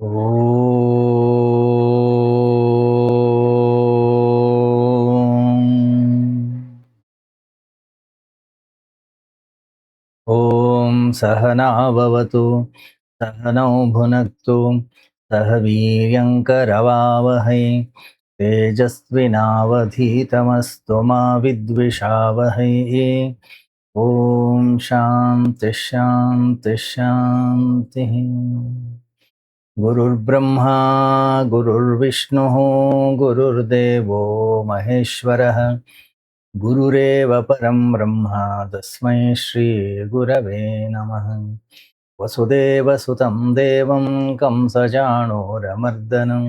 ಓಂ ಓಂ ಸಹನಾವವತು ಸಹನೌ ಭುನಕ್ತು ಸಹ ವೀರ್ಯಂಕರವಾವಹೈ ತೇಜಸ್ವಿನಾವಧೀತಮಸ್ತು ಮಾ ವಿದ್ವಿಷಾವಹೈ. ಓಂ ಶಾಂತಿ ಶಾಂತಿ ಶಾಂತಿ. ಗುರುರ್ಬ್ರಹ್ಮಾ ಗುರುರ್ವಿಷ್ಣುಃ ಗುರುರ್ದೇವೋ ಮಹೇಶ್ವರಃ ಗುರುರೇವ ಪರಂ ಬ್ರಹ್ಮ ತಸ್ಮೈ ಶ್ರೀ ಗುರವೇ ನಮಃ. ವಸುದೇವಸುತಂ ದೇವಂ ಕಂಸಚಾಣೂರಮರ್ದನಂ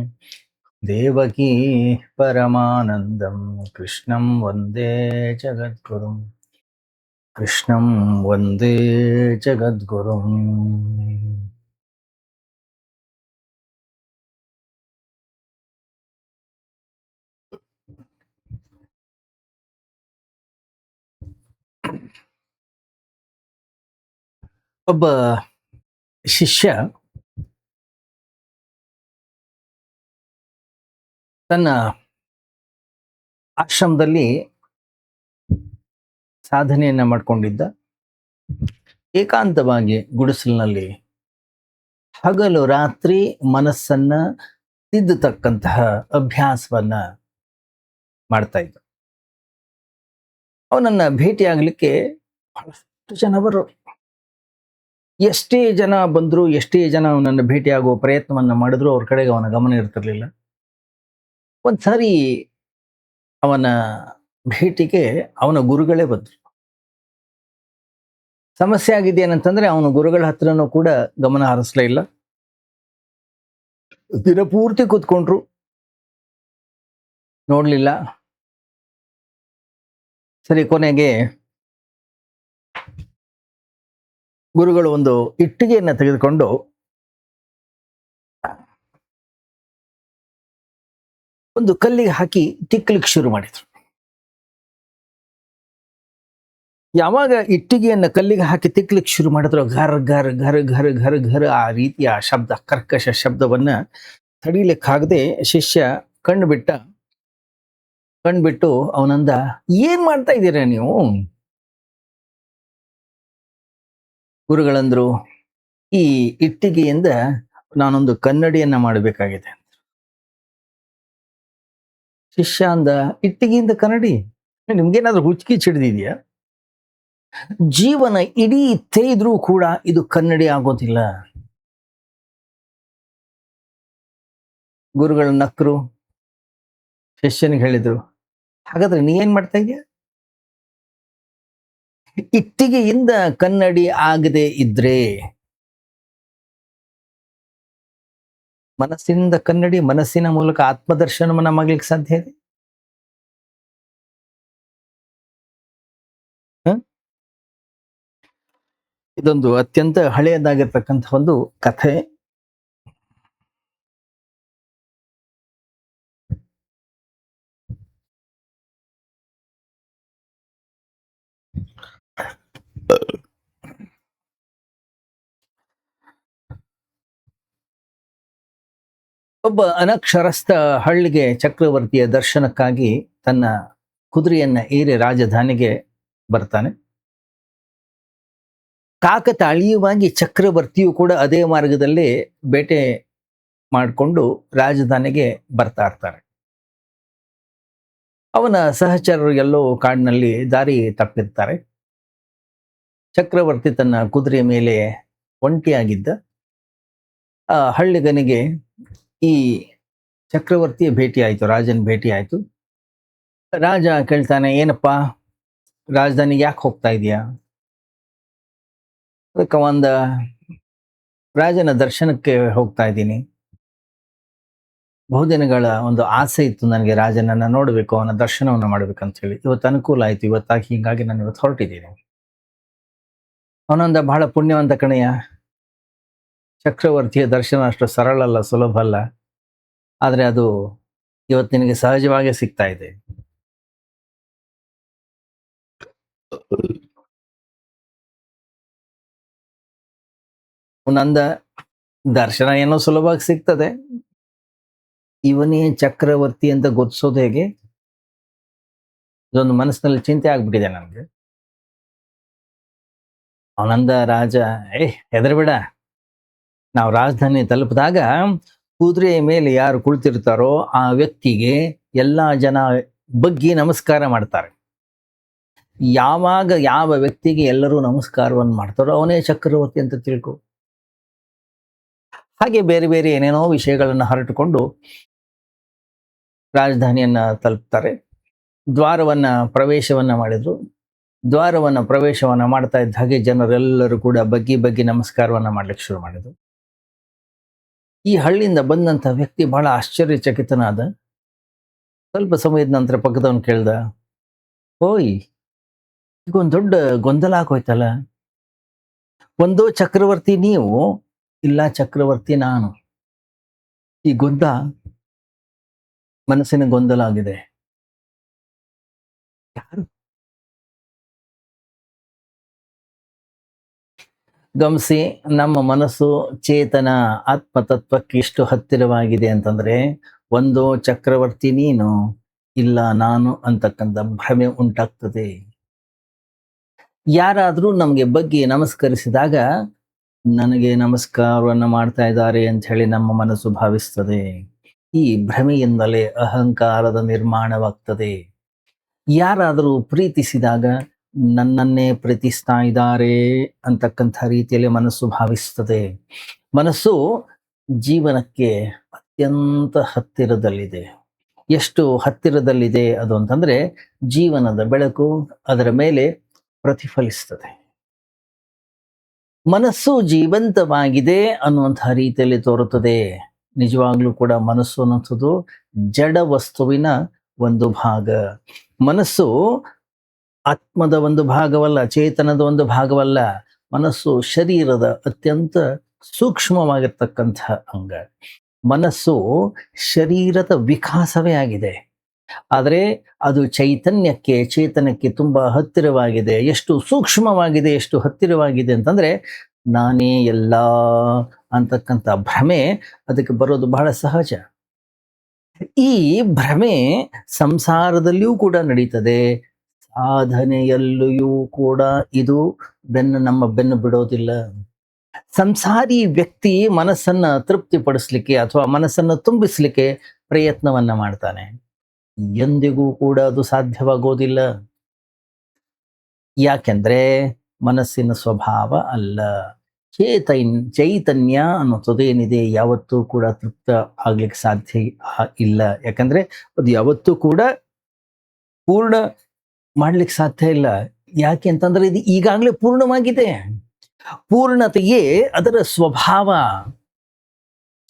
ದೇವಕೀ ಪರಮಾನಂದಂ ಕೃಷ್ಣಂ ವಂದೇ ಜಗದ್ಗುರುಂ. ಕೃಷ್ಣಂ ವಂದೇ ಜಗದ್ಗುರುಂ. ಒಬ್ಬ ಶಿಷ್ಯ ತನ್ನ ಆಶ್ರಮದಲ್ಲಿ ಸಾಧನೆಯನ್ನ ಮಾಡ್ಕೊಂಡಿದ್ದ. ಏಕಾಂತವಾಗಿ ಗುಡಿಸಲಿನಲ್ಲಿ ಹಗಲು ರಾತ್ರಿ ಮನಸ್ಸನ್ನ ತಿದ್ದತಕ್ಕಂತಹ ಅಭ್ಯಾಸವನ್ನ ಮಾಡ್ತಾ ಇದ್ದ. ಅವನನ್ನ ಭೇಟಿಯಾಗಲಿಕ್ಕೆ ಬಹಳಷ್ಟು ಜನ ಬರೋರು. ಎಷ್ಟೇ ಜನ ಬಂದ್ರು, ಎಷ್ಟೇ ಜನ ಅವನನ್ನು ಭೇಟಿಯಾಗುವ ಪ್ರಯತ್ನವನ್ನ ಮಾಡಿದ್ರು ಅವ್ರ ಕಡೆಗೆ ಅವನ ಗಮನ ಇರ್ತಿರ್ಲಿಲ್ಲ. ಒಂದ್ಸಾರಿ ಅವನ ಭೇಟಿಗೆ ಅವನ ಗುರುಗಳೇ ಬಂದ್ರು. ಸಮಸ್ಯೆ ಆಗಿದೆಯೇನಂತಂದ್ರೆ ಅವನ ಗುರುಗಳ ಹತ್ರನೂ ಕೂಡ ಗಮನ ಹರಿಸ್ಲೇ ಇಲ್ಲ. ದಿನಪೂರ್ತಿ ಕೂತ್ಕೊಂಡ್ರು, ನೋಡ್ಲಿಲ್ಲ. ಸರಿ, ಕೊನೆಗೆ ಗುರುಗಳು ಒಂದು ಇಟ್ಟಿಗೆಯನ್ನ ತೆಗೆದುಕೊಂಡು ಒಂದು ಕಲ್ಲಿಗೆ ಹಾಕಿ ತಿಕ್ಕಲಿಕ್ಕೆ ಶುರು ಮಾಡಿದ್ರು. ಯಾವಾಗ ಇಟ್ಟಿಗೆಯನ್ನ ಕಲ್ಲಿಗೆ ಹಾಕಿ ತಿಕ್ಕಲಿಕ್ಕೆ ಶುರು ಮಾಡಿದ್ರು, ಘರ್ ಘರ್ ಘರ್ ಘರ್ ಘರ್ ಘರ್ ಆ ರೀತಿಯ ಶಬ್ದ, ಕರ್ಕಶ ಶಬ್ದವನ್ನ ತಡೀಲಿಕ್ಕಾಗದೆ ಶಿಷ್ಯ ಕಣ್ಬಿಟ್ಟು ಅವನಂದ, ಏನ್ ಮಾಡ್ತಾ ಇದ್ದೀರಾ ನೀವು? ಗುರುಗಳಂದ್ರು, ಈ ಇಟ್ಟಿಗೆಯಿಂದ ನಾನೊಂದು ಕನ್ನಡಿಯನ್ನ ಮಾಡಬೇಕಾಗಿದೆ. ಶಿಷ್ಯ ಅಂದ, ಇಟ್ಟಿಗೆಯಿಂದ ಕನ್ನಡಿ? ನಿಮ್ಗೇನಾದ್ರೂ ಹುಚ್ಚಿಗೆ ಹಿಡಿದಿದ್ಯಾ? ಜೀವನ ಇಡೀ ತೇಯ್ದ್ರೂ ಕೂಡ ಇದು ಕನ್ನಡಿ ಆಗೋದಿಲ್ಲ. ಗುರುಗಳ ನಕ್ಕರು. ಶಿಷ್ಯನಿಗೆ ಹೇಳಿದ್ರು, ಹಾಗಾದ್ರೆ ನೀ ಏನ್ ಮಾಡ್ತಾ ಇದೀಯ? ಇಟ್ಟಿಗೆಯಿಂದ ಕನ್ನಡಿ ಆಗದೆ ಇದ್ರೆ ಮನಸ್ಸಿನಿಂದ ಕನ್ನಡಿ, ಮನಸ್ಸಿನ ಮೂಲಕ ಆತ್ಮದರ್ಶನವನ್ನ ಮಾಡ್ಲಿಕ್ಕೆ ಸಾಧ್ಯ ಇದೆ? ಇದೊಂದು ಅತ್ಯಂತ ಹಳೆಯದಾಗಿರ್ತಕ್ಕಂಥ ಒಂದು ಕಥೆ. ಒಬ್ಬ ಅನಕ್ಷರಸ್ಥ ಹಳ್ಳಿಗೆ ಚಕ್ರವರ್ತಿಯ ದರ್ಶನಕ್ಕಾಗಿ ತನ್ನ ಕುದುರೆಯನ್ನ ಏರಿ ರಾಜಧಾನಿಗೆ ಬರ್ತಾನೆ. ಕಾಕತಾಳೀಯವಾಗಿ ಚಕ್ರವರ್ತಿಯು ಕೂಡ ಅದೇ ಮಾರ್ಗದಲ್ಲಿ ಬೇಟೆ ಮಾಡಿಕೊಂಡು ರಾಜಧಾನಿಗೆ ಬರ್ತಾ ಇರ್ತಾರೆ. ಅವನ ಸಹಚರರು ಎಲ್ಲೋ ಕಾಡಿನಲ್ಲಿ ದಾರಿ ತಪ್ಪಿರ್ತಾರೆ. ಚಕ್ರವರ್ತಿ ತನ್ನ ಕುದುರೆಯ ಮೇಲೆ ಒಂಟಿಯಾಗಿದ್ದ. ಆ ಹಳ್ಳಿಗನಿಗೆ ಈ ಚಕ್ರವರ್ತಿಯ ಭೇಟಿ ಆಯ್ತು, ರಾಜನ ಭೇಟಿ ಆಯ್ತು. ರಾಜ ಕೇಳ್ತಾನೆ, ಏನಪ್ಪಾ ರಾಜಧಾನಿಗೆ ಯಾಕೆ ಹೋಗ್ತಾ ಇದೀಯಾ? ಅದಕ್ಕೆ ಒಂದ, ರಾಜನ ದರ್ಶನಕ್ಕೆ ಹೋಗ್ತಾ ಇದ್ದೀನಿ. ಬಹುದಿನಗಳ ಒಂದು ಆಸೆ ಇತ್ತು ನನಗೆ, ರಾಜನನ್ನ ನೋಡ್ಬೇಕು, ಅವನ ದರ್ಶನವನ್ನ ಮಾಡ್ಬೇಕಂತ ಹೇಳಿ. ಇವತ್ತು ಅನುಕೂಲ ಆಯ್ತು, ಇವತ್ತಾಗಿ ಹೀಗಾಗಿ ನಾನು ಇವತ್ತು ಹೊರಟಿದ್ದೀನಿ. ಅವನೊಂದ, ಬಹಳ ಪುಣ್ಯವಂತ ಕಣಯ್ಯ, ಚಕ್ರವರ್ತಿಯ ದರ್ಶನ ಅಷ್ಟು ಸರಳ ಅಲ್ಲ, ಸುಲಭ ಅಲ್ಲ. ಆದ್ರೆ ಅದು ಇವತ್ತು ನಿನಗೆ ಸಹಜವಾಗಿ ಸಿಗ್ತಾ ಇದೆ. ಅವನಂದ, ದರ್ಶನ ಏನೋ ಸುಲಭವಾಗಿ ಸಿಗ್ತದೆ. ಇವನೇ ಚಕ್ರವರ್ತಿ ಅಂತ ಗುರ್ತಿಸೋದು ಹೇಗೆ? ಇದೊಂದು ಮನಸ್ಸಿನಲ್ಲಿ ಚಿಂತೆ ಆಗ್ಬಿಟ್ಟಿದೆ ನನಗೆ. ಆನಂದ ರಾಜ, ಹೆದರ್ಬೇಡ, ನಾವು ರಾಜಧಾನಿ ತಲುಪಿದಾಗ ಕುದುರೆಯ ಮೇಲೆ ಯಾರು ಕುಳಿತಿರ್ತಾರೋ ಆ ವ್ಯಕ್ತಿಗೆ ಎಲ್ಲಾ ಜನ ಬಗ್ಗಿ ನಮಸ್ಕಾರ ಮಾಡ್ತಾರೆ. ಯಾವಾಗ ಯಾವ ವ್ಯಕ್ತಿಗೆ ಎಲ್ಲರೂ ನಮಸ್ಕಾರವನ್ನು ಮಾಡ್ತಾರೋ ಅವನೇ ಚಕ್ರವರ್ತಿ ಅಂತ ತಿಳ್ಕೊ. ಹಾಗೆ ಬೇರೆ ಬೇರೆ ಏನೇನೋ ವಿಷಯಗಳನ್ನ ಹರಟುಕೊಂಡು ರಾಜಧಾನಿಯನ್ನ ತಲುಪ್ತಾರೆ. ದ್ವಾರವನ್ನ ಪ್ರವೇಶವನ್ನ ಮಾಡಿದ್ರು. ದ್ವಾರವನ್ನ ಪ್ರವೇಶವನ್ನ ಮಾಡ್ತಾ ಇದ್ದ ಹಾಗೆ ಜನರೆಲ್ಲರೂ ಕೂಡ ಬಗ್ಗಿ ಬಗ್ಗಿ ನಮಸ್ಕಾರವನ್ನ ಮಾಡ್ಲಿಕ್ಕೆ ಶುರು ಮಾಡಿದ್ರು. ಈ ಹಳ್ಳಿಯಿಂದ ಬಂದಂತ ವ್ಯಕ್ತಿ ಬಹಳ ಆಶ್ಚರ್ಯಚಕಿತನಾದ. ಸ್ವಲ್ಪ ಸಮಯದ ನಂತರ ಪಕ್ಕದವನು ಕೇಳ್ದ, ಓಯ್, ಈಗ ಒಂದ್ ದೊಡ್ಡ ಗೊಂದಲ ಆಗೋಯ್ತಲ್ಲ. ಒಂದೋ ಚಕ್ರವರ್ತಿ ನೀವು, ಇಲ್ಲ ಚಕ್ರವರ್ತಿ ನಾನು. ಈ ಮನಸ್ಸಿನ ಗೊಂದಲ ಆಗಿದೆ. ಯಾರು? ಗಮನಿಸಿ, ನಮ್ಮ ಮನಸ್ಸು ಚೇತನ ಆತ್ಮತತ್ವಕ್ಕೆ ಎಷ್ಟು ಹತ್ತಿರವಾಗಿದೆ ಅಂತಂದ್ರೆ, ಒಂದು ಚಕ್ರವರ್ತಿ ನೀನು, ಇಲ್ಲ ನಾನು ಅಂತಕ್ಕಂಥ ಭ್ರಮೆ ಉಂಟಾಗ್ತದೆ. ಯಾರಾದ್ರೂ ನಮಗೆ ಬಗ್ಗೆ ನಮಸ್ಕರಿಸಿದಾಗ ನನಗೆ ನಮಸ್ಕಾರವನ್ನ ಮಾಡ್ತಾ ಇದ್ದಾರೆ ಅಂತ ಹೇಳಿ ನಮ್ಮ ಮನಸ್ಸು ಭಾವಿಸ್ತದೆ. ಈ ಭ್ರಮೆಯಿಂದಲೇ ಅಹಂಕಾರದ ನಿರ್ಮಾಣವಾಗ್ತದೆ. ಯಾರಾದರೂ ಪ್ರೀತಿಸಿದಾಗ ನನ್ನನ್ನೇ ಪ್ರೀತಿಸ್ತಾ ಇದ್ದಾರೆ ಅಂತಕ್ಕಂಥ ರೀತಿಯಲ್ಲಿ ಮನಸ್ಸು ಭಾವಿಸ್ತದೆ. ಮನಸ್ಸು ಜೀವನಕ್ಕೆ ಅತ್ಯಂತ ಹತ್ತಿರದಲ್ಲಿದೆ. ಎಷ್ಟು ಹತ್ತಿರದಲ್ಲಿದೆ ಅದು ಅಂತಂದ್ರೆ, ಜೀವನದ ಬೆಳಕು ಅದರ ಮೇಲೆ ಪ್ರತಿಫಲಿಸ್ತದೆ. ಮನಸ್ಸು ಜೀವಂತವಾಗಿದೆ ಅನ್ನುವಂತಹ ರೀತಿಯಲ್ಲಿ ತೋರುತ್ತದೆ. ನಿಜವಾಗ್ಲೂ ಕೂಡ ಮನಸ್ಸು ಅನ್ನುವಂಥದ್ದು ಜಡ ವಸ್ತುವಿನ ಒಂದು ಭಾಗ. ಮನಸ್ಸು ಆತ್ಮದ ಒಂದು ಭಾಗವಲ್ಲ, ಚೇತನದ ಒಂದು ಭಾಗವಲ್ಲ. ಮನಸ್ಸು ಶರೀರದ ಅತ್ಯಂತ ಸೂಕ್ಷ್ಮವಾಗಿರ್ತಕ್ಕಂಥ ಅಂಗ. ಮನಸ್ಸು ಶರೀರದ ವಿಕಾಸವೇ ಆಗಿದೆ, ಆದರೆ ಅದು ಚೇತನಕ್ಕೆ ತುಂಬಾ ಹತ್ತಿರವಾಗಿದೆ. ಎಷ್ಟು ಸೂಕ್ಷ್ಮವಾಗಿದೆ, ಎಷ್ಟು ಹತ್ತಿರವಾಗಿದೆ ಅಂತಂದ್ರೆ, ನಾನೇ ಎಲ್ಲ ಅಂತಕ್ಕಂಥ ಭ್ರಮೆ ಅದಕ್ಕೆ ಬರೋದು ಬಹಳ ಸಹಜ. ಈ ಭ್ರಮೆ ಸಂಸಾರದಲ್ಲಿಯೂ ಕೂಡ ನಡೀತದೆ, ಸಾಧನೆಯಲ್ಲಿಯೂ ಕೂಡ ಇದು ನಮ್ಮ ಬೆನ್ನು ಬಿಡೋದಿಲ್ಲ. ಸಂಸಾರಿ ವ್ಯಕ್ತಿ ಮನಸ್ಸನ್ನ ತೃಪ್ತಿಪಡಿಸ್ಲಿಕ್ಕೆ ಅಥವಾ ಮನಸ್ಸನ್ನ ತುಂಬಿಸ್ಲಿಕ್ಕೆ ಪ್ರಯತ್ನವನ್ನ ಮಾಡ್ತಾನೆ. ಎಂದಿಗೂ ಕೂಡ ಅದು ಸಾಧ್ಯವಾಗೋದಿಲ್ಲ. ಯಾಕೆಂದ್ರೆ ಮನಸ್ಸಿನ ಸ್ವಭಾವ ಅಲ್ಲ. ಚೈತನ್ಯ ಅನ್ನೋದೇನಿದೆ ಯಾವತ್ತೂ ಕೂಡ ತೃಪ್ತ ಆಗ್ಲಿಕ್ಕೆ ಸಾಧ್ಯ ಇಲ್ಲ. ಯಾಕಂದ್ರೆ ಅದು ಯಾವತ್ತೂ ಕೂಡ ಪೂರ್ಣ ಮಾಡ್ಲಿಕ್ಕೆ ಸಾಧ್ಯ ಇಲ್ಲ. ಯಾಕೆ ಅಂತಂದ್ರೆ ಇದು ಈಗಾಗಲೇ ಪೂರ್ಣವಾಗಿದೆ. ಪೂರ್ಣತೆಯೇ ಅದರ ಸ್ವಭಾವ.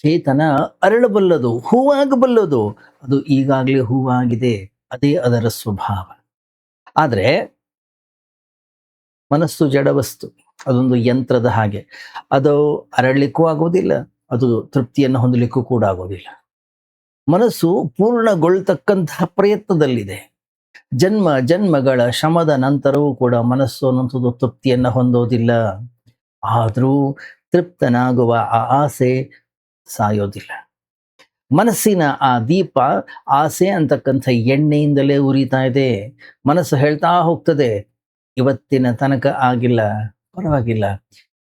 ಚೇತನ ಅರಳಬಲ್ಲದು, ಹೂವಾಗಬಲ್ಲದು. ಅದು ಈಗಾಗಲೇ ಹೂವಾಗಿದೆ, ಅದೇ ಅದರ ಸ್ವಭಾವ. ಆದ್ರೆ ಮನಸ್ಸು ಜಡವಸ್ತು, ಅದೊಂದು ಯಂತ್ರದ ಹಾಗೆ. ಅದು ಅರಳಲಿಕ್ಕೂ ಆಗೋದಿಲ್ಲ, ಅದು ತೃಪ್ತಿಯನ್ನು ಹೊಂದಲಿಕ್ಕೂ ಕೂಡ ಆಗೋದಿಲ್ಲ. ಮನಸ್ಸು ಪೂರ್ಣಗೊಳ್ತಕ್ಕಂತಹ ಪ್ರಯತ್ನದಲ್ಲಿದೆ. ಜನ್ಮಗಳ ಶ್ರಮದ ನಂತರವೂ ಕೂಡ ಮನಸ್ಸು ಅನ್ನುವಂಥದ್ದು ತೃಪ್ತಿಯನ್ನು ಹೊಂದೋದಿಲ್ಲ. ಆದರೂ ತೃಪ್ತನಾಗುವ ಆ ಆಸೆ ಸಾಯೋದಿಲ್ಲ. ಮನಸ್ಸಿನ ಆ ದೀಪ ಆಸೆ ಅಂತಕ್ಕಂಥ ಎಣ್ಣೆಯಿಂದಲೇ ಉರಿತಾ ಇದೆ. ಮನಸ್ಸು ಹೇಳ್ತಾ ಹೋಗ್ತದೆ, ಇವತ್ತಿನ ತನಕ ಆಗಿಲ್ಲ, ಪರವಾಗಿಲ್ಲ,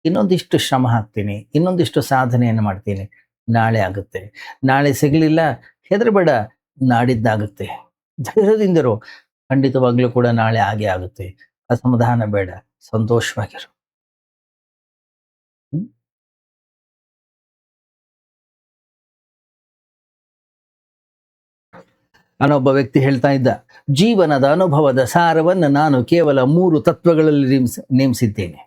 ಇನ್ನೊಂದಿಷ್ಟು ಶ್ರಮ ಹಾಕ್ತೀನಿ, ಇನ್ನೊಂದಿಷ್ಟು ಸಾಧನೆಯನ್ನು ಮಾಡ್ತೀನಿ, ನಾಳೆ ಆಗುತ್ತೆ. ನಾಳೆ ಸಿಗಲಿಲ್ಲ, ಹೆದರಬೇಡ, ನಾಡಿದ್ದಾಗುತ್ತೆ. ಧೈರ್ಯದಿಂದಿರು, ಖಂಡಿತವಾಗ್ಲೂ ಕೂಡ ನಾಳೆ ಆಗೇ ಆಗುತ್ತೆ. ಅಸಮಾಧಾನ ಬೇಡ, ಸಂತೋಷವಾಗಿರು. ನಾನೊಬ್ಬ ವ್ಯಕ್ತಿ ಹೇಳ್ತಾ ಇದ್ದ, ಜೀವನದ ಅನುಭವದ ಸಾರವನ್ನು ನಾನು ಕೇವಲ 3 ತತ್ವಗಳಲ್ಲಿ ನೇಮಿಸಿದ್ದೇನೆ.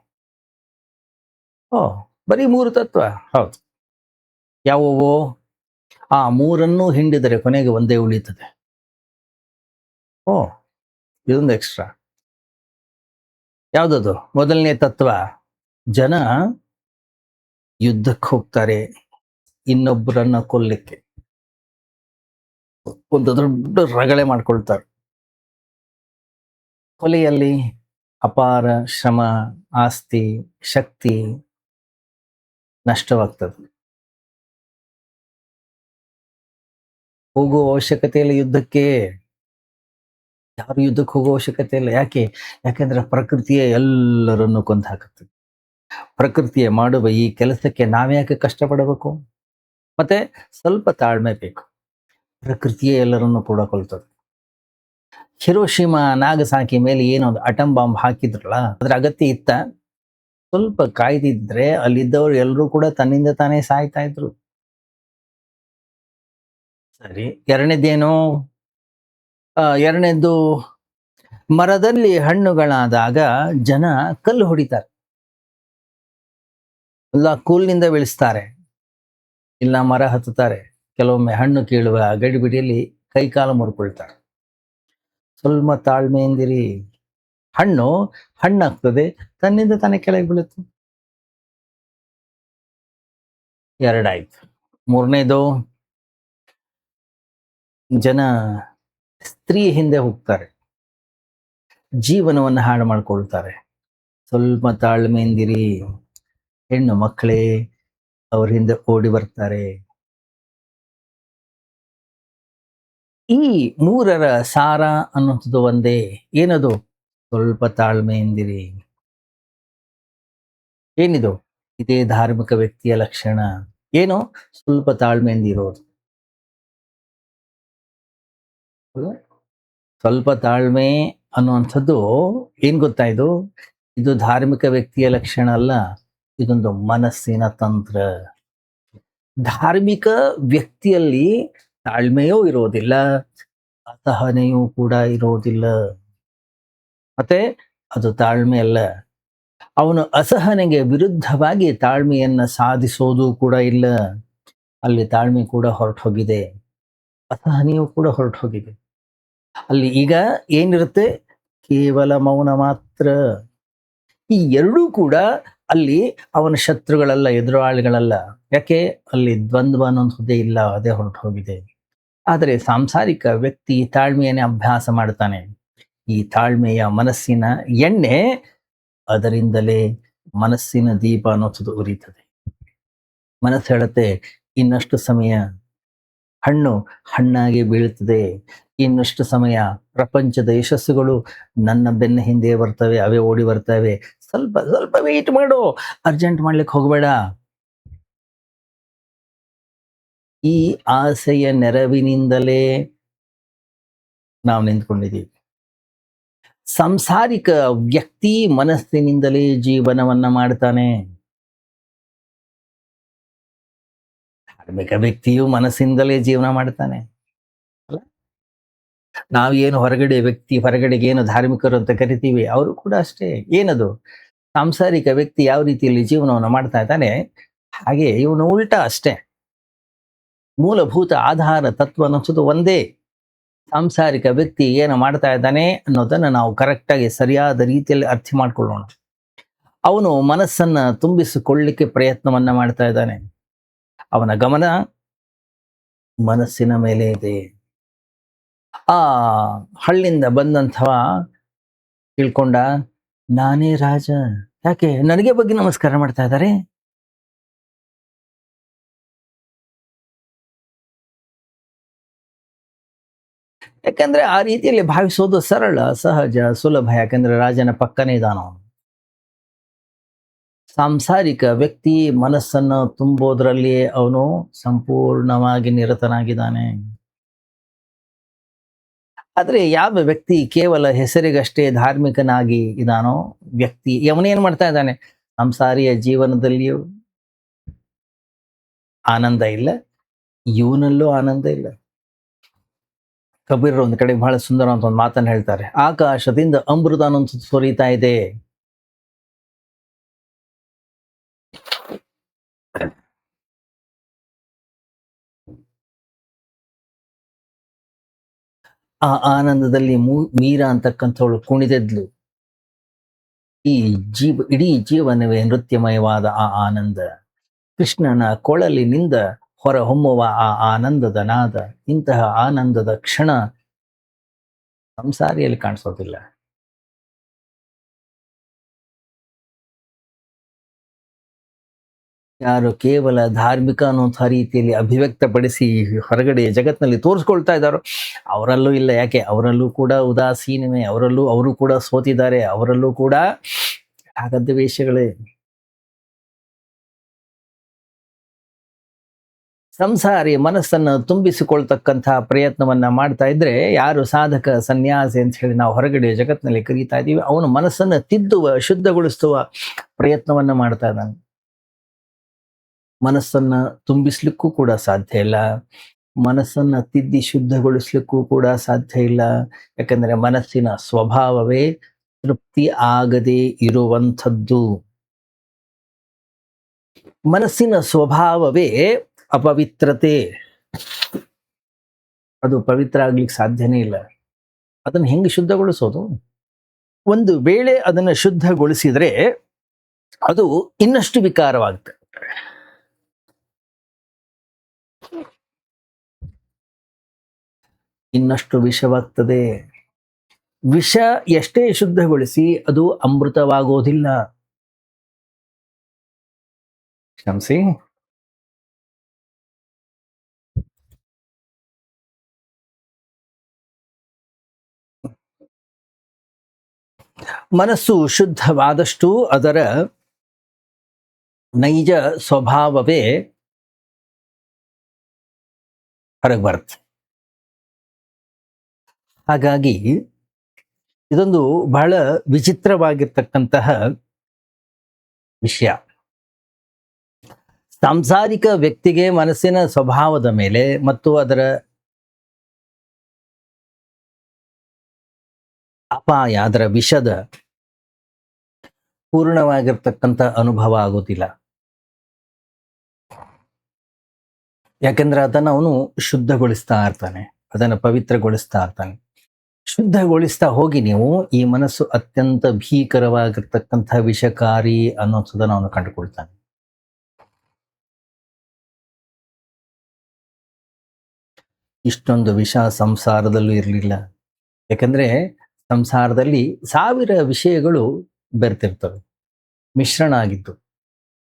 ಬರೀ 3 ತತ್ವ? ಹೌದು. ಯಾವುವು? ಆ 3 ಹಿಂಡಿದರೆ ಕೊನೆಗೆ ಒಂದೇ ಉಳಿತದೆ. ಇದೊಂದು ಎಕ್ಸ್ಟ್ರಾ. ಯಾವುದದು? ಮೊದಲನೇ ತತ್ವ, ಜನ ಯುದ್ಧಕ್ಕೆ ಹೋಗ್ತಾರೆ ಇನ್ನೊಬ್ಬರನ್ನ ಕೊಲ್ಲಿಕ್ಕೆ. ಒಂದು ದೊಡ್ಡ ರಗಳೆ ಮಾಡ್ಕೊಳ್ತಾರೆ. ಕೊಲೆಯಲ್ಲಿ ಅಪಾರ ಶ್ರಮ, ಆಸ್ತಿ, ಶಕ್ತಿ ನಷ್ಟವಾಗ್ತದೆ. ಹೋಗುವ ಅವಶ್ಯಕತೆ ಇಲ್ಲ ಯುದ್ಧಕ್ಕೆ. ಯಾರು ಯುದ್ಧಕ್ಕೆ ಹೋಗುವ ಅವಶ್ಯಕತೆ ಇಲ್ಲ. ಯಾಕೆ? ಯಾಕೆಂದ್ರೆ ಪ್ರಕೃತಿಯೇ ಎಲ್ಲರನ್ನು ಕೊಂದು ಹಾಕುತ್ತದೆ. ಪ್ರಕೃತಿಯೇ ಮಾಡುವ ಈ ಕೆಲಸಕ್ಕೆ ನಾವ್ಯಾಕೆ ಕಷ್ಟಪಡಬೇಕು? ಮತ್ತೆ ಸ್ವಲ್ಪ ತಾಳ್ಮೆ ಬೇಕು. ಪ್ರಕೃತಿಯೇ ಎಲ್ಲರನ್ನು ಕೂಡ ಕೊಲ್ತದೆ. ಹಿರೋಶಿಮಾ, ನಾಗಸಾಕಿ ಮೇಲೆ ಏನೊಂದು ಅಟಮ್ ಬಾಂಬ್ ಹಾಕಿದ್ರಲ್ಲ, ಅದ್ರ ಅಗತ್ಯ ಇತ್ತ? ಸ್ವಲ್ಪ ಕಾಯ್ದಿದ್ರೆ ಅಲ್ಲಿದ್ದವರು ಎಲ್ಲರೂ ಕೂಡ ತನ್ನಿಂದ ತಾನೇ ಸಾಯ್ತಾ ಇದ್ರು. ಸರಿ. ಎರಡನೇದೇನು? ಎರಡನೇದ್ದು, ಮರದಲ್ಲಿ ಹಣ್ಣುಗಳಾದಾಗ ಜನ ಕಲ್ಲು ಹೊಡಿತಾರೆ. ಇಲ್ಲ ಕೂಲ್ನಿಂದ ಬೀಳಿಸ್ತಾರೆ. ಇಲ್ಲ ಮರ ಹತ್ತುತ್ತಾರೆ. ಕೆಲವೊಮ್ಮೆ ಹಣ್ಣು ಕೀಳುವ ಗಡಿಬಿಡಿಯಲ್ಲಿ ಕೈಕಾಲು ಮುರ್ಕೊಳ್ತಾರೆ. ಸ್ವಲ್ಪ ತಾಳ್ಮೆಯಿಂದಿರಿ. ಹಣ್ಣು ಹಣ್ಣಾಗ್ತದೆ, ತನ್ನಿಂದ ತಾನೇ ಕೆಳಗೆ ಬೀಳುತ್ತೆ. ಎರಡಾಯ್ತು. ಮೂರನೇದು, ಜನ ಸ್ತ್ರೀ ಹಿಂದೆ ಹೋಗ್ತಾರೆ. ಜೀವನವನ್ನು ಹಾಳು ಮಾಡ್ಕೊಳ್ತಾರೆ. ಸ್ವಲ್ಪ ತಾಳ್ಮೆಯಿಂದಿರಿ. ಹೆಣ್ಣು ಮಕ್ಕಳೇ ಅವ್ರ ಹಿಂದೆ ಓಡಿ ಬರ್ತಾರೆ. ಈ ಮೂರರ ಸಾರ ಅನ್ನುವಂಥದ್ದು ಒಂದೇ. ಏನದು? ಸ್ವಲ್ಪ ತಾಳ್ಮೆಯಿಂದಿರಿ. ಏನಿದು? ಇದೇ ಧಾರ್ಮಿಕ ವ್ಯಕ್ತಿಯ ಲಕ್ಷಣ. ಏನು? ಸ್ವಲ್ಪ ತಾಳ್ಮೆಯಿಂದ ಇರೋದು. ಹೌದಾ? ಸ್ವಲ್ಪ ತಾಳ್ಮೆ ಅನ್ನುವಂಥದ್ದು ಏನ್ ಗೊತ್ತಾ ಇದು? ಇದು ಧಾರ್ಮಿಕ ವ್ಯಕ್ತಿಯ ಲಕ್ಷಣ ಅಲ್ಲ. ಇದೊಂದು ಮನಸ್ಸಿನ ತಂತ್ರ. ಧಾರ್ಮಿಕ ವ್ಯಕ್ತಿಯಲ್ಲಿ ತಾಳ್ಮೆಯೂ ಇರೋದಿಲ್ಲ, ಅಸಹನೆಯೂ ಕೂಡ ಇರೋದಿಲ್ಲ. ಮತ್ತೆ ಅದು ತಾಳ್ಮೆ ಅಲ್ಲ. ಅವನು ಅಸಹನೆಗೆ ವಿರುದ್ಧವಾಗಿ ತಾಳ್ಮೆಯನ್ನ ಸಾಧಿಸೋದು ಕೂಡ ಇಲ್ಲ. ಅಲ್ಲಿ ತಾಳ್ಮೆ ಕೂಡ ಹೊರಟು ಹೋಗಿದೆ, ಅಸಹನೆಯೂ ಕೂಡ ಹೊರಟು ಹೋಗಿದೆ. ಅಲ್ಲಿ ಈಗ ಏನಿರುತ್ತೆ? ಕೇವಲ ಮೌನ ಮಾತ್ರ. ಈ ಎರಡೂ ಕೂಡ ಅಲ್ಲಿ ಅವನ ಶತ್ರುಗಳಲ್ಲ, ಎದುರಾಳಿಗಳಲ್ಲ. ಯಾಕೆ? ಅಲ್ಲಿ ದ್ವಂದ್ವ ಅನ್ನೋದೇ ಇಲ್ಲ, ಅದೇ ಹೊರಟು ಹೋಗಿದೆ. ಆದರೆ ಸಾಂಸಾರಿಕ ವ್ಯಕ್ತಿ ತಾಳ್ಮೆಯನ್ನೇ ಅಭ್ಯಾಸ ಮಾಡ್ತಾನೆ. ಈ ತಾಳ್ಮೆಯ ಮನಸ್ಸಿನ ಎಣ್ಣೆ, ಅದರಿಂದಲೇ ಮನಸ್ಸಿನ ದೀಪ ಅನ್ನೋದು ಉರಿತದೆ. ಮನಸ್ಸು ಹೇಳುತ್ತೆ, ಇನ್ನಷ್ಟು ಸಮಯ ಹಣ್ಣು ಹಣ್ಣಾಗಿ ಬೀಳುತ್ತದೆ. ಇನ್ನಷ್ಟು ಸಮಯ ಪ್ರಪಂಚದ ಯಶಸ್ಸುಗಳು ನನ್ನ ಬೆನ್ನ ಹಿಂದೆ ಬರ್ತವೆ, ಅವೇ ಓಡಿ ಬರ್ತವೆ. ಸ್ವಲ್ಪ ಸ್ವಲ್ಪ ವೆಯ್ಟ್ ಮಾಡು, ಅರ್ಜೆಂಟ್ ಮಾಡ್ಲಿಕ್ಕೆ ಹೋಗಬೇಡ. ಈ ಆಸೆಯ ನೆರವಿನಿಂದಲೇ ನಾವು ನಿಂತ್ಕೊಂಡಿದ್ದೀವಿ. ಸಂಸಾರಿಕ ವ್ಯಕ್ತಿ ಮನಸ್ಸಿನಿಂದಲೇ ಜೀವನವನ್ನ ಮಾಡ್ತಾನೆ. ಧಾರ್ಮಿಕ ವ್ಯಕ್ತಿಯು ಮನಸ್ಸಿಂದಲೇ ಜೀವನ ಮಾಡ್ತಾನೆ. ಅಲ್ಲ? ನಾವೇನು ಹೊರಗಡೆ ವ್ಯಕ್ತಿ, ಹೊರಗಡೆಗೆ ಏನು ಧಾರ್ಮಿಕರು ಅಂತ ಕರಿತೀವಿ, ಅವರು ಕೂಡ ಅಷ್ಟೇ. ಏನದು? ಸಾಂಸಾರಿಕ ವ್ಯಕ್ತಿ ಯಾವ ರೀತಿಯಲ್ಲಿ ಜೀವನವನ್ನು ಮಾಡ್ತಾ ಇದ್ದಾನೆ, ಹಾಗೆ ಇವನು ಉಲ್ಟಾ ಅಷ್ಟೇ. ಮೂಲಭೂತ ಆಧಾರ ತತ್ವ ಅನ್ನೋದು ಒಂದೇ. ಸಾಂಸಾರಿಕ ವ್ಯಕ್ತಿ ಏನು ಮಾಡ್ತಾ ಇದ್ದಾನೆ ಅನ್ನೋದನ್ನ ನಾವು ಕರೆಕ್ಟಾಗಿ ಸರಿಯಾದ ರೀತಿಯಲ್ಲಿ ಅರ್ಥ ಮಾಡ್ಕೊಳ್ಳೋಣ. ಅವನು ಮನಸ್ಸನ್ನ ತುಂಬಿಸಿಕೊಳ್ಳಿಕ್ಕೆ ಪ್ರಯತ್ನವನ್ನ ಮಾಡ್ತಾ ಇದ್ದಾನೆ. ಅವನ ಗಮನ ಮನಸ್ಸಿನ ಮೇಲೆ ಇದೆ. ಆ ಹಳ್ಳಿಂದ ಬಂದಂಥವ ತಿಳ್ಕೊಂಡ, ನಾನೇ ರಾಜ. ಯಾಕೆ? ನನಗೆ ಬಗ್ಗೆ ನಮಸ್ಕಾರ ಮಾಡ್ತಾ ಇದ್ದಾರೆ. ಯಾಕಂದ್ರೆ ಆ ರೀತಿಯಲ್ಲಿ ಭಾವಿಸೋದು ಸರಳ, ಸಹಜ, ಸುಲಭ. ಯಾಕಂದ್ರೆ ರಾಜನ ಪಕ್ಕನೇ ಇದಾನ ಅವನು. ಸಾಂಸಾರಿಕ ವ್ಯಕ್ತಿ ಮನಸ್ಸನ್ನು ತುಂಬೋದ್ರಲ್ಲಿ ಅವನು ಸಂಪೂರ್ಣವಾಗಿ ನಿರತನಾಗಿದ್ದಾನೆ. ಆದ್ರೆ ಯಾವ ವ್ಯಕ್ತಿ ಕೇವಲ ಹೆಸರಿಗಷ್ಟೇ ಧಾರ್ಮಿಕನಾಗಿ ಇದಾನೋ ವ್ಯಕ್ತಿ, ಅವನೇನ್ ಮಾಡ್ತಾ ಇದ್ದಾನೆ? ಸಂಸಾರಿಯ ಜೀವನದಲ್ಲಿಯೂ ಆನಂದ ಇಲ್ಲ, ಇವನಲ್ಲೂ ಆನಂದ ಇಲ್ಲ. ಕಬೀರ್ ಒಂದು ಕಡೆ ಬಹಳ ಸುಂದರ ಅಂತ ಒಂದು ಮಾತನ್ನು ಹೇಳ್ತಾರೆ. ಆಕಾಶದಿಂದ ಅಮೃತ ಅನ್ನೋದು ಸುರಿತಾ ಇದೆ. ಆ ಆನಂದದಲ್ಲಿ ಮೀರಾ ಅಂತಕ್ಕಂಥವಳು ಕುಣಿದೆದ್ಲು. ಈ ಇಡೀ ಜೀವನವೇ ನೃತ್ಯಮಯವಾದ ಆ ಆನಂದ. ಕೃಷ್ಣನ ಕೊಳಲಿನಿಂದ ಹೊರಹೊಮ್ಮುವ ಆ ಆನಂದದ ನಾದ. ಇಂತಹ ಆನಂದದ ಕ್ಷಣ ಸಂಸಾರಿಯಲ್ಲಿ ಕಾಣಿಸೋದಿಲ್ಲ. ಯಾರು ಕೇವಲ ಧಾರ್ಮಿಕ ಅನ್ನುವಂಥ ರೀತಿಯಲ್ಲಿ ಅಭಿವ್ಯಕ್ತಪಡಿಸಿ ಹೊರಗಡೆ ಜಗತ್ತಿನಲ್ಲಿ ತೋರಿಸ್ಕೊಳ್ತಾ ಇದ್ದಾರೋ ಅವರಲ್ಲೂ ಇಲ್ಲ. ಯಾಕೆ? ಅವರಲ್ಲೂ ಕೂಡ ಉದಾಸೀನವೇ, ಅವರು ಕೂಡ ಸೋತಿದ್ದಾರೆ, ಅವರಲ್ಲೂ ಕೂಡ ರಾಗದ್ವೇಷಗಳೇ. ಸಂಸಾರಿ ಮನಸ್ಸನ್ನ ತುಂಬಿಸಿಕೊಳ್ತಕ್ಕಂತಹ ಪ್ರಯತ್ನವನ್ನ ಮಾಡ್ತಾ ಇದ್ರೆ, ಯಾರು ಸಾಧಕ ಸನ್ಯಾಸಿ ಅಂತ ಹೇಳಿ ನಾವು ಹೊರಗಡೆ ಜಗತ್ತಿನಲ್ಲಿ ಕರೀತಾ ಇದ್ದೀವಿ, ಅವನು ಮನಸ್ಸನ್ನ ತಿದ್ದುವ, ಶುದ್ಧಗೊಳಿಸುವ ಪ್ರಯತ್ನವನ್ನ ಮಾಡ್ತಾ ಇದ್ದಾನೆ. ಮನಸ್ಸನ್ನ ತುಂಬಿಸ್ಲಿಕ್ಕೂ ಕೂಡ ಸಾಧ್ಯ ಇಲ್ಲ, ಮನಸ್ಸನ್ನ ತಿದ್ದಿ ಶುದ್ಧಗೊಳಿಸ್ಲಿಕ್ಕೂ ಕೂಡ ಸಾಧ್ಯ ಇಲ್ಲ. ಯಾಕಂದ್ರೆ ಮನಸ್ಸಿನ ಸ್ವಭಾವವೇ ತೃಪ್ತಿ ಆಗದೆ ಇರುವಂಥದ್ದು. ಮನಸ್ಸಿನ ಸ್ವಭಾವವೇ ಅಪವಿತ್ರತೆ. ಅದು ಪವಿತ್ರ ಆಗ್ಲಿಕ್ಕೆ ಸಾಧ್ಯನೇ ಇಲ್ಲ. ಅದನ್ನು ಹೆಂಗೆ ಶುದ್ಧಗೊಳಿಸೋದು? ಒಂದು ವೇಳೆ ಅದನ್ನ ಶುದ್ಧಗೊಳಿಸಿದ್ರೆ ಅದು ಇನ್ನಷ್ಟು ವಿಕಾರವಾಗುತ್ತೆ. ಇನ್ನಷ್ಟು ವಿಷವಾಗ್ತದೆ. ವಿಷ ಎಷ್ಟೇ ಶುದ್ಧಗೊಳಿಸಿ ಅದು ಅಮೃತವಾಗೋದಿಲ್ಲ. ಕ್ಷಮಿಸಿ. ಮನಸ್ಸು ಶುದ್ಧವಾದಷ್ಟು ಅದರ ನೈಜ ಸ್ವಭಾವವೇ ಹೊರಗೆ ಬರುತ್ತೆ. ಹಾಗಾಗಿ ಇದೊಂದು ಬಹಳ ವಿಚಿತ್ರವಾಗಿರ್ತಕ್ಕಂತಹ ವಿಷಯ. ಸಾಂಸಾರಿಕ ವ್ಯಕ್ತಿಗೆ ಮನಸ್ಸಿನ ಸ್ವಭಾವದ ಮೇಲೆ ಮತ್ತು ಅದರ ಅಪಾಯ, ಅದರ ವಿಷದ ಪೂರ್ಣವಾಗಿರ್ತಕ್ಕಂಥ ಅನುಭವ ಆಗೋದಿಲ್ಲ. ಯಾಕಂದ್ರೆ ಅದನ್ನು ಅವನು ಶುದ್ಧಗೊಳಿಸ್ತಾ ಇರ್ತಾನೆ, ಅದನ್ನು ಪವಿತ್ರಗೊಳಿಸ್ತಾ ಇರ್ತಾನೆ. ಶುದ್ಧಗೊಳಿಸ್ತಾ ಹೋಗಿ ನೀವು ಈ ಮನಸ್ಸು ಅತ್ಯಂತ ಭೀಕರವಾಗಿರ್ತಕ್ಕಂಥ ವಿಷಕಾರಿ ಅನ್ನೋದನ್ನು ಅವನು ಕಂಡುಕೊಳ್ತಾನೆ. ಇಷ್ಟೊಂದು ವಿಷ ಸಂಸಾರದಲ್ಲೂ ಇರಲಿಲ್ಲ. ಯಾಕಂದ್ರೆ ಸಂಸಾರದಲ್ಲಿ 1000 ವಿಷಯಗಳು ಬೆರೆತಿರ್ತವೆ, ಮಿಶ್ರಣ ಆಗಿತ್ತು.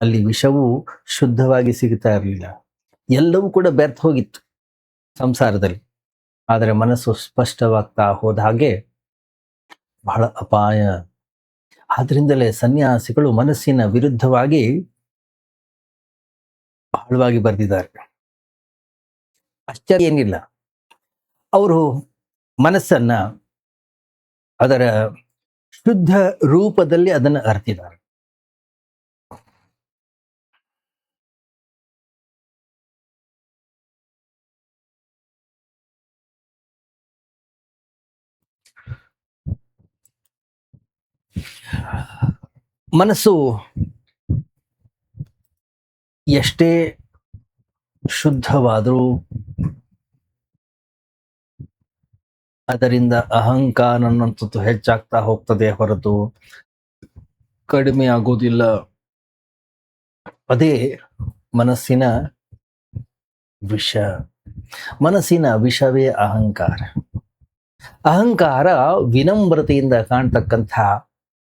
ಅಲ್ಲಿ ವಿಷವು ಶುದ್ಧವಾಗಿ ಸಿಗ್ತಾ ಇರಲಿಲ್ಲ, ಎಲ್ಲವೂ ಕೂಡ ಬೆರ್ತು ಹೋಗಿತ್ತು ಸಂಸಾರದಲ್ಲಿ. ಆದರೆ ಮನಸ್ಸು ಸ್ಪಷ್ಟವಾಗ್ತಾ ಹೋದ ಹಾಗೆ ಬಹಳ ಅಪಾಯ. ಆದ್ರಿಂದಲೇ ಸನ್ಯಾಸಿಗಳು ಮನಸ್ಸಿನ ವಿರುದ್ಧವಾಗಿ ಬಹಳವಾಗಿ ಬರೆದಿದ್ದಾರೆ. ಆಶ್ಚರ್ಯ ಏನಿಲ್ಲ, ಅವರು ಮನಸ್ಸನ್ನ ಅದರ ಶುದ್ಧ ರೂಪದಲ್ಲಿ ಅದನ್ನು ಅರ್ತಿದ್ದಾರೆ. ಮನಸ್ಸು ಎಷ್ಟೇ ಶುದ್ಧವಾದರೂ ಅದರಿಂದ ಅಹಂಕಾರ ಅನ್ನುವಂಥದ್ದು ಹೆಚ್ಚಾಗ್ತಾ ಹೋಗ್ತದೆ ಹೊರತು ಕಡಿಮೆ ಆಗೋದಿಲ್ಲ. ಅದೇ ಮನಸ್ಸಿನ ವಿಷ. ಮನಸ್ಸಿನ ವಿಷವೇ ಅಹಂಕಾರ. ಅಹಂಕಾರ ವಿನಮ್ರತೆಯಿಂದ ಕಾಣ್ತಕ್ಕಂಥ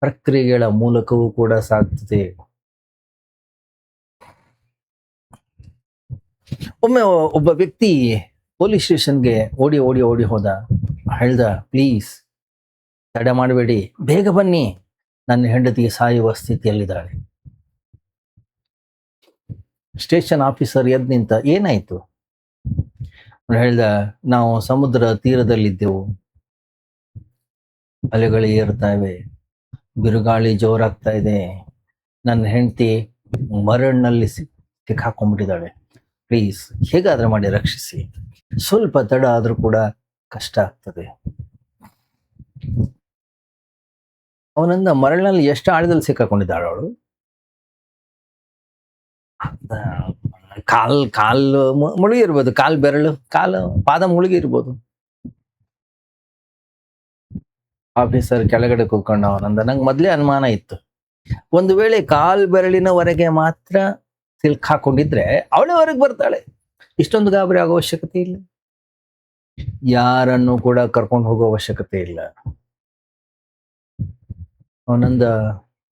ಪ್ರಕ್ರಿಯೆಗಳ ಮೂಲಕವೂ ಕೂಡ ಸಾಗ್ತದೆ. ಒಮ್ಮೆ ಒಬ್ಬ ವ್ಯಕ್ತಿ ಪೊಲೀಸ್ ಸ್ಟೇಷನ್ಗೆ ಓಡಿ ಹೋದ. ಹೇಳ್ದ, ಪ್ಲೀಸ್ ತಡೆ ಮಾಡಬೇಡಿ, ಬೇಗ ಬನ್ನಿ, ನನ್ನ ಹೆಂಡತಿ ಸಾಯುವ ಸ್ಥಿತಿಯಲ್ಲಿದ್ದಾಳೆ. ಸ್ಟೇಷನ್ ಆಫೀಸರ್ ಎದ್ದು ನಿಂತ, ಏನಾಯ್ತು? ಹೇಳ್ದ, ನಾವು ಸಮುದ್ರ ತೀರದಲ್ಲಿದ್ದೆವು, ಅಲೆಗಳು ಏರ್ತಾ ಇವೆ, ಬಿರುಗಾಳಿ ಜೋರಾಗ್ತಾ ಇದೆ, ನನ್ನ ಹೆಂಡತಿ ಮರಳಿನಲ್ಲಿ ಸಿಕ್ಕಾಕೊಂಡ್ಬಿಟ್ಟಿದ್ದಾಳೆ, ಪ್ಲೀಸ್ ಹೇಗಾದ್ರೂ ಮಾಡಿ ರಕ್ಷಿಸಿ. ಸ್ವಲ್ಪ ತಡ ಆದ್ರೂ ಕೂಡ ಕಷ್ಟ ಆಗ್ತದೆ. ಅವನಂದ, ಮರಳಿನಲ್ಲಿ ಎಷ್ಟು ಆಳದಲ್ಲಿ ಸಿಕ್ಕಾಕೊಂಡಿದ್ದಾಳೆ ಅವಳು? ಕಾಲ್ ಮುಳುಗಿರ್ಬೋದು, ಬೆರಳು ಪಾದ ಮುಳುಗಿರ್ಬೋದು. ಆಫೀಸರ್ ಕೆಳಗಡೆ ಕೂತ್ಕೊಂಡ. ಅವನಂದ, ನಂಗೆ ಮೊದ್ಲೇ ಅನುಮಾನ ಇತ್ತು, ಒಂದು ವೇಳೆ ಬೆರಳಿನವರೆಗೆ ಮಾತ್ರ ಸಿಲ್ಕ್ ಹಾಕೊಂಡಿದ್ರೆ ಅವಳೇ ಹೊರಗೆ ಬರ್ತಾಳೆ, ಇಷ್ಟೊಂದು ಗಾಬರಿ ಆಗೋ ಅವಶ್ಯಕತೆ ಇಲ್ಲ, ಯಾರನ್ನು ಕೂಡ ಕರ್ಕೊಂಡು ಹೋಗೋ ಅವಶ್ಯಕತೆ ಇಲ್ಲ. ಅವನಂದ,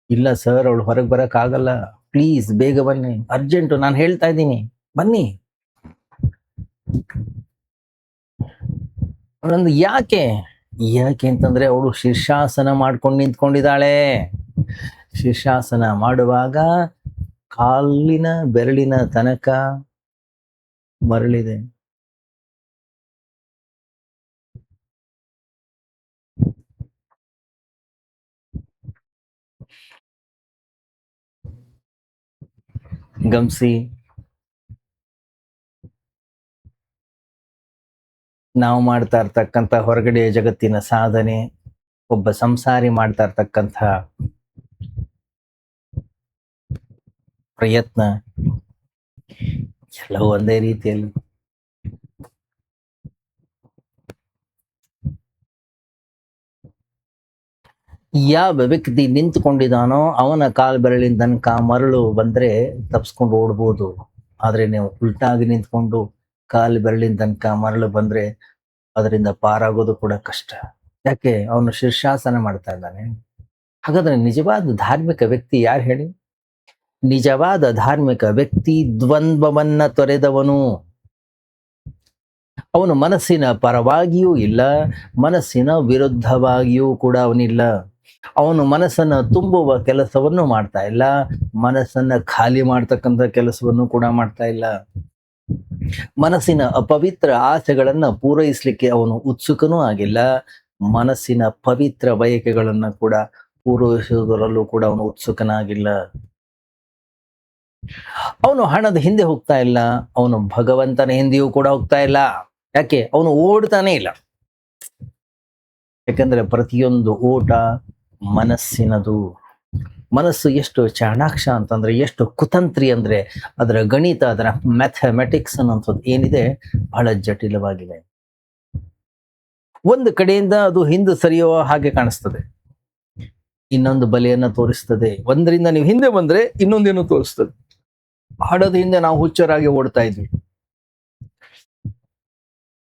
ಇಲ್ಲ ಸರ್, ಅವಳು ಹೊರಗೆ ಬರಕ್ ಆಗಲ್ಲ, ಪ್ಲೀಸ್ ಬೇಗ ಬನ್ನಿ, ಅರ್ಜೆಂಟು, ನಾನು ಹೇಳ್ತಾ ಇದ್ದೀನಿ, ಬನ್ನಿ. ಅವಳಂದು ಯಾಕೆ ಯಾಕೆ ಅಂತಂದ್ರೆ ಅವಳು ಶೀರ್ಷಾಸನ ಮಾಡ್ಕೊಂಡು ನಿಂತ್ಕೊಂಡಿದ್ದಾಳೆ. ಶೀರ್ಷಾಸನ ಮಾಡುವಾಗ ಕಾಲಿನ ಬೆರಳಿನ ತನಕ ಮರಳಿದೆ. ಗಮನಿಸಿ, ನಾವು ಮಾಡ್ತಾ ಇರ್ತಕ್ಕಂಥ ಹೊರಗಡೆ ಜಗತ್ತಿನ ಸಾಧನೆ, ಒಬ್ಬ ಸಂಸಾರಿ ಮಾಡ್ತಾ ಇರ್ತಕ್ಕಂಥ ಪ್ರಯತ್ನ ಎಲ್ಲವೂ ಒಂದೇ ರೀತಿಯಲ್ಲಿ. ಯಾವ ವ್ಯಕ್ತಿ ನಿಂತುಕೊಂಡಿದ್ದಾನೋ ಅವನ ಕಾಲ್ ಬೆರಳಿನ ತನಕ ಮರಳು ಬಂದ್ರೆ ತಪ್ಸ್ಕೊಂಡು ಓಡ್ಬೋದು. ಆದ್ರೆ ನೀವು ಉಲ್ಟಾಗಿ ನಿಂತ್ಕೊಂಡು ಕಾಲ್ ಬೆರಳಿನ ತನಕ ಮರಳು ಬಂದ್ರೆ ಅದರಿಂದ ಪಾರಾಗೋದು ಕೂಡ ಕಷ್ಟ. ಯಾಕೆ? ಅವನು ಶೀರ್ಷಾಸನ ಮಾಡ್ತಾ ಇದ್ದಾನೆ. ಹಾಗಾದ್ರೆ ನಿಜವಾದ ಧಾರ್ಮಿಕ ವ್ಯಕ್ತಿ ಯಾರು ಹೇಳಿ? ನಿಜವಾದ ಧಾರ್ಮಿಕ ವ್ಯಕ್ತಿ ದ್ವಂದ್ವವನ್ನ ತೊರೆದವನು. ಅವನು ಮನಸ್ಸಿನ ಪರವಾಗಿಯೂ ಇಲ್ಲ, ಮನಸ್ಸಿನ ವಿರುದ್ಧವಾಗಿಯೂ ಕೂಡ ಅವನಿಲ್ಲ. ಅವನು ಮನಸ್ಸನ್ನ ತುಂಬುವ ಕೆಲಸವನ್ನು ಮಾಡ್ತಾ ಇಲ್ಲ, ಮನಸ್ಸನ್ನ ಖಾಲಿ ಮಾಡ್ತಕ್ಕಂಥ ಕೆಲಸವನ್ನು ಕೂಡ ಮಾಡ್ತಾ ಇಲ್ಲ. ಮನಸ್ಸಿನ ಅಪವಿತ್ರ ಆಸೆಗಳನ್ನ ಪೂರೈಸಲಿಕ್ಕೆ ಅವನು ಉತ್ಸುಕನೂ ಆಗಿಲ್ಲ, ಮನಸ್ಸಿನ ಪವಿತ್ರ ಬಯಕೆಗಳನ್ನ ಕೂಡ ಪೂರೈಸುವುದರಲ್ಲೂ ಕೂಡ ಅವನು ಉತ್ಸುಕನಾಗಿಲ್ಲ. ಅವನು ಹಣದ ಹಿಂದೆ ಹೋಗ್ತಾ ಇಲ್ಲ, ಅವನು ಭಗವಂತನ ಹಿಂದೆಯೂ ಕೂಡ ಹೋಗ್ತಾ ಇಲ್ಲ. ಯಾಕೆ? ಅವನು ಓಡ್ತಾನೆ ಇಲ್ಲ. ಯಾಕಂದ್ರೆ ಪ್ರತಿಯೊಂದು ಓಟ ಮನಸ್ಸಿನದು. ಮನಸ್ಸು ಎಷ್ಟು ಚಾಣಾಕ್ಷ ಅಂತಂದ್ರೆ, ಎಷ್ಟು ಕುತಂತ್ರಿ ಅಂದ್ರೆ, ಅದರ ಗಣಿತ, ಅದರ ಮ್ಯಾಥಮೆಟಿಕ್ಸ್ ಅನ್ನೋಂಥದ್ದು ಏನಿದೆ ಬಹಳ ಜಟಿಲವಾಗಿದೆ. ಒಂದು ಕಡೆಯಿಂದ ಅದು ಹಿಂದೆ ಸರಿಯೋ ಹಾಗೆ ಕಾಣಿಸ್ತದೆ, ಇನ್ನೊಂದು ಬಲೆಯನ್ನ ತೋರಿಸ್ತದೆ. ಒಂದರಿಂದ ನೀವು ಹಿಂದೆ ಬಂದ್ರೆ ಇನ್ನೊಂದೇನು ತೋರಿಸ್ತದೆ. ಹಣದ ಹಿಂದೆ ನಾವು ಹುಚ್ಚರಾಗಿ ಓಡ್ತಾ ಇದ್ವಿ.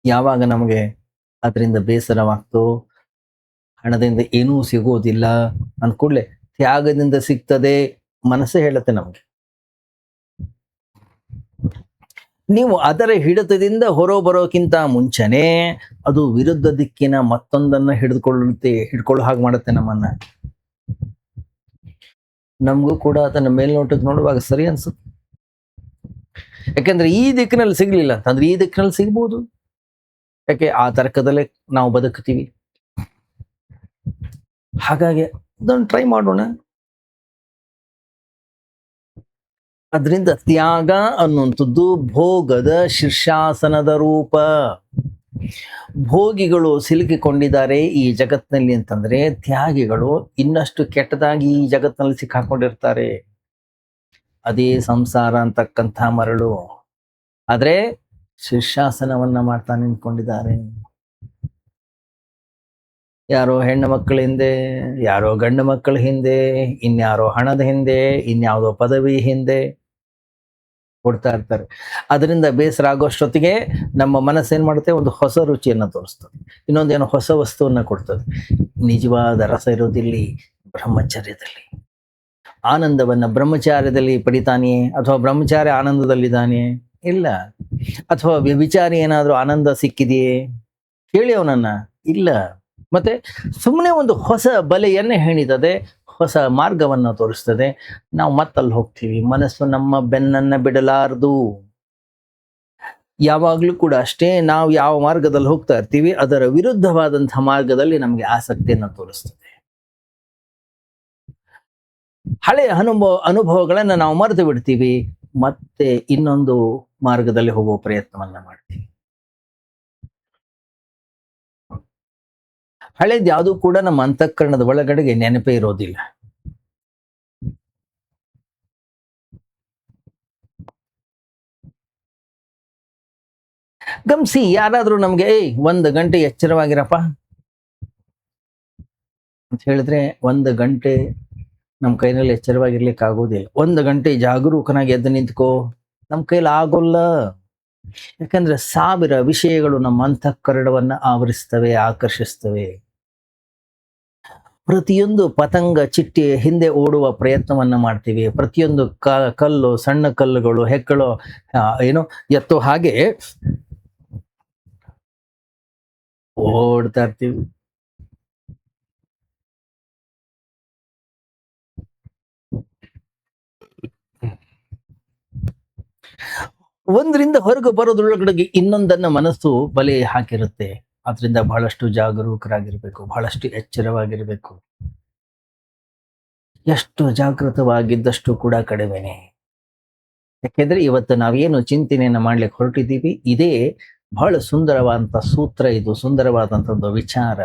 ಯಾವಾಗ ನಮಗೆ ಅದರಿಂದ ಬೇಸರವಾಗ್ತೋ, ಹಣದಿಂದ ಏನೂ ಸಿಗೋದಿಲ್ಲ ಅಂದ್ಕೂಡ್ಲೆ ತ್ಯಾಗದಿಂದ ಸಿಗ್ತದೆ ಮನಸ್ಸೇ ಹೇಳುತ್ತೆ ನಮಗೆ. ನೀವು ಅದರ ಹಿಡಿತದಿಂದ ಹೊರಬರೋಕ್ಕಿಂತ ಮುಂಚೆನೆ ಅದು ವಿರುದ್ಧ ದಿಕ್ಕಿನ ಮತ್ತೊಂದನ್ನ ಹಿಡ್ಕೊಳ್ಳೋ ಹಾಗೆ ಮಾಡುತ್ತೆ ನಮ್ಮನ್ನ. ನಮಗೂ ಕೂಡ ಅದನ್ನ ಮೇಲ್ನೋಟಕ್ಕೆ ನೋಡುವಾಗ ಸರಿ ಅನ್ಸುತ್ತೆ. ಯಾಕಂದ್ರೆ ಈ ದಿಕ್ಕಿನಲ್ಲಿ ಸಿಗ್ಲಿಲ್ಲ ಅಂತಂದ್ರೆ ಈ ದಿಕ್ಕಿನಲ್ಲಿ ಸಿಗ್ಬೋದು. ಯಾಕೆ? ಆ ತರ್ಕದಲ್ಲೇ ನಾವು ಬದುಕ್ತೀವಿ. ಹಾಗಾಗಿ ಅದನ್ನು ಟ್ರೈ ಮಾಡೋಣ. ಅದರಿಂದ ತ್ಯಾಗ ಅನ್ನುವಂಥದ್ದು ಭೋಗದ ಶೀರ್ಷಾಸನದ ರೂಪ. ಭೋಗಿಗಳು ಸಿಲುಕಿಕೊಂಡಿದ್ದಾರೆ ಈ ಜಗತ್ತಿನಲ್ಲಿ ಅಂತಂದ್ರೆ, ತ್ಯಾಗಿಗಳು ಇನ್ನಷ್ಟು ಕೆಟ್ಟದಾಗಿ ಈ ಜಗತ್ತಿನಲ್ಲಿ ಸಿಕ್ಕಾಕೊಂಡಿರ್ತಾರೆ. ಅದೇ ಸಂಸಾರ ಅಂತಕ್ಕಂಥ ಮರಳು. ಆದ್ರೆ ಶೀರ್ಷಾಸನವನ್ನ ಮಾಡ್ತಾ ನಿಂತ್ಕೊಂಡಿದ್ದಾರೆ. ಯಾರೋ ಹೆಣ್ಣು ಮಕ್ಕಳ ಹಿಂದೆ, ಯಾರೋ ಗಂಡು ಮಕ್ಕಳ ಹಿಂದೆ, ಇನ್ಯಾರೋ ಹಣದ ಹಿಂದೆ, ಇನ್ಯಾವುದೋ ಪದವಿ ಹಿಂದೆ ಕೊಡ್ತಾ ಇರ್ತಾರೆ. ಅದರಿಂದ ಬೇಸರ ಆಗೋಷ್ಟೊತ್ತಿಗೆ ನಮ್ಮ ಮನಸ್ಸೇನ್ ಮಾಡುತ್ತೆ? ಒಂದು ಹೊಸ ರುಚಿಯನ್ನ ತೋರಿಸ್ತದೆ, ಇನ್ನೊಂದೇನೋ ಹೊಸ ವಸ್ತುವನ್ನ ಕೊಡ್ತದೆ. ನಿಜವಾದ ರಸ ಇರೋದಿಲ್ಲಿ ಬ್ರಹ್ಮಚರ್ಯದಲ್ಲಿ. ಆನಂದವನ್ನ ಬ್ರಹ್ಮಚಾರ್ಯದಲ್ಲಿ ಪಡಿತಾನೆಯೇ, ಅಥವಾ ಬ್ರಹ್ಮಚಾರ್ಯ ಆನಂದದಲ್ಲಿದ್ದಾನೆ? ಇಲ್ಲ. ಅಥವಾ ವ್ಯಭಿಚಾರಿ ಏನಾದ್ರೂ ಆನಂದ ಸಿಕ್ಕಿದೆಯೇ? ಕೇಳಿ ಅವನನ್ನ. ಇಲ್ಲ. ಮತ್ತೆ ಸುಮ್ಮನೆ ಒಂದು ಹೊಸ ಬಲೆಯನ್ನೇ ಹೆಣಿತದೆ, ಹೊಸ ಮಾರ್ಗವನ್ನ ತೋರಿಸ್ತದೆ. ನಾವು ಮತ್ತಲ್ಲಿ ಹೋಗ್ತೀವಿ. ಮನಸ್ಸು ನಮ್ಮ ಬೆನ್ನನ್ನ ಬಿಡಲಾರದು. ಯಾವಾಗ್ಲೂ ಕೂಡ ಅಷ್ಟೇ, ನಾವು ಯಾವ ಮಾರ್ಗದಲ್ಲಿ ಹೋಗ್ತಾ ಇರ್ತೀವಿ ಅದರ ವಿರುದ್ಧವಾದಂತಹ ಮಾರ್ಗದಲ್ಲಿ ನಮಗೆ ಆಸಕ್ತಿಯನ್ನ ತೋರಿಸ್ತದೆ. ಹಳೆಯ ಅನುಭವಗಳನ್ನ ನಾವು ಮರೆತು ಬಿಡ್ತೀವಿ, ಮತ್ತೆ ಇನ್ನೊಂದು ಮಾರ್ಗದಲ್ಲಿ ಹೋಗುವ ಪ್ರಯತ್ನವನ್ನ ಮಾಡ್ತೀವಿ. ಹಳೇದು ಯಾವುದು ಕೂಡ ನಮ್ಮ ಅಂತಃಕರಣದ ಒಳಗಡೆಗೆ ನೆನಪೇ ಇರೋದಿಲ್ಲ. ಗಮನಿಸಿ, ಯಾರಾದ್ರೂ ನಮ್ಗೆ 1 ಗಂಟೆ ಎಚ್ಚರವಾಗಿರಪ್ಪ ಅಂತ ಹೇಳಿದ್ರೆ 1 ಗಂಟೆ ನಮ್ಮ ಕೈನಲ್ಲಿ ಎಚ್ಚರವಾಗಿರ್ಲಿಕ್ಕೆ ಆಗೋದಿಲ್ಲ. 1 ಗಂಟೆ ಜಾಗರೂಕನಾಗಿ ಎದ್ದು ನಿಂತ್ಕೋ, ನಮ್ಮ ಕೈಲಿ ಆಗೋಲ್ಲ. ಯಾಕಂದ್ರೆ 1000 ವಿಷಯಗಳು ನಮ್ಮ ಅಂತಃಕರಣವನ್ನ ಆವರಿಸ್ತವೆ, ಆಕರ್ಷಿಸ್ತವೆ. ಪ್ರತಿಯೊಂದು ಪತಂಗ ಚಿಟ್ಟೆ ಹಿಂದೆ ಓಡುವ ಪ್ರಯತ್ನವನ್ನ ಮಾಡ್ತೀವಿ. ಪ್ರತಿಯೊಂದು ಕಲ್ಲು, ಸಣ್ಣ ಕಲ್ಲುಗಳು, ಹೆಕ್ಕಳು ಏನು ಎತ್ತೋ ಹಾಗೆ ಓಡ್ತಾ ಇರ್ತೀವಿ. ಒಂದರಿಂದ ಹೊರಗೆ ಬರೋದ್ರೊಳಗಡೆಗೆ ಇನ್ನೊಂದನ್ನ ಮನಸ್ಸು ಬಲೆ ಹಾಕಿರುತ್ತೆ. ಆದ್ರಿಂದ ಬಹಳಷ್ಟು ಜಾಗರೂಕರಾಗಿರ್ಬೇಕು, ಬಹಳಷ್ಟು ಎಚ್ಚರವಾಗಿರ್ಬೇಕು. ಎಷ್ಟು ಜಾಗೃತವಾಗಿದ್ದಷ್ಟು ಕೂಡ ಕಡಿಮೆನೆ. ಯಾಕೆಂದ್ರೆ ಇವತ್ತು ನಾವೇನು ಚಿಂತನೆಯನ್ನ ಮಾಡ್ಲಿಕ್ಕೆ ಹೊರಟಿದ್ದೀವಿ, ಇದೇ ಬಹಳ ಸುಂದರವಾದಂತ ಸೂತ್ರ, ಇದು ಸುಂದರವಾದಂತದ್ದು ವಿಚಾರ.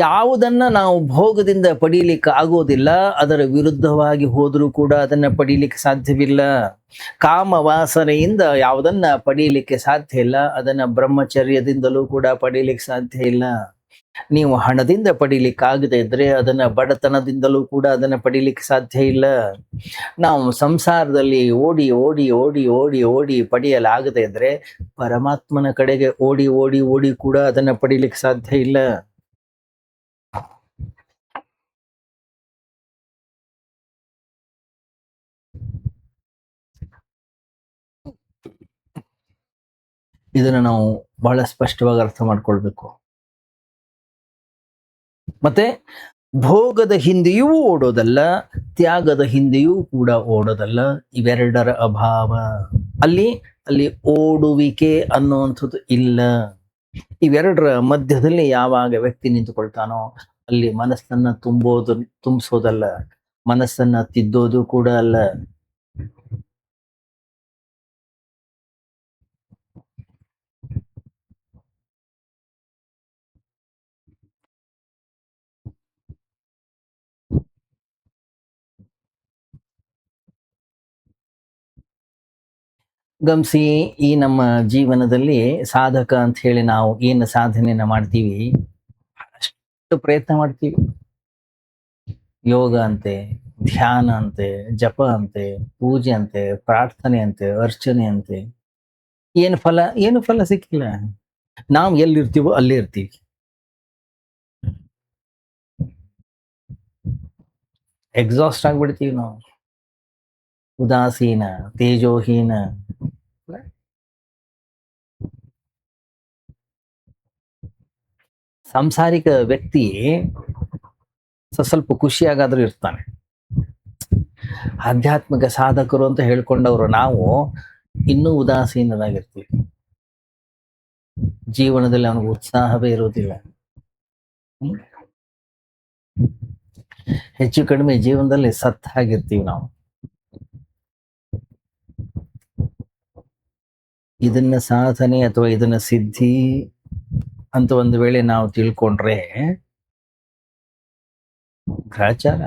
ಯಾವುದನ್ನ ನಾವು ಭೋಗದಿಂದ ಪಡೀಲಿಕ್ಕೆ ಆಗೋದಿಲ್ಲ, ಅದರ ವಿರುದ್ಧವಾಗಿ ಹೋದ್ರೂ ಕೂಡ ಅದನ್ನ ಪಡೀಲಿಕ್ಕೆ ಸಾಧ್ಯವಿಲ್ಲ. ಕಾಮ ವಾಸನೆಯಿಂದ ಯಾವುದನ್ನ ಪಡೀಲಿಕ್ಕೆ ಸಾಧ್ಯ ಇಲ್ಲ, ಅದನ್ನ ಬ್ರಹ್ಮಚರ್ಯದಿಂದಲೂ ಕೂಡ ಪಡೀಲಿಕ್ಕೆ ಸಾಧ್ಯ ಇಲ್ಲ. ನೀವು ಹಣದಿಂದ ಪಡೀಲಿಕ್ಕೆ ಆಗದೆ ಇದ್ರೆ ಅದನ್ನ ಬಡತನದಿಂದಲೂ ಕೂಡ ಅದನ್ನ ಪಡೀಲಿಕ್ಕೆ ಸಾಧ್ಯ ಇಲ್ಲ. ನಾವು ಸಂಸಾರದಲ್ಲಿ ಓಡಿ ಓಡಿ ಓಡಿ ಓಡಿ ಓಡಿ ಪಡೆಯಲಾಗದೆ ಇದ್ರೆ ಪರಮಾತ್ಮನ ಕಡೆಗೆ ಓಡಿ ಓಡಿ ಓಡಿ ಕೂಡ ಅದನ್ನ ಪಡೀಲಿಕ್ಕೆ ಸಾಧ್ಯ ಇಲ್ಲ. ಇದನ್ನ ನಾವು ಬಹಳ ಸ್ಪಷ್ಟವಾಗಿ ಅರ್ಥ ಮಾಡ್ಕೊಳ್ಬೇಕು. ಮತ್ತೆ ಭೋಗದ ಹಿಂದೆಯೂ ಓಡೋದಲ್ಲ, ತ್ಯಾಗದ ಹಿಂದೆಯೂ ಕೂಡ ಓಡೋದಲ್ಲ, ಇವೆರಡರ ಅಭಾವ. ಅಲ್ಲಿ ಅಲ್ಲಿ ಓಡುವಿಕೆ ಅನ್ನುವಂಥದ್ದು ಇಲ್ಲ. ಇವೆರಡರ ಮಧ್ಯದಲ್ಲಿ ಯಾವಾಗ ವ್ಯಕ್ತಿ ನಿಂತುಕೊಳ್ತಾನೋ ಅಲ್ಲಿ ಮನಸ್ಸನ್ನ ತುಂಬಿಸೋದಲ್ಲ, ಮನಸ್ಸನ್ನ ತಿದ್ದೋದು ಕೂಡ ಅಲ್ಲ. ಗಮನಿಸಿ, ಈ ನಮ್ಮ ಜೀವನದಲ್ಲಿ ಸಾಧಕ ಅಂತ ಹೇಳಿ ನಾವು ಏನು ಸಾಧನೆಯನ್ನ ಮಾಡ್ತೀವಿ, ಅಷ್ಟು ಪ್ರಯತ್ನ ಮಾಡ್ತೀವಿ. ಯೋಗ ಅಂತೆ, ಧ್ಯಾನ ಅಂತೆ, ಜಪ ಅಂತೆ, ಪೂಜೆ ಅಂತೆ, ಪ್ರಾರ್ಥನೆ ಅಂತೆ, ಅರ್ಚನೆ ಅಂತೆ. ಏನು ಫಲ? ಏನು ಫಲ ಸಿಕ್ಕಿಲ್ಲ. ನಾವು ಎಲ್ಲಿರ್ತೀವೋ ಅಲ್ಲೇ ಇರ್ತೀವಿ. ಎಕ್ಸಾಸ್ಟ್ ಆಗ್ಬಿಡ್ತೀವಿ ನಾವು. ಉದಾಸೀನ, ತೇಜೋಹೀನ. ಸಾಂಸಾರಿಕ ವ್ಯಕ್ತಿ ಸ್ವಲ್ಪ ಖುಷಿಯಾಗಾದ್ರೂ ಇರ್ತಾನೆ. ಆಧ್ಯಾತ್ಮಿಕ ಸಾಧಕರು ಅಂತ ಹೇಳ್ಕೊಂಡವರು ನಾವು ಇನ್ನೂ ಉದಾಸೀನರಾಗಿರ್ತೀವಿ. ಜೀವನದಲ್ಲಿ ಅವನಿಗೆ ಉತ್ಸಾಹವೇ ಇರೋದಿಲ್ಲ. ಹೆಚ್ಚು ಕಡಿಮೆ ಜೀವನದಲ್ಲಿ ಸತ್ತ ಹಾಗಿರ್ತೀವಿ ನಾವು. ಇದನ್ನ ಸಾಧನೆ ಅಥವಾ ಇದನ್ನ ಸಿದ್ಧಿ ಅಂತ ಒಂದು ವೇಳೆ ನಾವು ತಿಳ್ಕೊಂಡ್ರೆ ಗ್ರಾಚಾರ.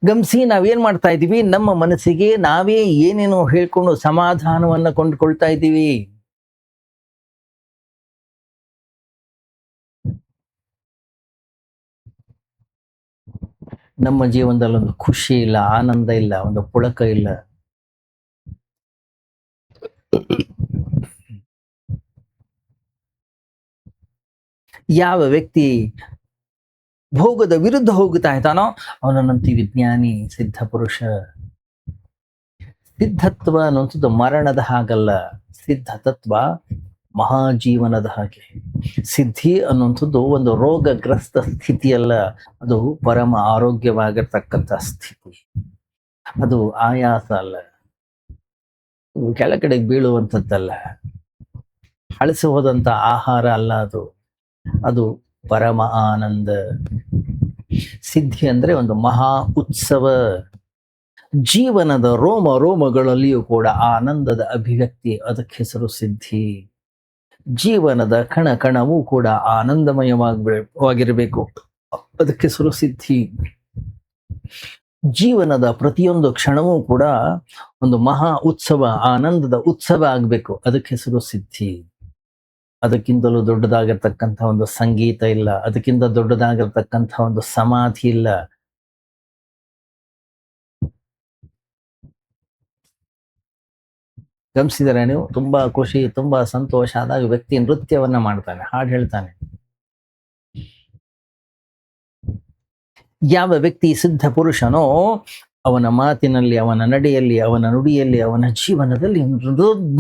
ಗಮನಿಸಿ, ನಾವೇನ್ ಮಾಡ್ತಾ ಇದ್ದೀವಿ, ನಮ್ಮ ಮನಸ್ಸಿಗೆ ನಾವೇ ಏನೇನೋ ಹೇಳ್ಕೊಂಡು ಸಮಾಧಾನವನ್ನ ಕೊಂಡ್ಕೊಳ್ತಾ ಇದ್ದೀವಿ. ನಮ್ಮ ಜೀವನದಲ್ಲಿ ಒಂದು ಖುಷಿ ಇಲ್ಲ, ಆನಂದ ಇಲ್ಲ, ಒಂದು ಪುಳಕ ಇಲ್ಲ. ಯಾವ ವ್ಯಕ್ತಿ ಭೋಗದ ವಿರುದ್ಧ ಹೋಗ್ತಾ ಇದ್ದಾನೋ ಅವನನ್ನಂತೀವಿ ಜ್ಞಾನಿ, ಸಿದ್ಧ ಪುರುಷ. ಸಿದ್ಧತ್ವ ಅನ್ನುವಂಥದ್ದು ಮರಣದ ಹಾಗಲ್ಲ, ಸಿದ್ಧ ತತ್ವ ಮಹಾಜೀವನದ ಹಾಗೆ. ಸಿದ್ಧಿ ಅನ್ನುವಂಥದ್ದು ಒಂದು ರೋಗಗ್ರಸ್ತ ಸ್ಥಿತಿಯಲ್ಲ, ಅದು ಪರಮ ಆರೋಗ್ಯವಾಗಿರ್ತಕ್ಕಂಥ ಸ್ಥಿತಿ. ಅದು ಆಯಾಸ ಅಲ್ಲ, ಕೆಳಗಡೆಗೆ ಬೀಳುವಂಥದ್ದಲ್ಲ, ಹಳಸಿ ಹೋದಂತ ಆಹಾರ ಅಲ್ಲ. ಅದು ಪರಮ ಆನಂದ. ಸಿದ್ಧಿ ಅಂದ್ರೆ ಒಂದು ಮಹಾ ಉತ್ಸವ. ಜೀವನದ ರೋಮ ರೋಮಗಳಲ್ಲಿಯೂ ಕೂಡ ಆನಂದದ ಅಭಿವ್ಯಕ್ತಿ, ಅದಕ್ಕೆ ಹೆಸರು ಸಿದ್ಧಿ. ಜೀವನದ ಕಣ ಕಣವೂ ಕೂಡ ಆನಂದಮಯವಾಗಿರಬೇಕು, ಅದಕ್ಕೆ ಹೆಸರು ಸಿದ್ಧಿ. ಜೀವನದ ಪ್ರತಿಯೊಂದು ಕ್ಷಣವೂ ಕೂಡ ಒಂದು ಮಹಾ ಉತ್ಸವ, ಆನಂದದ ಉತ್ಸವ ಆಗ್ಬೇಕು, ಅದಕ್ಕೆ ಹೆಸರು ಸಿದ್ಧಿ. ಅದಕ್ಕಿಂತಲೂ ದೊಡ್ಡದಾಗಿರ್ತಕ್ಕಂಥ ಒಂದು ಸಂಗೀತ ಇಲ್ಲ, ಅದಕ್ಕಿಂತ ದೊಡ್ಡದಾಗಿರ್ತಕ್ಕಂಥ ಒಂದು ಸಮಾಧಿ ಇಲ್ಲ. ಗಮನಿಸಿದರೆ ನೀವು ತುಂಬಾ ಖುಷಿ, ತುಂಬಾ ಸಂತೋಷ ಆದಾಗ ವ್ಯಕ್ತಿ ನೃತ್ಯವನ್ನ ಮಾಡ್ತಾನೆ, ಹಾಡು ಹೇಳ್ತಾನೆ. ಯಾವ ವ್ಯಕ್ತಿ ಸಿದ್ಧ ಪುರುಷನೋ ಅವನ ಮಾತಿನಲ್ಲಿ, ಅವನ ನಡೆಯಲ್ಲಿ, ಅವನ ನುಡಿಯಲ್ಲಿ, ಅವನ ಜೀವನದಲ್ಲಿ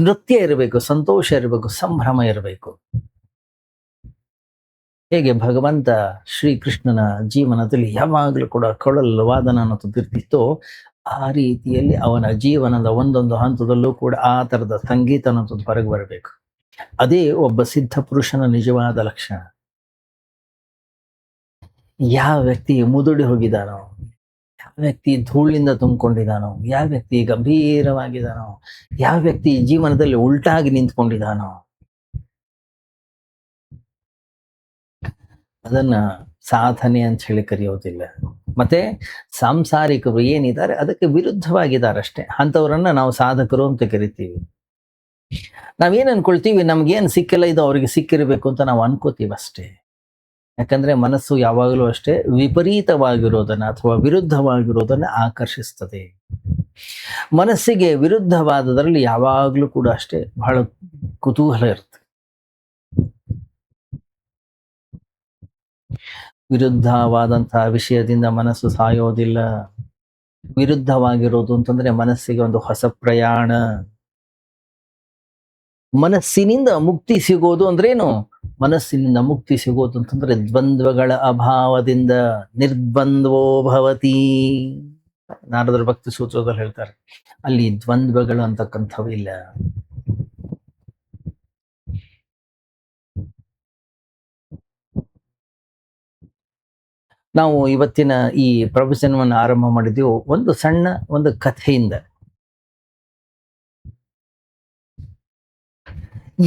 ನೃತ್ಯ ಇರಬೇಕು, ಸಂತೋಷ ಇರಬೇಕು, ಸಂಭ್ರಮ ಇರಬೇಕು. ಹೇಗೆ ಭಗವಂತ ಶ್ರೀಕೃಷ್ಣನ ಜೀವನದಲ್ಲಿ ಯಾವಾಗಲೂ ಕೂಡ ಕೊಳಲು ವಾದನ ಅನ್ನೋದಿರ್ತಿತ್ತೋ, ಆ ರೀತಿಯಲ್ಲಿ ಅವನ ಜೀವನದ ಒಂದೊಂದು ಹಂತದಲ್ಲೂ ಕೂಡ ಆ ತರದ ಸಂಗೀತ ಅನ್ನೋದು ಹೊರಗೆ ಬರಬೇಕು. ಅದೇ ಒಬ್ಬ ಸಿದ್ಧ ಪುರುಷನ ನಿಜವಾದ ಲಕ್ಷಣ. ಯಾವ ವ್ಯಕ್ತಿ ಮುದುಡಿ ಹೋಗಿದಾನೋ, ಯಾವ ವ್ಯಕ್ತಿ ಧೂಳಿಂದ ತುಂಬಿಕೊಂಡಿದ್ದಾನೋ, ಯಾವ ವ್ಯಕ್ತಿ ಗಂಭೀರವಾಗಿದ್ದಾನೋ, ಯಾವ ವ್ಯಕ್ತಿ ಜೀವನದಲ್ಲಿ ಉಲ್ಟಾಗಿ ನಿಂತ್ಕೊಂಡಿದ್ದಾನೋ, ಅದನ್ನ ಸಾಧನೆ ಅಂತ ಹೇಳಿ ಕರೆಯೋದಿಲ್ಲ. ಮತ್ತೆ ಸಾಂಸಾರಿಕರು ಏನಿದ್ದಾರೆ ಅದಕ್ಕೆ ವಿರುದ್ಧವಾಗಿದ್ದಾರಷ್ಟೇ, ಅಂಥವ್ರನ್ನ ನಾವು ಸಾಧಕರು ಅಂತ ಕರಿತೀವಿ. ನಾವೇನ್ ಅನ್ಕೊಳ್ತೀವಿ, ನಮ್ಗೇನ್ ಸಿಕ್ಕಿಲ್ಲ ಇದು ಅವ್ರಿಗೆ ಸಿಕ್ಕಿರಬೇಕು ಅಂತ ನಾವು ಅನ್ಕೋತೀವಿ ಅಷ್ಟೇ. ಯಾಕಂದ್ರೆ ಮನಸ್ಸು ಯಾವಾಗಲೂ ಅಷ್ಟೇ ವಿಪರೀತವಾಗಿರೋದನ್ನ ಅಥವಾ ವಿರುದ್ಧವಾಗಿರೋದನ್ನ ಆಕರ್ಷಿಸ್ತದೆ. ಮನಸ್ಸಿಗೆ ವಿರುದ್ಧವಾದದ್ರಲ್ಲಿ ಯಾವಾಗಲೂ ಕೂಡ ಅಷ್ಟೇ ಬಹಳ ಕುತೂಹಲ ಇರುತ್ತೆ. ವಿರುದ್ಧವಾದಂತಹ ವಿಷಯದಿಂದ ಮನಸ್ಸು ಸಾಯೋದಿಲ್ಲ. ವಿರುದ್ಧವಾಗಿರೋದು ಅಂತಂದ್ರೆ ಮನಸ್ಸಿಗೆ ಒಂದು ಹೊಸ ಪ್ರಯಾಣ. ಮನಸ್ಸಿನಿಂದ ಮುಕ್ತಿ ಸಿಗೋದು ಅಂದ್ರೇನು? ಮನಸ್ಸಿನಿಂದ ಮುಕ್ತಿ ಸಿಗೋದು ಅಂತಂದ್ರೆ ದ್ವಂದ್ವಗಳ ಅಭಾವದಿಂದ ನಿರ್ದ್ವಂದ್ವೋ ಭವತಿ. ನಾರದರ ಭಕ್ತಿ ಸೂತ್ರದಲ್ಲಿ ಹೇಳ್ತಾರೆ, ಅಲ್ಲಿ ದ್ವಂದ್ವಗಳು ಅಂತಕ್ಕಂಥವು ಇಲ್ಲ. ನಾವು ಇವತ್ತಿನ ಈ ಪ್ರವಚನವನ್ನು ಆರಂಭ ಮಾಡಿದೆವು ಒಂದು ಸಣ್ಣ ಒಂದು ಕಥೆಯಿಂದ.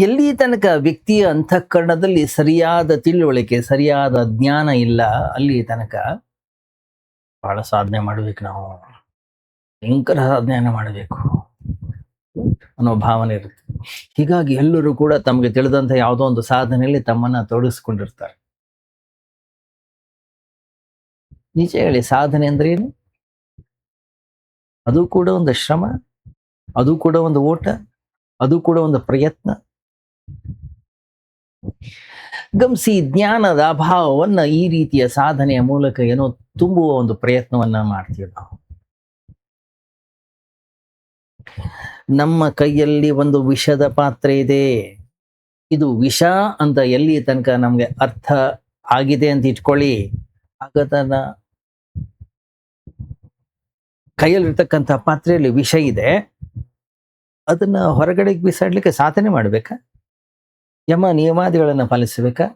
ಎಲ್ಲಿ ತನಕ ವ್ಯಕ್ತಿಯ ಅಂತಃಕರಣದಲ್ಲಿ ಸರಿಯಾದ ತಿಳುವಳಿಕೆ, ಸರಿಯಾದ ಜ್ಞಾನ ಇಲ್ಲ, ಅಲ್ಲಿ ತನಕ ಬಹಳ ಸಾಧನೆ ಮಾಡ್ಬೇಕು, ನಾವು ಭಯಂಕರ ಸಾಧನೆಯನ್ನ ಮಾಡಬೇಕು ಅನ್ನೋ ಭಾವನೆ ಇರುತ್ತೆ. ಹೀಗಾಗಿ ಎಲ್ಲರೂ ಕೂಡ ತಮಗೆ ತಿಳಿದಂತ ಯಾವುದೋ ಒಂದು ಸಾಧನೆಯಲ್ಲಿ ತಮ್ಮನ್ನ ತೊಡಗಿಸ್ಕೊಂಡಿರ್ತಾರೆ. ನಿಜ ಹೇಳಿ, ಸಾಧನೆ ಅಂದ್ರೆ ಏನು? ಅದು ಕೂಡ ಒಂದು ಶ್ರಮ, ಅದು ಕೂಡ ಒಂದು ಓಟ, ಅದು ಕೂಡ ಒಂದು ಪ್ರಯತ್ನ. ಗಮನಿಸಿ, ಜ್ಞಾನದ ಅಭಾವವನ್ನ ಈ ರೀತಿಯ ಸಾಧನೆಯ ಮೂಲಕ ಏನೋ ತುಂಬುವ ಒಂದು ಪ್ರಯತ್ನವನ್ನ ಮಾಡ್ತೀವಿ ನಾವು. ನಮ್ಮ ಕೈಯಲ್ಲಿ ಒಂದು ವಿಷದ ಪಾತ್ರೆ ಇದೆ. ಇದು ವಿಷ ಅಂತ ಎಲ್ಲಿ ತನಕ ನಮ್ಗೆ ಅರ್ಥ ಆಗಿದೆ ಅಂತ ಇಟ್ಕೊಳ್ಳಿ, ಆಗ ತನ್ನ ಕೈಯಲ್ಲಿರ್ತಕ್ಕಂಥ ಪಾತ್ರೆಯಲ್ಲಿ ವಿಷ ಇದೆ, ಅದನ್ನ ಹೊರಗಡೆ ಬಿಸಾಡ್ಲಿಕ್ಕೆ ಸಾಧನೆ ಮಾಡ್ಬೇಕಾ? ಯಮ ನಿಯಮಾದಿಗಳನ್ನ ಪಾಲಿಸಬೇಕಾ?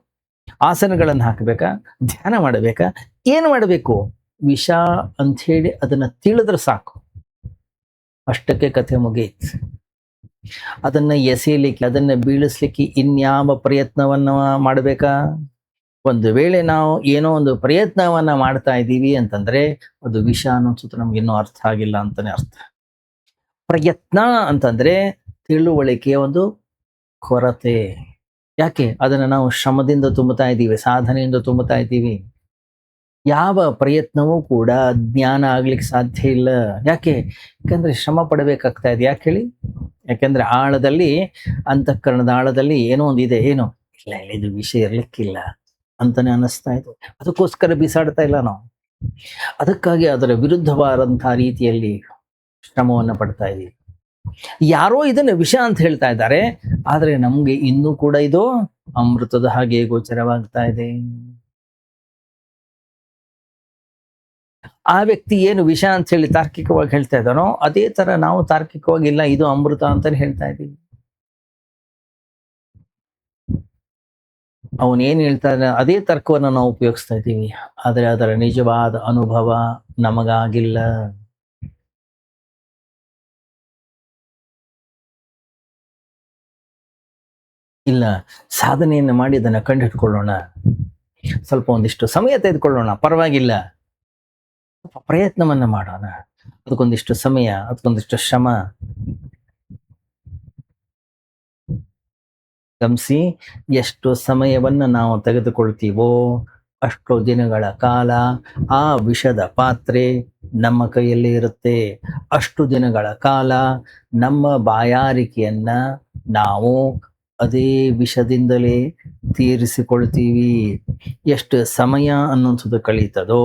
ಆಸನಗಳನ್ನು ಹಾಕಬೇಕಾ? ಧ್ಯಾನ ಮಾಡಬೇಕಾ? ಏನು ಮಾಡಬೇಕು? ವಿಷ ಅಂತ ಹೇಳಿ ಅದನ್ನ ತಿಳಿದ್ರೆ ಸಾಕು, ಅಷ್ಟಕ್ಕೆ ಕಥೆ ಮುಗಿಯಿತು. ಅದನ್ನ ಎಸೆಯಲಿಕ್ಕೆ, ಅದನ್ನ ಬೀಳಿಸ್ಲಿಕ್ಕೆ ಇನ್ಯಾವ ಪ್ರಯತ್ನವನ್ನ ಮಾಡಬೇಕಾ? ಒಂದು ವೇಳೆ ನಾವು ಏನೋ ಒಂದು ಪ್ರಯತ್ನವನ್ನ ಮಾಡ್ತಾ ಇದ್ದೀವಿ ಅಂತಂದ್ರೆ ಅದು ವಿಷ ಅನ್ನೋದು ನಮ್ಗೆ ಇನ್ನೂ ಅರ್ಥ ಆಗಿಲ್ಲ ಅಂತಾನೆ ಅರ್ಥ. ಪ್ರಯತ್ನ ಅಂತಂದ್ರೆ ತಿಳುವಳಿಕೆಯ ಒಂದು ಕೊರತೆ. ಯಾಕೆ? ಅದನ್ನ ನಾವು ಶ್ರಮದಿಂದ ತುಂಬುತ್ತಾ ಇದ್ದೀವಿ, ಸಾಧನೆಯಿಂದ ತುಂಬುತ್ತಾ ಇದ್ದೀವಿ. ಯಾವ ಪ್ರಯತ್ನವೂ ಕೂಡ ಜ್ಞಾನ ಆಗ್ಲಿಕ್ಕೆ ಸಾಧ್ಯ ಇಲ್ಲ. ಯಾಕೆ? ಯಾಕಂದ್ರೆ ಶ್ರಮ ಪಡಬೇಕಾಗ್ತಾ ಇದೆ. ಯಾಕೆ ಹೇಳಿ? ಯಾಕಂದ್ರೆ ಆಳದಲ್ಲಿ, ಅಂತಃಕರಣದ ಆಳದಲ್ಲಿ ಏನೋ ಒಂದು ಇದೆ. ಏನು ಇಲ್ಲ, ಇದು ವಿಷಯ ಇರ್ಲಿಕ್ಕಿಲ್ಲ ಅಂತಾನೆ ಅನ್ನಿಸ್ತಾ ಇದೆ. ಅದಕ್ಕೋಸ್ಕರ ಬಿಸಾಡ್ತಾ ಇಲ್ಲ ನಾವು. ಅದಕ್ಕಾಗಿ ಅದರ ವಿರುದ್ಧವಾದಂತಹ ರೀತಿಯಲ್ಲಿ ಶ್ರಮವನ್ನ ಪಡ್ತಾ ಇದೀವಿ. ಯಾರೋ ಇದನ್ನ ವಿಷ ಅಂತ ಹೇಳ್ತಾ ಇದ್ದಾರೆ, ಆದ್ರೆ ನಮ್ಗೆ ಇನ್ನೂ ಕೂಡ ಇದು ಅಮೃತದ ಹಾಗೆ ಗೋಚರವಾಗ್ತಾ ಇದೆ. ಆ ವ್ಯಕ್ತಿ ಏನು ವಿಷ ಅಂತ ಹೇಳಿ ತಾರ್ಕಿಕವಾಗಿ ಹೇಳ್ತಾ ಇದ್ದಾನೋ, ಅದೇ ತರ ನಾವು ತಾರ್ಕಿಕವಾಗಿ ಇಲ್ಲ, ಇದು ಅಮೃತ ಅಂತಾನೆ ಹೇಳ್ತಾ ಇದ್ದೀವಿ. ಅವನೇನ್ ಹೇಳ್ತಾನೆ ಅದೇ ತರ್ಕವನ್ನು ನಾವು ಉಪಯೋಗಿಸ್ತಾ ಇದ್ದೀವಿ, ಆದ್ರೆ ಅದರ ನಿಜವಾದ ಅನುಭವ ನಮಗಾಗಿಲ್ಲ. ಇಲ್ಲ, ಸಾಧನೆಯನ್ನು ಮಾಡಿ ಅದನ್ನ ಕಂಡುಹಿಡ್ಕೊಳ್ಳೋಣ, ಸ್ವಲ್ಪ ಒಂದಿಷ್ಟು ಸಮಯ ತೆಗೆದುಕೊಳ್ಳೋಣ, ಪರವಾಗಿಲ್ಲ, ಪ್ರಯತ್ನವನ್ನ ಮಾಡೋಣ, ಅದಕ್ಕೊಂದಿಷ್ಟು ಸಮಯ, ಅದಕ್ಕೊಂದಿಷ್ಟು ಶ್ರಮ. ಗಮನಿಸಿ, ಎಷ್ಟು ಸಮಯವನ್ನ ನಾವು ತೆಗೆದುಕೊಳ್ತೀವೋ ಅಷ್ಟು ದಿನಗಳ ಕಾಲ ಆ ವಿಷದ ಪಾತ್ರೆ ನಮ್ಮ ಕೈಯಲ್ಲಿ ಇರುತ್ತೆ. ಅಷ್ಟು ದಿನಗಳ ಕಾಲ ನಮ್ಮ ಬಾಯಾರಿಕೆಯನ್ನ ನಾವು ಅದೇ ವಿಷದಿಂದಲೇ ತೀರಿಸಿಕೊಳ್ತೀವಿ. ಎಷ್ಟು ಸಮಯ ಅನ್ನುವಂಥದ್ದು ಕಳೀತದೋ,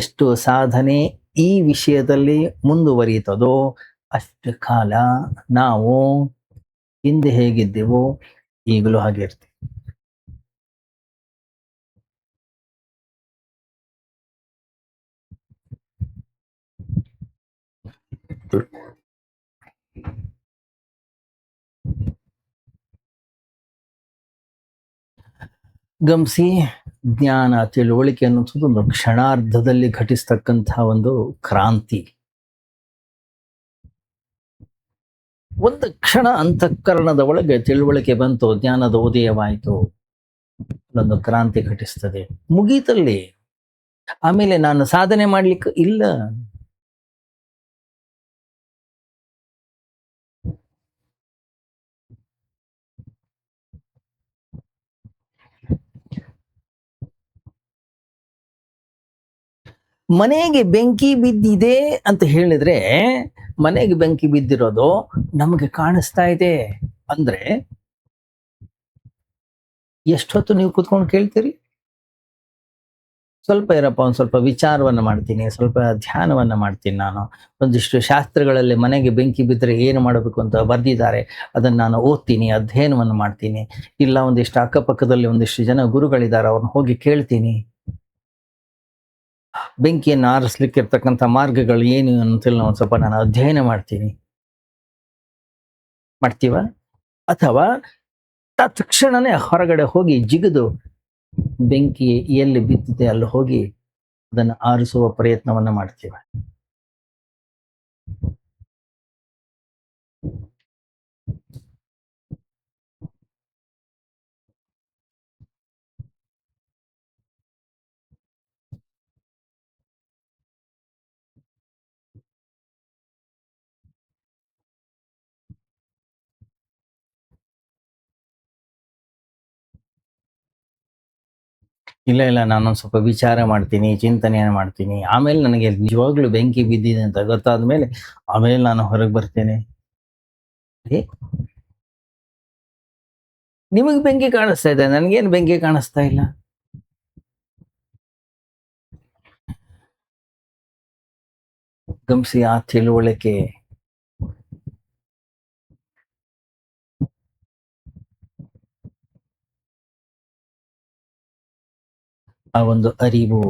ಎಷ್ಟು ಸಾಧನೆ ಈ ವಿಷಯದಲ್ಲಿ ಮುಂದುವರಿಯುತ್ತದೋ, ಅಷ್ಟು ಕಾಲ ನಾವು ಹಿಂದೆ ಹೇಗಿದ್ದೆವೋ ಈಗಲೂ ಹಾಗೆ ಇರ್ತೀವಿ. ಗಮನಿಸಿ, ಜ್ಞಾನ ತಿಳುವಳಿಕೆ ಅನ್ನುವಂಥದ್ದು ಒಂದು ಕ್ಷಣಾರ್ಧದಲ್ಲಿ ಘಟಿಸ್ತಕ್ಕಂತಹ ಒಂದು ಕ್ರಾಂತಿ. ಒಂದು ಕ್ಷಣ ಅಂತಃಕರಣದ ಒಳಗೆ ತಿಳುವಳಿಕೆ ಬಂತು, ಜ್ಞಾನದ ಉದಯವಾಯಿತು, ಒಂದು ಕ್ರಾಂತಿ ಘಟಿಸ್ತದೆ, ಮುಗೀತಲ್ಲಿ. ಆಮೇಲೆ ನಾನು ಸಾಧನೆ ಮಾಡ್ಲಿಕ್ಕೆ ಇಲ್ಲ. ಮನೆಗೆ ಬೆಂಕಿ ಬಿದ್ದಿದೆ ಅಂತ ಹೇಳಿದ್ರೆ, ಮನೆಗೆ ಬೆಂಕಿ ಬಿದ್ದಿರೋದು ನಮಗೆ ಕಾಣಿಸ್ತಾ ಇದೆ ಅಂದ್ರೆ ಎಷ್ಟೊತ್ತು ನೀವು ಕೂತ್ಕೊಂಡು ಕೇಳ್ತೀರಿ? ಸ್ವಲ್ಪ ಇರಪ್ಪ, ಒಂದು ಸ್ವಲ್ಪ ವಿಚಾರವನ್ನ ಮಾಡ್ತೀನಿ, ಸ್ವಲ್ಪ ಧ್ಯಾನವನ್ನ ಮಾಡ್ತೀನಿ ನಾನು. ಒಂದಿಷ್ಟು ಶಾಸ್ತ್ರಗಳಲ್ಲಿ ಮನೆಗೆ ಬೆಂಕಿ ಬಿದ್ದರೆ ಏನು ಮಾಡಬೇಕು ಅಂತ ಬರೆದಿದ್ದಾರೆ, ಅದನ್ನು ನಾನು ಓದ್ತೀನಿ, ಅಧ್ಯಯನವನ್ನು ಮಾಡ್ತೀನಿ. ಇಲ್ಲ, ಒಂದಿಷ್ಟು ಅಕ್ಕಪಕ್ಕದಲ್ಲಿ ಒಂದಿಷ್ಟು ಜನ ಗುರುಗಳಿದ್ದಾರೆ, ಅವ್ರನ್ನ ಹೋಗಿ ಕೇಳ್ತೀನಿ. ಬೆಂಕಿಯನ್ನು ಆರಿಸ್ಲಿಕ್ಕೆ ಇರ್ತಕ್ಕಂಥ ಮಾರ್ಗಗಳು ಏನು ಅಂತೇಳಿ ಒಂದು ಸ್ವಲ್ಪ ನಾನು ಅಧ್ಯಯನ ಮಾಡ್ತೀನಿ. ಮಾಡ್ತೀವ? ಅಥವಾ ತತ್ಕ್ಷಣನೇ ಹೊರಗಡೆ ಹೋಗಿ ಜಿಗಿದು ಬೆಂಕಿ ಎಲ್ಲಿ ಬಿದ್ದಿದೆ ಅಲ್ಲಿ ಹೋಗಿ ಅದನ್ನು ಆರಿಸುವ ಪ್ರಯತ್ನವನ್ನ ಮಾಡ್ತೀವ? ಇಲ್ಲ, ಇಲ್ಲ, ನಾನೊಂದು ಸ್ವಲ್ಪ ವಿಚಾರ ಮಾಡ್ತೀನಿ, ಚಿಂತನೆಯನ್ನು ಮಾಡ್ತೀನಿ. ಆಮೇಲೆ ನನಗೆ ನಿಜವಾಗ್ಲೂ ಬೆಂಕಿ ಬಿದ್ದಿದೆ ಅಂತ ಗೊತ್ತಾದ ಮೇಲೆ ಆಮೇಲೆ ನಾನು ಹೊರಗೆ ಬರ್ತೇನೆ. ಏ, ನಿಮಗೆ ಬೆಂಕಿ ಕಾಣಿಸ್ತಾ ಇದೆ, ನನಗೇನು ಬೆಂಕಿ ಕಾಣಿಸ್ತಾ ಇಲ್ಲ. ಗಮನಿಸಿ, ಆ ತಿಳುವಳಿಕೆ, ಆ ಒಂದು ಅರಿವು,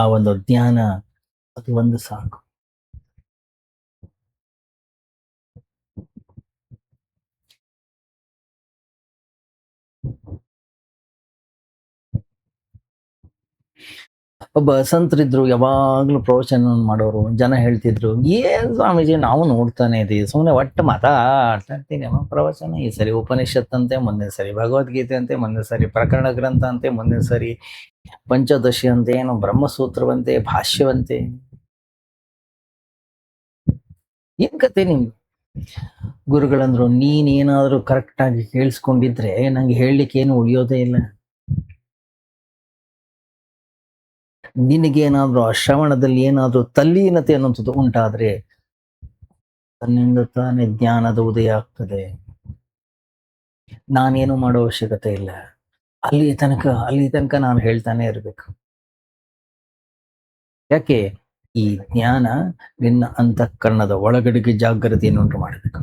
ಆ ಒಂದು ಜ್ಞಾನ, ಅದು ಒಂದು ಸಾಕು. ಒಬ್ಬ ಸಂತರಿದ್ರು, ಯಾವಾಗ್ಲೂ ಪ್ರವಚನ ಮಾಡೋರು. ಜನ ಹೇಳ್ತಿದ್ರು, ಏನ್ ಸ್ವಾಮೀಜಿ ನಾವು ನೋಡ್ತಾನೆ ಇದೀವಿ, ಸುಮ್ಮನೆ ಒಟ್ಟು ಮಾತಾಡ್ತಾ ಇರ್ತೀನಿ. ಪ್ರವಚನ ಈ ಸರಿ ಉಪನಿಷತ್ ಅಂತೆ, ಮುಂದಿನ ಸರಿ ಭಗವದ್ಗೀತೆ ಅಂತೆ, ಮುಂದಿನ ಸರಿ ಪ್ರಕರಣ ಗ್ರಂಥ ಅಂತೆ, ಮುಂದಿನ ಸರಿ ಪಂಚದಶಿ ಅಂತೆ, ಏನು ಬ್ರಹ್ಮಸೂತ್ರವಂತೆ, ಭಾಷ್ಯವಂತೆ. ಏನ್ ಕತೆ ನಿಮ್ದು? ಗುರುಗಳಂದ್ರು, ನೀನೇನಾದ್ರೂ ಕರೆಕ್ಟ್ ಆಗಿ ಕೇಳಿಸ್ಕೊಂಡಿದ್ರೆ ನಂಗೆ ಹೇಳಲಿಕ್ಕೆ ಏನು ಉಳಿಯೋದೇ ಇಲ್ಲ. ನಿನಗೇನಾದ್ರೂ ಆ ಶ್ರವಣದಲ್ಲಿ ಏನಾದ್ರೂ ತಲ್ಲೀನತೆ ಅನ್ನುವಂಥದ್ದು ಉಂಟಾದ್ರೆ ತನ್ನಿಂದ ತಾನೇ ಜ್ಞಾನದ ಉದಯ ಆಗ್ತದೆ. ನಾನೇನು ಮಾಡೋ ಅವಶ್ಯಕತೆ ಇಲ್ಲ. ಅಲ್ಲಿ ತನಕ ನಾನು ಹೇಳ್ತಾನೆ ಇರಬೇಕು. ಯಾಕೆ? ಈ ಜ್ಞಾನ ನಿನ್ನ ಅಂತಃಕರಣದ ಒಳಗಡೆಗೆ ಜಾಗೃತಿಯನ್ನು ಉಂಟು ಮಾಡಬೇಕು.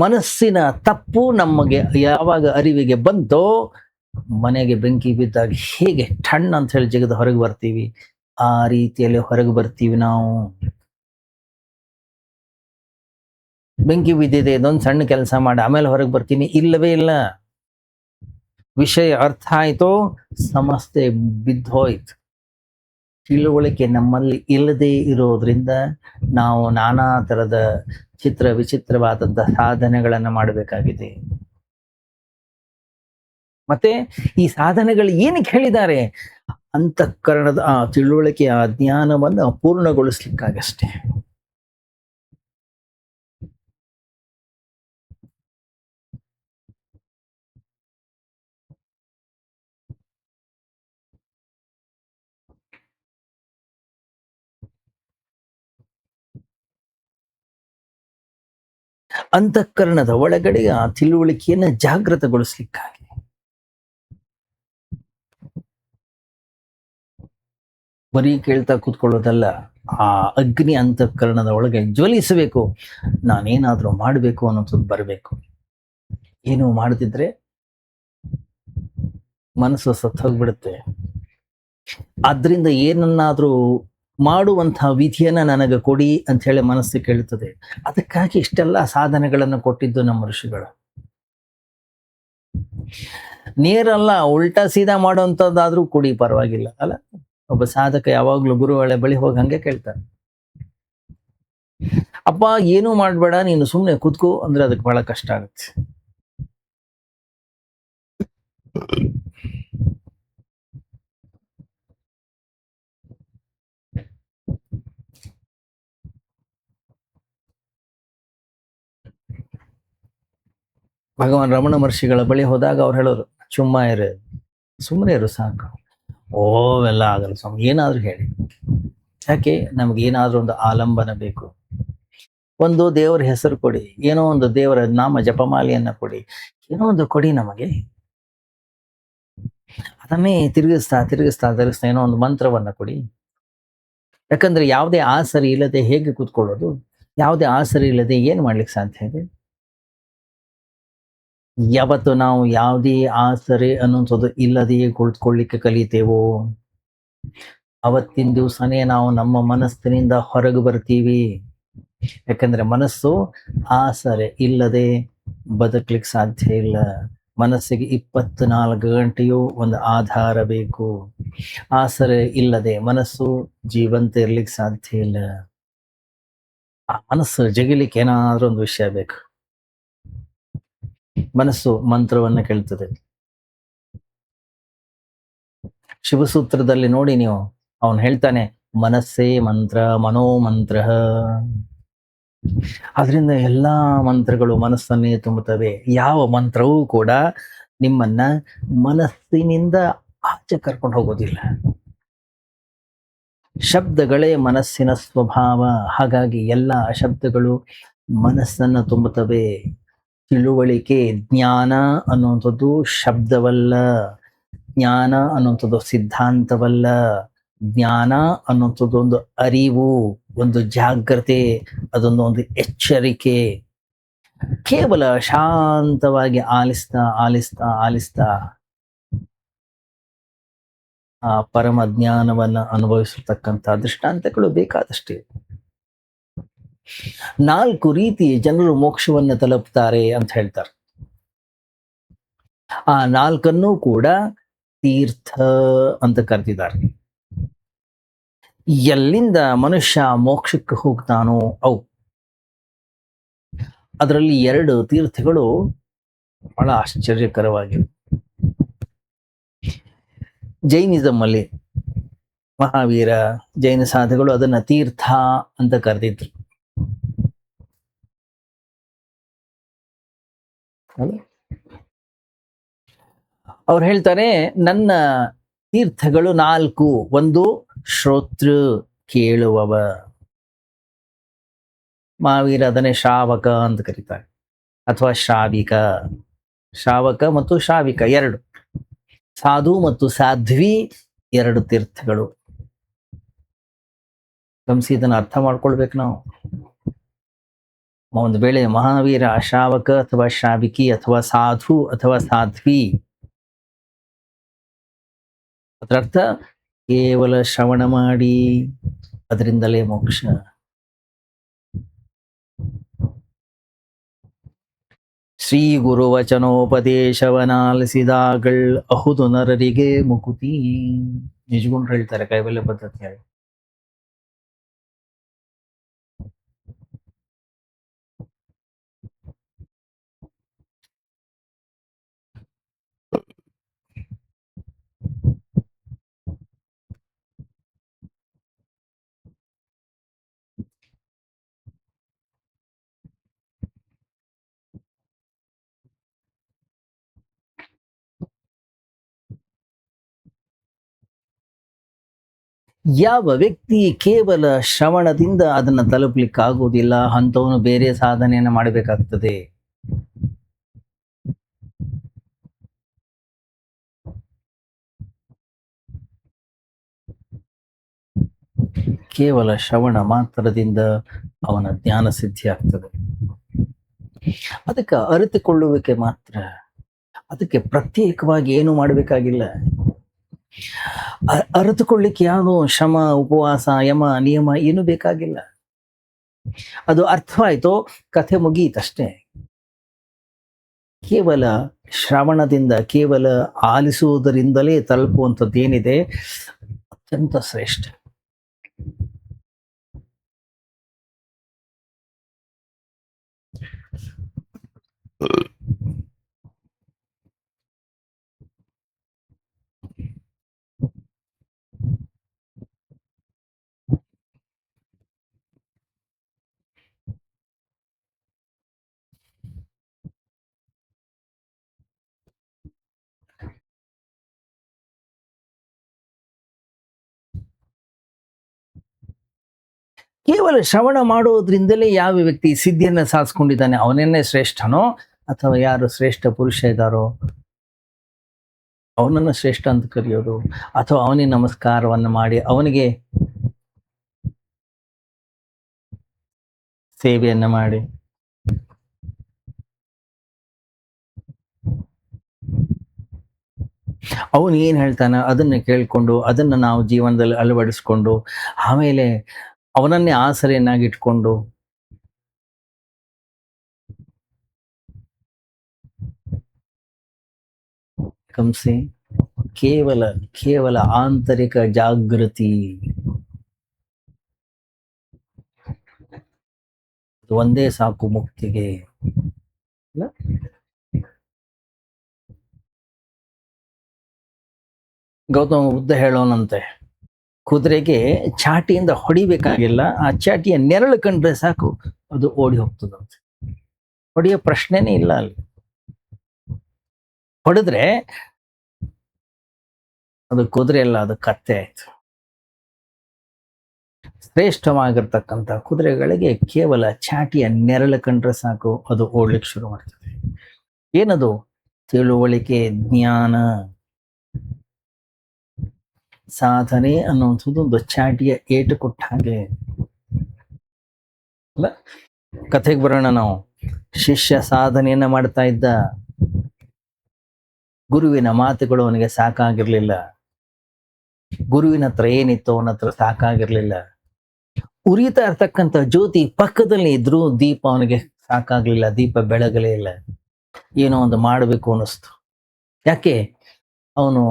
ಮನಸ್ಸಿನ ತಪ್ಪು ನಮಗೆ ಯಾವಾಗ ಅರಿವಿಗೆ ಬಂತೋ, ಮನೆಗೆ ಬೆಂಕಿ ಬಿದ್ದಾಗ ಹೇಗೆ ಠಣ್ ಅಂತ ಹೇಳಿ ಜಿಗಿದು ಹೊರಗೆ ಬರ್ತೀವಿ, ಆ ರೀತಿಯಲ್ಲಿ ಹೊರಗೆ ಬರ್ತೀವಿ ನಾವು. ಬೆಂಕಿ ಬಿದ್ದಿದೆ, ಇದೊಂದು ಸಣ್ಣ ಕೆಲಸ ಮಾಡಿ ಆಮೇಲೆ ಹೊರಗೆ ಬರ್ತೀನಿ, ಇಲ್ಲವೇ ಇಲ್ಲ. ವಿಷಯ ಅರ್ಥ ಆಯ್ತು, ಸಮಸ್ಯೆ ಬಿದ್ದೋಯ್ತು. ತಿಳುವಳಿಕೆ ನಮ್ಮಲ್ಲಿ ಇಲ್ಲದೆ ಇರೋದ್ರಿಂದ ನಾವು ನಾನಾ ತರದ ಚಿತ್ರ ವಿಚಿತ್ರವಾದಂತಹ ಸಾಧನೆಗಳನ್ನ ಮಾಡಬೇಕಾಗಿದೆ. ಮತ್ತೆ ಈ ಸಾಧನೆಗಳು ಏನಕ್ಕೆ ಹೇಳಿದ್ದಾರೆ? ಅಂತಃಕರಣದ ಆ ತಿಳುವಳಿಕೆ, ಆ ಜ್ಞಾನವನ್ನು ಪೂರ್ಣಗೊಳಿಸ್ಲಿಕ್ಕಾಗಷ್ಟೇ. ಅಂತಃಕರಣದ ಒಳಗಡೆ ಆ ತಿಳುವಳಿಕೆಯನ್ನ ಜಾಗೃತಗೊಳಿಸ್ಲಿಕ್ಕಾಗಿ. ಬರೀ ಕೇಳ್ತಾ ಕೂತ್ಕೊಳ್ಳೋದಲ್ಲ, ಆ ಅಗ್ನಿ ಅಂತಃಕರಣದ ಒಳಗೆ ಜ್ವಲಿಸಬೇಕು. ನಾನೇನಾದ್ರೂ ಮಾಡಬೇಕು ಅನ್ನೋದು ಬರಬೇಕು. ಏನು ಮಾಡದಿದ್ರೆ ಮನಸ್ಸು ಸತ್ತೋಗ್ಬಿಡುತ್ತೆ. ಆದ್ರಿಂದ ಏನನ್ನಾದ್ರೂ ಮಾಡುವಂತಹ ವಿಧಿಯನ್ನ ನನಗೆ ಕೊಡಿ ಅಂತ ಹೇಳಿ ಮನಸ್ಸು ಕೇಳುತ್ತದೆ. ಅದಕ್ಕಾಗಿ ಇಷ್ಟೆಲ್ಲ ಸಾಧನೆಗಳನ್ನು ಕೊಟ್ಟಿದ್ದು ನಮ್ಮ ಋಷಿಗಳು. ನೇರಲ್ಲ, ಉಲ್ಟಾ ಸೀದಾ ಮಾಡುವಂಥದ್ದಾದ್ರೂ ಕೊಡಿ, ಪರವಾಗಿಲ್ಲ ಅಲ್ಲ. ಒಬ್ಬ ಸಾಧಕ ಯಾವಾಗ್ಲೂ ಗುರುಗಳ ಬಳಿ ಹೋಗಿ ಹಂಗೆ ಕೇಳ್ತಾನೆ, ಅಪ್ಪ ಏನೂ ಮಾಡ್ಬೇಡ, ನೀನು ಸುಮ್ಮನೆ ಕೂತ್ಕೋ ಅಂದ್ರೆ ಅದಕ್ಕೆ ಬಹಳ ಕಷ್ಟ ಆಗುತ್ತೆ. ಭಗವಾನ್ ರಮಣ ಮಹರ್ಷಿಗಳ ಬಳಿ ಹೋದಾಗ ಅವ್ರು ಹೇಳೋರು, ಸುಮ್ಮ ಇರು, ಸುಮ್ಮನೆ ಇರು ಸಾಕು. ಓ ಎಲ್ಲ ಆಗಲ್ಲ ಸ್ವಾಮಿ, ಏನಾದ್ರೂ ಹೇಳಿ. ಯಾಕೆ? ನಮ್ಗೆ ಏನಾದ್ರೂ ಒಂದು ಆಲಂಬನ ಬೇಕು. ಒಂದು ದೇವರ ಹೆಸರು ಕೊಡಿ, ಏನೋ ಒಂದು ದೇವರ ನಾಮ ಜಪಮಾಲೆಯನ್ನ ಕೊಡಿ, ಏನೋ ಒಂದು ಕೊಡಿ ನಮಗೆ. ಅದನ್ನೇ ತಿರುಗಿಸ್ತಾ ತಿರುಗಿಸ್ತಾ ತಿರುಗಿಸ್ತಾ ಏನೋ ಒಂದು ಮಂತ್ರವನ್ನ ಕೊಡಿ. ಯಾಕಂದ್ರೆ ಯಾವುದೇ ಆಸರಿ ಇಲ್ಲದೆ ಹೇಗೆ ಕೂತ್ಕೊಳ್ಳೋದು? ಯಾವುದೇ ಆಸರಿ ಇಲ್ಲದೆ ಏನ್ ಮಾಡ್ಲಿಕ್ಕೆ ಸಾಧ್ಯ ಇದೆ? ಯಾವತ್ತು ನಾವು ಯಾವುದೇ ಆಸರೆ ಅನ್ನುವಂಥದ್ದು ಇಲ್ಲದೆಯೇ ಕುಳಿತುಕೊಳ್ಳಿಕ್ಕೆ ಕಲಿತೇವೋ, ಅವತ್ತಿನ ದಿವಸನೇ ನಾವು ನಮ್ಮ ಮನಸ್ಸಿನಿಂದ ಹೊರಗೆ ಬರ್ತೀವಿ. ಯಾಕಂದ್ರೆ ಮನಸ್ಸು ಆಸರೆ ಇಲ್ಲದೆ ಬದುಕಲಿಕ್ಕೆ ಸಾಧ್ಯ ಇಲ್ಲ. ಮನಸ್ಸಿಗೆ 24 ಗಂಟೆಯೂ ಒಂದು ಆಧಾರ ಬೇಕು. ಆಸರೆ ಇಲ್ಲದೆ ಮನಸ್ಸು ಜೀವಂತ ಇರ್ಲಿಕ್ಕೆ ಸಾಧ್ಯ ಇಲ್ಲ. ಆ ಮನಸ್ಸು ಜಗಿಲಿಕ್ಕೆ ಏನಾದ್ರೂ ಒಂದು ವಿಷಯ ಬೇಕು. ಮನಸ್ಸು ಮಂತ್ರವನ್ನ ಕೇಳ್ತದೆ. ಶಿವಸೂತ್ರದಲ್ಲಿ ನೋಡಿ ನೀವು, ಅವನು ಹೇಳ್ತಾನೆ, ಮನಸ್ಸೇ ಮಂತ್ರ ಮನೋಮಂತ್ರ. ಆದ್ರಿಂದ ಎಲ್ಲಾ ಮಂತ್ರಗಳು ಮನಸ್ಸನ್ನೇ ತುಂಬುತ್ತವೆ. ಯಾವ ಮಂತ್ರವೂ ಕೂಡ ನಿಮ್ಮನ್ನ ಮನಸ್ಸಿನಿಂದ ಆಚೆ ಕರ್ಕೊಂಡು ಹೋಗೋದಿಲ್ಲ. ಶಬ್ದಗಳೇ ಮನಸ್ಸಿನ ಸ್ವಭಾವ. ಹಾಗಾಗಿ ಎಲ್ಲ ಶಬ್ದಗಳು ಮನಸ್ಸನ್ನು ತುಂಬುತ್ತವೆ. ತಿಳುವಳಿಕೆ, ಜ್ಞಾನ ಅನ್ನುವಂಥದ್ದು ಶಬ್ದವಲ್ಲ. ಜ್ಞಾನ ಅನ್ನುವಂಥದ್ದು ಸಿದ್ಧಾಂತವಲ್ಲ. ಜ್ಞಾನ ಅನ್ನುವಂಥದ್ದು ಒಂದು ಅರಿವು, ಒಂದು ಜಾಗ್ರತೆ, ಅದೊಂದು ಒಂದು ಎಚ್ಚರಿಕೆ. ಕೇವಲ ಶಾಂತವಾಗಿ ಆಲಿಸ್ತಾ ಆಲಿಸ್ತಾ ಆಲಿಸ್ತಾ ಆ ಪರಮ ಜ್ಞಾನವನ್ನ ಅನುಭವಿಸತಕ್ಕಂಥ ದೃಷ್ಟಾಂತಗಳು ಬೇಕಾದಷ್ಟೇ. 4 ರೀತಿ ಜನರು ಮೋಕ್ಷವನ್ನ ತಲುಪ್ತಾರೆ ಅಂತ ಹೇಳ್ತಾರೆ. ಆ 4 ಕೂಡ ತೀರ್ಥ ಅಂತ ಕರೆದಿದ್ದಾರೆ. ಎಲ್ಲಿಂದ ಮನುಷ್ಯ ಮೋಕ್ಷಕ್ಕೆ ಹೋಗ್ತಾನೋ ಅವು. ಅದರಲ್ಲಿ 2 ತೀರ್ಥಗಳು ಬಹಳ ಆಶ್ಚರ್ಯಕರವಾಗಿವೆ. ಜೈನಿಸಂ ಅಲ್ಲಿ ಮಹಾವೀರ ಜೈನ ಸಾಧುಗಳು ಅದನ್ನ ತೀರ್ಥ ಅಂತ ಕರೆದಿದ್ರು. ಅವ್ರು ಹೇಳ್ತಾರೆ, ನನ್ನ ತೀರ್ಥಗಳು 4. ಒಂದು ಶ್ರೋತೃ, ಕೇಳುವವ. ಮಹಾವೀರ ಅದನ್ನೇ ಶ್ರಾವಕ ಅಂತ ಕರೀತಾರೆ, ಅಥವಾ ಶ್ರಾವಿಕ. ಶ್ರಾವಕ ಮತ್ತು ಶ್ರಾವಿಕ 2. ಸಾಧು ಮತ್ತು ಸಾಧ್ವಿ 2 ತೀರ್ಥಗಳು. ಗಮನಿಸಿ, ಇದನ್ನ ಅರ್ಥ ಮಾಡ್ಕೊಳ್ಬೇಕು ನಾವು. ಒಂದು ವೇಳೆ ಮಹಾವೀರ ಶ್ರಾವಕ ಅಥವಾ ಶ್ರಾವಿಕಿ ಅಥವಾ ಸಾಧು ಅಥವಾ ಸಾಧ್ವಿ, ಅದರರ್ಥ ಕೇವಲ ಶ್ರವಣ ಮಾಡಿ ಅದರಿಂದಲೇ ಮೋಕ್ಷ. ಶ್ರೀ ಗುರುವಚನೋಪದೇಶವನಾಲಿಸಿದಾಗಳ್ ಅಹುದು ನರರಿಗೆ ಮುಕುತಿ. ನಿಜಗುಂಡ್ರು ಹೇಳ್ತಾರೆ ಕೈವಲ್ಯ ಪದ್ಧತಿ ಹೇಳಿ. ಯಾವ ವ್ಯಕ್ತಿ ಕೇವಲ ಶ್ರವಣದಿಂದ ಅದನ್ನ ತಲುಪಲಿಕ್ಕಾಗುವುದಿಲ್ಲ ಅಂಥವನು ಬೇರೆ ಸಾಧನೆಯನ್ನು ಮಾಡಬೇಕಾಗ್ತದೆ. ಕೇವಲ ಶ್ರವಣ ಮಾತ್ರದಿಂದ ಅವನ ಜ್ಞಾನ ಸಿದ್ಧಿ ಆಗ್ತದೆ. ಅದಕ್ಕೆ ಅರಿತುಕೊಳ್ಳುವಿಕೆ ಮಾತ್ರ. ಅದಕ್ಕೆ ಪ್ರತ್ಯೇಕವಾಗಿ ಏನು ಮಾಡಬೇಕಾಗಿಲ್ಲ. ಅರಿತುಕೊಳ್ಳಿಕ್ಕೆ ಯಾವುದು ಶ್ರಮ, ಉಪವಾಸ, ಯಮ, ನಿಯಮ ಏನು ಬೇಕಾಗಿಲ್ಲ. ಅದು ಅರ್ಥವಾಯ್ತು, ಕಥೆ ಮುಗಿಯಿತಷ್ಟೇ. ಕೇವಲ ಶ್ರವಣದಿಂದ, ಕೇವಲ ಆಲಿಸುವುದರಿಂದಲೇ ತಲುಪುವಂಥದ್ದೇನಿದೆ ಅತ್ಯಂತ ಶ್ರೇಷ್ಠ. ಕೇವಲ ಶ್ರವಣ ಮಾಡೋದ್ರಿಂದಲೇ ಯಾವ ವ್ಯಕ್ತಿ ಸಿದ್ಧಿಯನ್ನು ಸಾಧಿಸ್ಕೊಂಡಿದ್ದಾನೆ ಅವನನ್ನೇ ಶ್ರೇಷ್ಠನೋ, ಅಥವಾ ಯಾರು ಶ್ರೇಷ್ಠ ಪುರುಷ ಇದ್ದಾರೋ ಅವನನ್ನು ಶ್ರೇಷ್ಠ ಅಂತ ಕರೆಯೋದು, ಅಥವಾ ಅವನಿಗೆ ನಮಸ್ಕಾರವನ್ನು ಮಾಡಿ ಅವನಿಗೆ ಸೇವೆಯನ್ನು ಮಾಡಿ ಅವನು ಏನು ಹೇಳ್ತಾನೆ ಅದನ್ನು ಕೇಳಿಕೊಂಡು ಅದನ್ನು ನಾವು ಜೀವನದಲ್ಲಿ ಅಳವಡಿಸ್ಕೊಂಡು ಆಮೇಲೆ ಅವನನ್ನೇ ಆಸರೆಯನ್ನಾಗಿಟ್ಕೊಂಡು ಕಂಸಿ ಕೇವಲ ಕೇವಲ ಆಂತರಿಕ ಜಾಗೃತಿ ಒಂದೇ ಸಾಕು ಮುಕ್ತಿಗೆ. ಗೌತಮ ಬುದ್ಧ ಹೇಳೋನಂತೆ, ಕುದುರೆಗೆ ಚಾಟಿಯಿಂದ ಹೊಡಿಬೇಕಾಗಿಲ್ಲ, ಆ ಚಾಟಿಯ ನೆರಳು ಕಂಡ್ರೆ ಸಾಕು ಅದು ಓಡಿ ಹೋಗ್ತದಂತೆ. ಹೊಡೆಯೋ ಪ್ರಶ್ನೆನೇ ಇಲ್ಲ. ಅಲ್ಲಿ ಹೊಡೆದ್ರೆ ಅದು ಕುದುರೆ ಅಲ್ಲ, ಅದು ಕತ್ತೆ ಆಯ್ತು. ಶ್ರೇಷ್ಠವಾಗಿರ್ತಕ್ಕಂಥ ಕುದುರೆಗಳಿಗೆ ಕೇವಲ ಚಾಟಿಯ ನೆರಳು ಕಂಡ್ರೆ ಸಾಕು ಅದು ಓಡ್ಲಿಕ್ಕೆ ಶುರು ಮಾಡ್ತದೆ. ಏನದು? ತಿಳುವಳಿಕೆ, ಜ್ಞಾನ, ಸಾಧನೆ ಅನ್ನುವಂಥದ್ದು ಒಂದು ಚಾಟಿಯ ಏಟು ಕೊಟ್ಟ ಹಾಗೆ ಅಲ್ಲ. ಕಥೆಗೆ ಬರೋಣ ನಾವು. ಶಿಷ್ಯ ಸಾಧನೆಯನ್ನ ಮಾಡ್ತಾ ಇದ್ದ, ಗುರುವಿನ ಮಾತುಗಳು ಅವನಿಗೆ ಸಾಕಾಗಿರ್ಲಿಲ್ಲ. ಗುರುವಿನ ಹತ್ರ ಏನಿತ್ತು ಅವನ ಹತ್ರ ಸಾಕಾಗಿರ್ಲಿಲ್ಲ. ಉರಿತಾ ಇರ್ತಕ್ಕಂಥ ಜ್ಯೋತಿ ಪಕ್ಕದಲ್ಲಿ ಇದ್ರು ದೀಪ ಅವನಿಗೆ ಸಾಕಾಗ್ಲಿಲ್ಲ, ದೀಪ ಬೆಳಗಲೇ ಇಲ್ಲ. ಏನೋ ಒಂದು ಮಾಡಬೇಕು ಅನ್ನಿಸ್ತು. ಯಾಕೆ? ಅವನು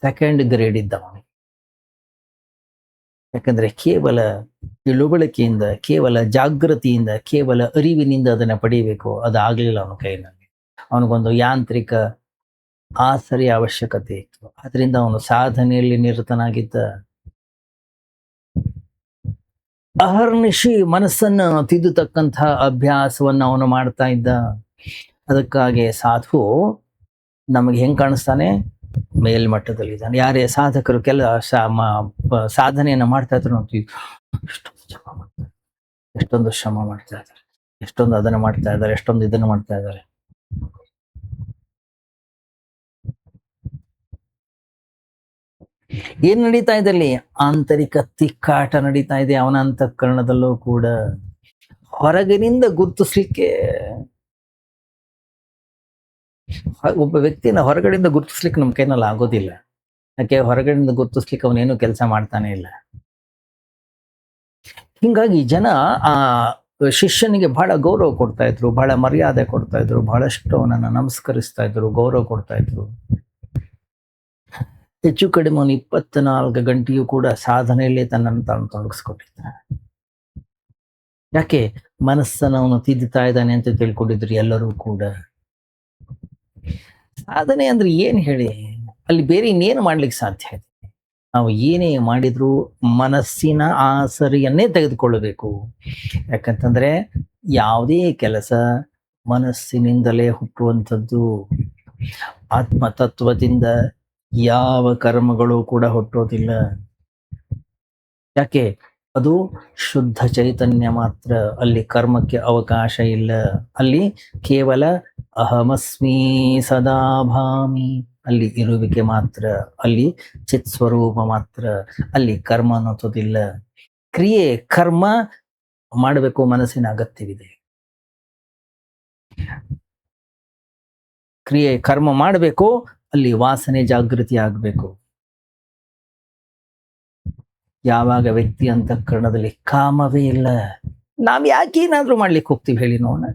ಸೆಕೆಂಡ್ ಗ್ರೇಡ್ ಇದ್ದವನು. ಯಾಕಂದ್ರೆ ಕೇವಲ ತಿಳುವಳಿಕೆಯಿಂದ, ಕೇವಲ ಜಾಗೃತಿಯಿಂದ, ಕೇವಲ ಅರಿವಿನಿಂದ ಅದನ್ನ ಪಡಿಬೇಕು, ಅದಾಗ್ಲಿಲ್ಲ ಅವನ ಕೈನಲ್ಲಿ. ಅವನಿಗೊಂದು ಯಾಂತ್ರಿಕ ಆಸರೆಯ ಅವಶ್ಯಕತೆ ಇತ್ತು. ಅದರಿಂದ ಅವನು ಸಾಧನೆಯಲ್ಲಿ ನಿರತನಾಗಿದ್ದ. ಅಹರ್ನಿಶಿ ಮನಸ್ಸನ್ನು ತಿದ್ದುತಕ್ಕಂತಹ ಅಭ್ಯಾಸವನ್ನು ಅವನು ಮಾಡ್ತಾ ಇದ್ದ. ಅದಕ್ಕಾಗಿ ಸಾಧು ನಮಗೆ ಹೆಂಗ್ ಕಾಣಿಸ್ತಾನೆ? ಮೇಲ್ಮಟ್ಟದಲ್ಲಿದ್ದಾನೆ. ಯಾರೇ ಸಾಧಕರು ಸಾಧನೆಯನ್ನ ಮಾಡ್ತಾ ಇದ್ರು ನೋಡ್ತೀವಿ, ಎಷ್ಟೊಂದು ಶ್ರಮ ಮಾಡ್ತಾ ಇದ್ದಾರೆ, ಎಷ್ಟೊಂದು ಅದನ್ನ ಮಾಡ್ತಾ ಇದ್ದಾರೆ, ಎಷ್ಟೊಂದು ಇದನ್ನ ಮಾಡ್ತಾ ಇದ್ದಾರೆ. ಏನ್ ನಡೀತಾ ಇದೆ ಅಲ್ಲಿ? ಆಂತರಿಕ ತಿಕ್ಕಾಟ ನಡೀತಾ ಇದೆ ಅವನ ಅಂತಃಕರಣದಲ್ಲೂ ಕೂಡ. ಹೊರಗಿನಿಂದ ಗುರುತಿಸ್ಲಿಕ್ಕೆ, ಒಬ್ಬ ವ್ಯಕ್ತಿನ ಹೊರಗಡೆಯಿಂದ ಗುರುತಿಸ್ಲಿಕ್ಕೆ ನಮ್ ಕೈನಲ್ಲಿ ಆಗೋದಿಲ್ಲ. ಯಾಕೆ? ಹೊರಗಡೆಯಿಂದ ಗುರುತಿಸ್ಲಿಕ್ಕೆ ಅವನೇನು ಕೆಲಸ ಮಾಡ್ತಾನೆ ಇಲ್ಲ. ಹಿಂಗಾಗಿ ಜನ ಆ ಶಿಷ್ಯನಿಗೆ ಬಹಳ ಗೌರವ ಕೊಡ್ತಾ ಇದ್ರು, ಬಹಳ ಮರ್ಯಾದೆ ಕೊಡ್ತಾ ಇದ್ರು, ಬಹಳಷ್ಟು ಅವನನ್ನ ನಮಸ್ಕರಿಸ್ತಾ ಇದ್ರು, ಗೌರವ ಕೊಡ್ತಾ ಇದ್ರು. ಹೆಚ್ಚು ಕಡಿಮೆ ಅವನು 24 ಗಂಟೆಯೂ ಕೂಡ ಸಾಧನೆಯಲ್ಲಿ ತನ್ನನ್ನು ತಾನು ತೊಡಗಿಸ್ಕೊಂಡಿದ್ದ. ಯಾಕೆ? ಮನಸ್ಸನ್ನು ಅವನು ತಿದ್ದುತ್ತಾ ಇದ್ದಾನೆ ಅಂತ ತಿಳ್ಕೊಂಡಿದ್ರು ಎಲ್ಲರೂ ಕೂಡ. ಸಾಧನೆ ಅಂದ್ರೆ ಏನ್ ಹೇಳಿ? ಅಲ್ಲಿ ಬೇರೆ ಇನ್ನೇನು ಮಾಡ್ಲಿಕ್ಕೆ ಸಾಧ್ಯ ಇದೆ? ನಾವು ಏನೇ ಮಾಡಿದ್ರು ಮನಸ್ಸಿನ ಆಸರೆಯನ್ನೇ ತೆಗೆದುಕೊಳ್ಳಬೇಕು. ಯಾಕಂತಂದ್ರೆ ಯಾವುದೇ ಕೆಲಸ ಮನಸ್ಸಿನಿಂದಲೇ ಹುಟ್ಟುವಂಥದ್ದು. ಆತ್ಮತತ್ವದಿಂದ ಯಾವ ಕರ್ಮಗಳು ಕೂಡ ಹುಟ್ಟೋದಿಲ್ಲ. ಯಾಕೆ? ಅದು ಶುದ್ಧ ಚೈತನ್ಯ ಮಾತ್ರ. ಅಲ್ಲಿ ಕರ್ಮಕ್ಕೆ ಅವಕಾಶ ಇಲ್ಲ. ಅಲ್ಲಿ ಕೇವಲ ಅಹಮಸ್ಮಿ ಸದಾ ಭಾಮಿ. ಅಲ್ಲಿ ಇರುವಿಕೆ ಮಾತ್ರ. ಅಲ್ಲಿ ಚಿತ್ ಸ್ವರೂಪ ಮಾತ್ರ. ಅಲ್ಲಿ ಕರ್ಮ ಅನ್ನೋದಿಲ್ಲ. ಕ್ರಿಯೆ ಕರ್ಮ ಮಾಡಬೇಕು, ಮನಸ್ಸಿನ ಅಗತ್ಯವಿದೆ. ಕ್ರಿಯೆ ಕರ್ಮ ಮಾಡಬೇಕು, ಅಲ್ಲಿ ವಾಸನೆ ಜಾಗೃತಿ ಆಗಬೇಕು. ಯಾವಾಗ ವ್ಯಕ್ತಿ ಅಂತಃಕರಣದಲ್ಲಿ ಕಾಮವೇ ಇಲ್ಲ, ನಾವ್ ಯಾಕೆ ಏನಾದ್ರೂ ಮಾಡ್ಲಿಕ್ಕೆ ಹೋಗ್ತೀವಿ ಹೇಳಿ ನೋಡೋಣ.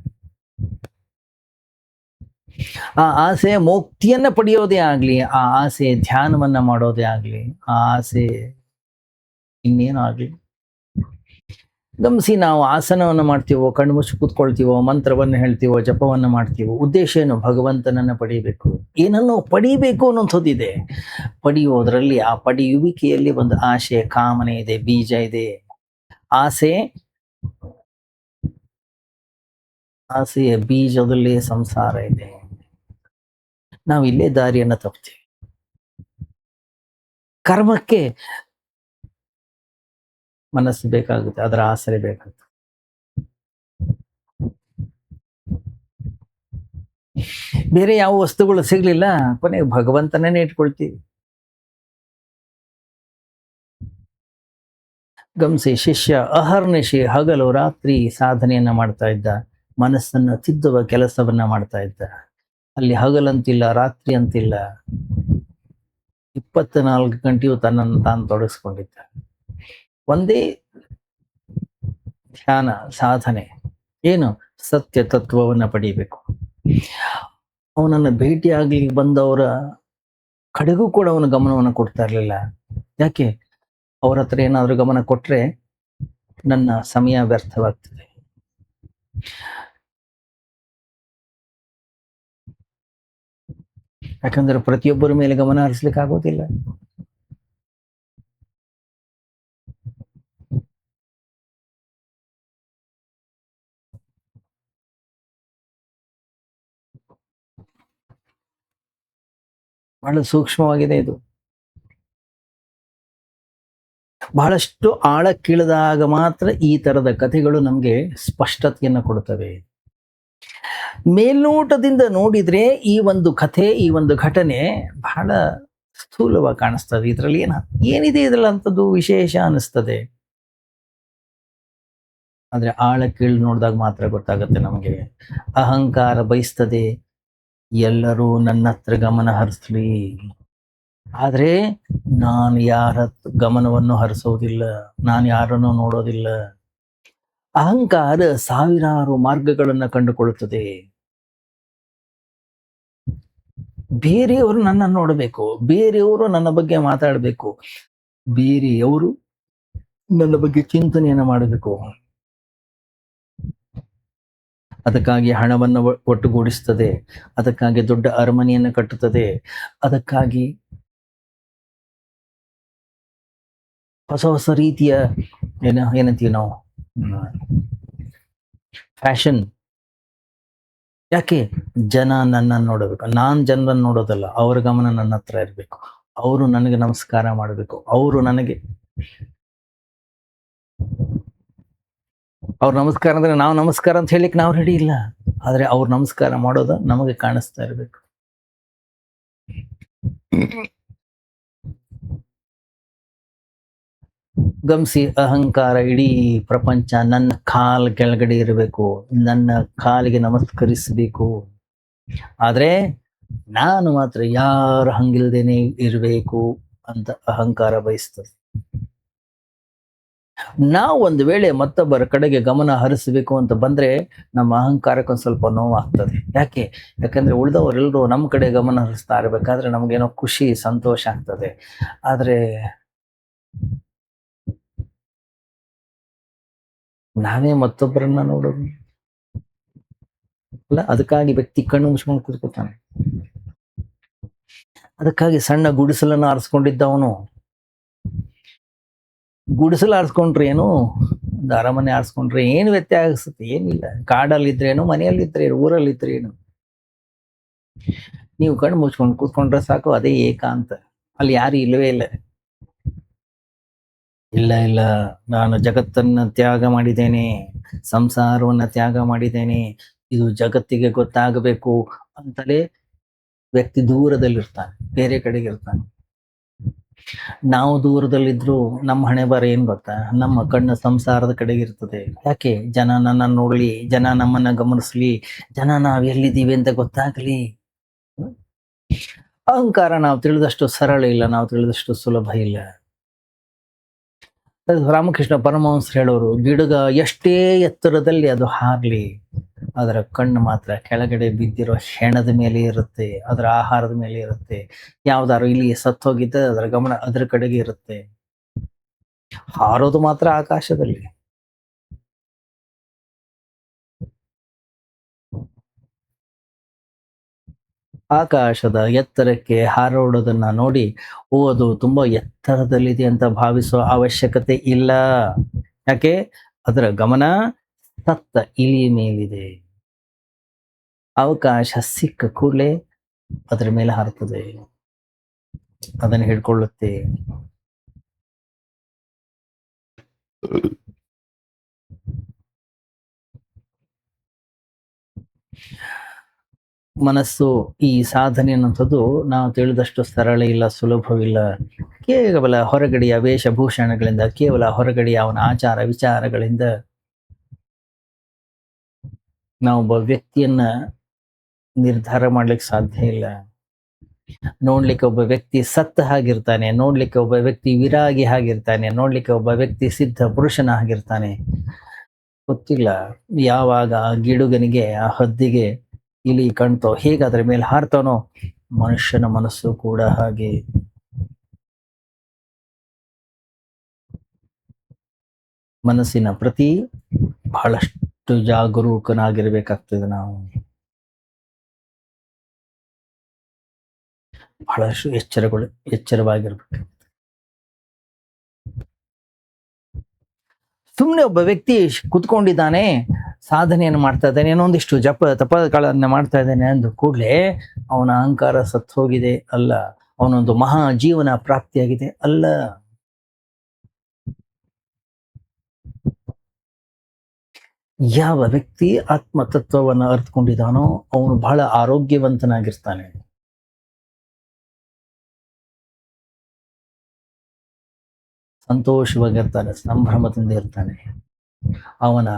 ಆ ಆಸೆ ಮುಕ್ತಿಯನ್ನ ಪಡೆಯೋದೇ ಆಗ್ಲಿ, ಆ ಆಸೆ ಧ್ಯಾನವನ್ನ ಮಾಡೋದೇ ಆಗ್ಲಿ, ಆ ಆಸೆ ಇನ್ನೇನು ಆಗ್ಲಿ, ಗಮನಿಸಿ, ನಾವು ಆಸನವನ್ನ ಮಾಡ್ತೀವೋ, ಕಣ್ಣು ಮುಚ್ಚಿ ಕೂತ್ಕೊಳ್ತೀವೋ, ಮಂತ್ರವನ್ನ ಹೇಳ್ತೀವೋ, ಜಪವನ್ನ ಮಾಡ್ತೀವೋ, ಉದ್ದೇಶ ಏನು? ಭಗವಂತನನ್ನ ಪಡೀಬೇಕು. ಏನನ್ನೋ ಪಡೀಬೇಕು ಅನ್ನೋಂಥದ್ದಿದೆ. ಪಡೆಯುವುದರಲ್ಲಿ, ಆ ಪಡೆಯುವಿಕೆಯಲ್ಲಿ ಒಂದು ಆಶೆ, ಕಾಮನೆ ಇದೆ, ಬೀಜ ಇದೆ. ಆಸೆಯ ಬೀಜದಲ್ಲಿ ಸಂಸಾರ ಇದೆ. ನಾವು ಇಲ್ಲೇ ದಾರಿಯನ್ನ ತಪ್ತೀವಿ. ಕರ್ಮಕ್ಕೆ ಮನಸ್ಸು ಬೇಕಾಗುತ್ತೆ, ಅದರ ಆಸರೆ ಬೇಕಾಗುತ್ತೆ. ಬೇರೆ ಯಾವ ವಸ್ತುಗಳು ಸಿಗ್ಲಿಲ್ಲ, ಕೊನೆಗೆ ಭಗವಂತನೇ ಇಟ್ಕೊಳ್ತೀವಿ. ಗಮನಿಸಿ, ಶಿಷ್ಯ ಅಹರ್ನಿಶಿ ಹಗಲು ರಾತ್ರಿ ಸಾಧನೆಯನ್ನ ಮಾಡ್ತಾ ಇದ್ದ, ಮನಸ್ಸನ್ನ ತಿದ್ದುವ ಕೆಲಸವನ್ನ ಮಾಡ್ತಾ ಇದ್ದ. ಅಲ್ಲಿ ಹಗಲಂತಿಲ್ಲ, ರಾತ್ರಿ ಅಂತಿಲ್ಲ, 24 ಗಂಟೆಯೂ ತನ್ನನ್ನು ತಾನು ತೊಡಗಿಸ್ಕೊಂಡಿದ್ದ. ಒಂದೇ ಧ್ಯಾನ ಸಾಧನೆ, ಏನು? ಸತ್ಯ ತತ್ವವನ್ನ ಪಡೀಬೇಕು. ಅವನನ್ನು ಭೇಟಿಯಾಗ್ಲಿ ಬಂದವರ ಕಡೆಗೂ ಕೂಡ ಅವನ ಗಮನವನ್ನು ಕೊಡ್ತಾ ಇರಲಿಲ್ಲ. ಯಾಕೆ? ಅವ್ರ ಹತ್ರ ಏನಾದ್ರೂ ಗಮನ ಕೊಟ್ರೆ ನನ್ನ ಸಮಯ ವ್ಯರ್ಥವಾಗ್ತದೆ. ಯಾಕಂದ್ರೆ ಪ್ರತಿಯೊಬ್ಬರ ಮೇಲೆ ಗಮನ ಹರಿಸ್ಲಿಕ್ಕೆ ಆಗೋದಿಲ್ಲ. ಬಹಳ ಸೂಕ್ಷ್ಮವಾಗಿದೆ ಇದು. ಬಹಳಷ್ಟು ಆಳಕ್ಕಿಳಿದಾಗ ಮಾತ್ರ ಈ ತರದ ಕಥೆಗಳು ನಮ್ಗೆ ಸ್ಪಷ್ಟತೆಯನ್ನ ಕೊಡುತ್ತವೆ. ಮೇಲ್ನೋಟದಿಂದ ನೋಡಿದ್ರೆ ಈ ಒಂದು ಕಥೆ, ಈ ಒಂದು ಘಟನೆ ಬಹಳ ಸ್ಥೂಲವಾಗಿ ಕಾಣಿಸ್ತದೆ. ಇದರಲ್ಲಿ ಏನಿದೆ ಇದ್ರಲ್ಲಿ ಅಂತದ್ದು ವಿಶೇಷ ಅನಿಸ್ತದೆ. ಆದ್ರೆ ಆಳಕ್ಕಿಳಿದು ನೋಡಿದಾಗ ಮಾತ್ರ ಗೊತ್ತಾಗುತ್ತೆ ನಮಗೆ. ಅಹಂಕಾರ ಬಯಸ್ತದೆ ಎಲ್ಲರೂ ನನ್ನ ಹತ್ರ ಗಮನ ಹರಿಸ್ಲಿ, ಆದ್ರೆ ನಾನು ಯಾರ ಗಮನವನ್ನು ಹರಿಸೋದಿಲ್ಲ, ನಾನು ಯಾರನ್ನು ನೋಡೋದಿಲ್ಲ. ಅಹಂಕಾರ ಸಾವಿರಾರು ಮಾರ್ಗಗಳನ್ನ ಕಂಡುಕೊಳ್ಳುತ್ತದೆ. ಬೇರೆಯವರು ನನ್ನನ್ನು ನೋಡಬೇಕು, ಬೇರೆಯವರು ನನ್ನ ಬಗ್ಗೆ ಮಾತಾಡಬೇಕು, ಬೇರೆಯವರು ನನ್ನ ಬಗ್ಗೆ ಚಿಂತನೆಯನ್ನ ಮಾಡಬೇಕು. ಅದಕ್ಕಾಗಿ ಹಣವನ್ನು ಒಟ್ಟುಗೂಡಿಸ್ತದೆ, ಅದಕ್ಕಾಗಿ ದೊಡ್ಡ ಅರಮನೆಯನ್ನು ಕಟ್ಟುತ್ತದೆ, ಅದಕ್ಕಾಗಿ ಹೊಸ ಹೊಸ ರೀತಿಯ ಏನಂತೀವಿ ನಾವು, ಫ್ಯಾಷನ್. ಯಾಕೆ? ಜನ ನನ್ನನ್ನು ನೋಡಬೇಕು, ನಾನ್ ಜನರನ್ನು ನೋಡೋದಲ್ಲ, ಅವ್ರ ಗಮನ ನನ್ನ ಹತ್ರ ಇರಬೇಕು, ಅವರು ನನಗೆ ನಮಸ್ಕಾರ ಮಾಡಬೇಕು, ಅವ್ರ ನಮಸ್ಕಾರ ಅಂದ್ರೆ ನಾವು ನಮಸ್ಕಾರ ಅಂತ ಹೇಳಿಕ್ ನಾವು ರೆಡಿ ಇಲ್ಲ, ಆದ್ರೆ ಅವ್ರು ನಮಸ್ಕಾರ ಮಾಡೋದು ನಮಗೆ ಕಾಣಿಸ್ತಾ ಇರಬೇಕು. ಗಮನಿಸಿ, ಅಹಂಕಾರ ಇಡೀ ಪ್ರಪಂಚ ನನ್ನ ಕಾಲ್ ಕೆಳಗಡೆ ಇರಬೇಕು, ನನ್ನ ಕಾಲಿಗೆ ನಮಸ್ಕರಿಸಬೇಕು. ಆದ್ರೆ ನಾನು ಮಾತ್ರ ಯಾರು ಹಂಗಿಲ್ದೇನೆ ಇರಬೇಕು ಅಂತ ಅಹಂಕಾರ ಬಯಸ್ತದೆ. ನಾವು ಒಂದು ವೇಳೆ ಮತ್ತೊಬ್ಬರ ಕಡೆಗೆ ಗಮನ ಹರಿಸಬೇಕು ಅಂತ ಬಂದ್ರೆ ನಮ್ಮ ಅಹಂಕಾರಕ್ಕೊಂದು ಸ್ವಲ್ಪ ನೋವಾಗ್ತದೆ. ಯಾಕಂದ್ರೆ ಉಳಿದವರೆಲ್ಲರೂ ನಮ್ಮ ಕಡೆ ಗಮನ ಹರಿಸ್ತಾ ಇರ್ಬೇಕಾದ್ರೆ ನಮಗೇನೋ ಖುಷಿ, ಸಂತೋಷ ಆಗ್ತದೆ. ಆದ್ರೆ ನಾವೇ ಮತ್ತೊಬ್ಬರನ್ನ ನೋಡೋದು ಅಲ್ಲ. ಅದಕ್ಕಾಗಿ ವ್ಯಕ್ತಿ ಕಣ್ಣು ಮುಚ್ಕೊಂಡು ಕೂತ್ಕೊತಾನೆ. ಅದಕ್ಕಾಗಿ ಸಣ್ಣ ಗುಡಿಸಲನ್ನು ಆರಿಸ್ಕೊಂಡಿದ್ದವನು, ಗುಡಿಸಲು ಆರಿಸ್ಕೊಂಡ್ರೆ ಏನು, ಒಂದು ಅರಮನೆ ಆರಿಸ್ಕೊಂಡ್ರೆ ಏನು ವ್ಯತ್ಯಾಸ? ಏನಿಲ್ಲ. ಕಾಡಲ್ಲಿದ್ರೇನು, ಮನೆಯಲ್ಲಿದ್ರೇನು, ಊರಲ್ಲಿದ್ರೇನು. ನೀವು ಕಣ್ಣು ಮುಚ್ಕೊಂಡು ಕೂತ್ಕೊಂಡ್ರೆ ಸಾಕು, ಅದೇ ಏಕಾಂತ. ಅಲ್ಲಿ ಯಾರು ಇಲ್ಲವೇ ಇಲ್ಲ. ಇಲ್ಲ, ಇಲ್ಲ, ನಾನು ಜಗತ್ತನ್ನ ತ್ಯಾಗ ಮಾಡಿದ್ದೇನೆ, ಸಂಸಾರವನ್ನ ತ್ಯಾಗ ಮಾಡಿದ್ದೇನೆ, ಇದು ಜಗತ್ತಿಗೆ ಗೊತ್ತಾಗಬೇಕು ಅಂತಲೇ ವ್ಯಕ್ತಿ ದೂರದಲ್ಲಿರ್ತಾನೆ, ಬೇರೆ ಕಡೆಗೆ ಇರ್ತಾನೆ. ನಾವು ದೂರದಲ್ಲಿದ್ರು ನಮ್ಮ ಹಣೆಬರ ಏನ್ ಗೊತ್ತಾ? ನಮ್ಮ ಕಣ್ಣು ಸಂಸಾರದ ಕಡೆಗೆ ಇರ್ತದೆ. ಯಾಕೆ? ಜನ ನನ್ನನ್ನು ನೋಡ್ಲಿ, ಜನ ನಮ್ಮನ್ನ ಗಮನಿಸ್ಲಿ, ಜನ ನಾವ್ ಎಲ್ಲಿದ್ದೀವಿ ಅಂತ ಗೊತ್ತಾಗ್ಲಿ. ಅಹಂಕಾರ ನಾವು ತಿಳಿದಷ್ಟು ಸರಳ ಇಲ್ಲ, ನಾವು ತಿಳಿದಷ್ಟು ಸುಲಭ ಇಲ್ಲ. ಅದು ರಾಮಕೃಷ್ಣ ಪರಮಹಂಸರು ಹೇಳೋರು, ಗಿಡಗ ಎಷ್ಟೇ ಎತ್ತರದಲ್ಲಿ ಅದು ಹಾರ್ಲಿ, ಅದರ ಕಣ್ಣು ಮಾತ್ರ ಕೆಳಗಡೆ ಬಿದ್ದಿರೋ ಹೆಣದ ಮೇಲೆ ಇರುತ್ತೆ, ಅದರ ಆಹಾರದ ಮೇಲೆ ಇರುತ್ತೆ. ಯಾವ್ದಾರು ಇಲ್ಲಿ ಸತ್ತೋಗಿದ್ದ ಅದರ ಗಮನ ಅದರ ಕಡೆಗೆ ಇರುತ್ತೆ. ಹಾರೋದು ಮಾತ್ರ ಆಕಾಶದಲ್ಲಿ. ಆಕಾಶದ ಎತ್ತರಕ್ಕೆ ಹಾರೋಡೋದನ್ನ ನೋಡಿ, ಓ ಅದು ತುಂಬಾ ಎತ್ತರದಲ್ಲಿದೆ ಅಂತ ಭಾವಿಸುವ ಅವಶ್ಯಕತೆ ಇಲ್ಲ. ಯಾಕೆ? ಅದರ ಗಮನ ಸತ್ತ ಇಲಿ ಮೇಲಿದೆ. ಅವಕಾಶ ಸಿಕ್ಕ ಕೂಡಲೇ ಅದರ ಮೇಲೆ ಹಾರುತ್ತದೆ, ಅದನ್ನು ಹಿಡ್ಕೊಳ್ಳುತ್ತೆ. ಮನಸ್ಸು ಈ ಸಾಧನೆ ಅನ್ನುವಂಥದ್ದು ನಾವು ತಿಳಿದಷ್ಟು ಸರಳ ಇಲ್ಲ, ಸುಲಭವಿಲ್ಲ. ಕೇವಲ ಹೊರಗಡೆಯ ವೇಷಭೂಷಣಗಳಿಂದ, ಕೇವಲ ಹೊರಗಡೆಯ ಅವನ ಆಚಾರ ವಿಚಾರಗಳಿಂದ ನಾವು ಒಬ್ಬ ವ್ಯಕ್ತಿಯನ್ನ ನಿರ್ಧಾರ ಮಾಡ್ಲಿಕ್ಕೆ ಸಾಧ್ಯ ಇಲ್ಲ. ನೋಡ್ಲಿಕ್ಕೆ ಒಬ್ಬ ವ್ಯಕ್ತಿ ಸತ್ತ ಹಾಗಿರ್ತಾನೆ, ನೋಡ್ಲಿಕ್ಕೆ ಒಬ್ಬ ವ್ಯಕ್ತಿ ವಿರಾಗಿ ಹಾಗಿರ್ತಾನೆ, ನೋಡ್ಲಿಕ್ಕೆ ಒಬ್ಬ ವ್ಯಕ್ತಿ ಸಿದ್ಧ ಪುರುಷನ ಹಾಗಿರ್ತಾನೆ. ಗೊತ್ತಿಲ್ಲ ಯಾವಾಗ ಆ ಗಿಡುಗನಿಗೆ, ಆ ಹದ್ದಿಗೆ ಇಲಿ ಕಣ್ತೋ, ಹೇಗೆ ಅದರ ಮೇಲೆ ಹಾರ್ತಾನೋ, ಮನುಷ್ಯನ ಮನಸ್ಸು ಕೂಡ ಹಾಗೆ. ಮನಸ್ಸಿನ ಪ್ರತಿ ಬಹಳಷ್ಟು ಜಾಗರೂಕನಾಗಿರ್ಬೇಕಾಗ್ತದೆ ನಾವು. ಬಹಳಷ್ಟು ಎಚ್ಚರವಾಗಿರ್ಬೇಕು. ಸುಮ್ಮನೆ ಒಬ್ಬ ವ್ಯಕ್ತಿ ಕುತ್ಕೊಂಡಿದ್ದಾನೆ, ಸಾಧನೆಯನ್ನು ಮಾಡ್ತಾ ಇದ್ದಾನೆ, ಏನೊಂದಿಷ್ಟು ಜಪ ತಪಗಳನ್ನ ಮಾಡ್ತಾ ಇದ್ದಾನೆ ಅಂದ ಕೂಡಲೇ ಅವನ ಅಹಂಕಾರ ಸತ್ತು ಹೋಗಿದೆ ಅಲ್ಲ, ಅವನೊಂದು ಮಹಾ ಜೀವನ ಪ್ರಾಪ್ತಿಯಾಗಿದೆ ಅಲ್ಲ. ಯಾವ ವ್ಯಕ್ತಿ ಆತ್ಮತತ್ವವನ್ನು ಅರ್ಥಕೊಂಡಿದ್ದಾನೋ ಅವನು ಬಹಳ ಆರೋಗ್ಯವಂತನಾಗಿರ್ತಾನೆ, ಸಂತೋಷವಾಗಿರ್ತಾನೆ, ಸಂಭ್ರಮದಿಂದ ಇರ್ತಾನೆ. ಅವನ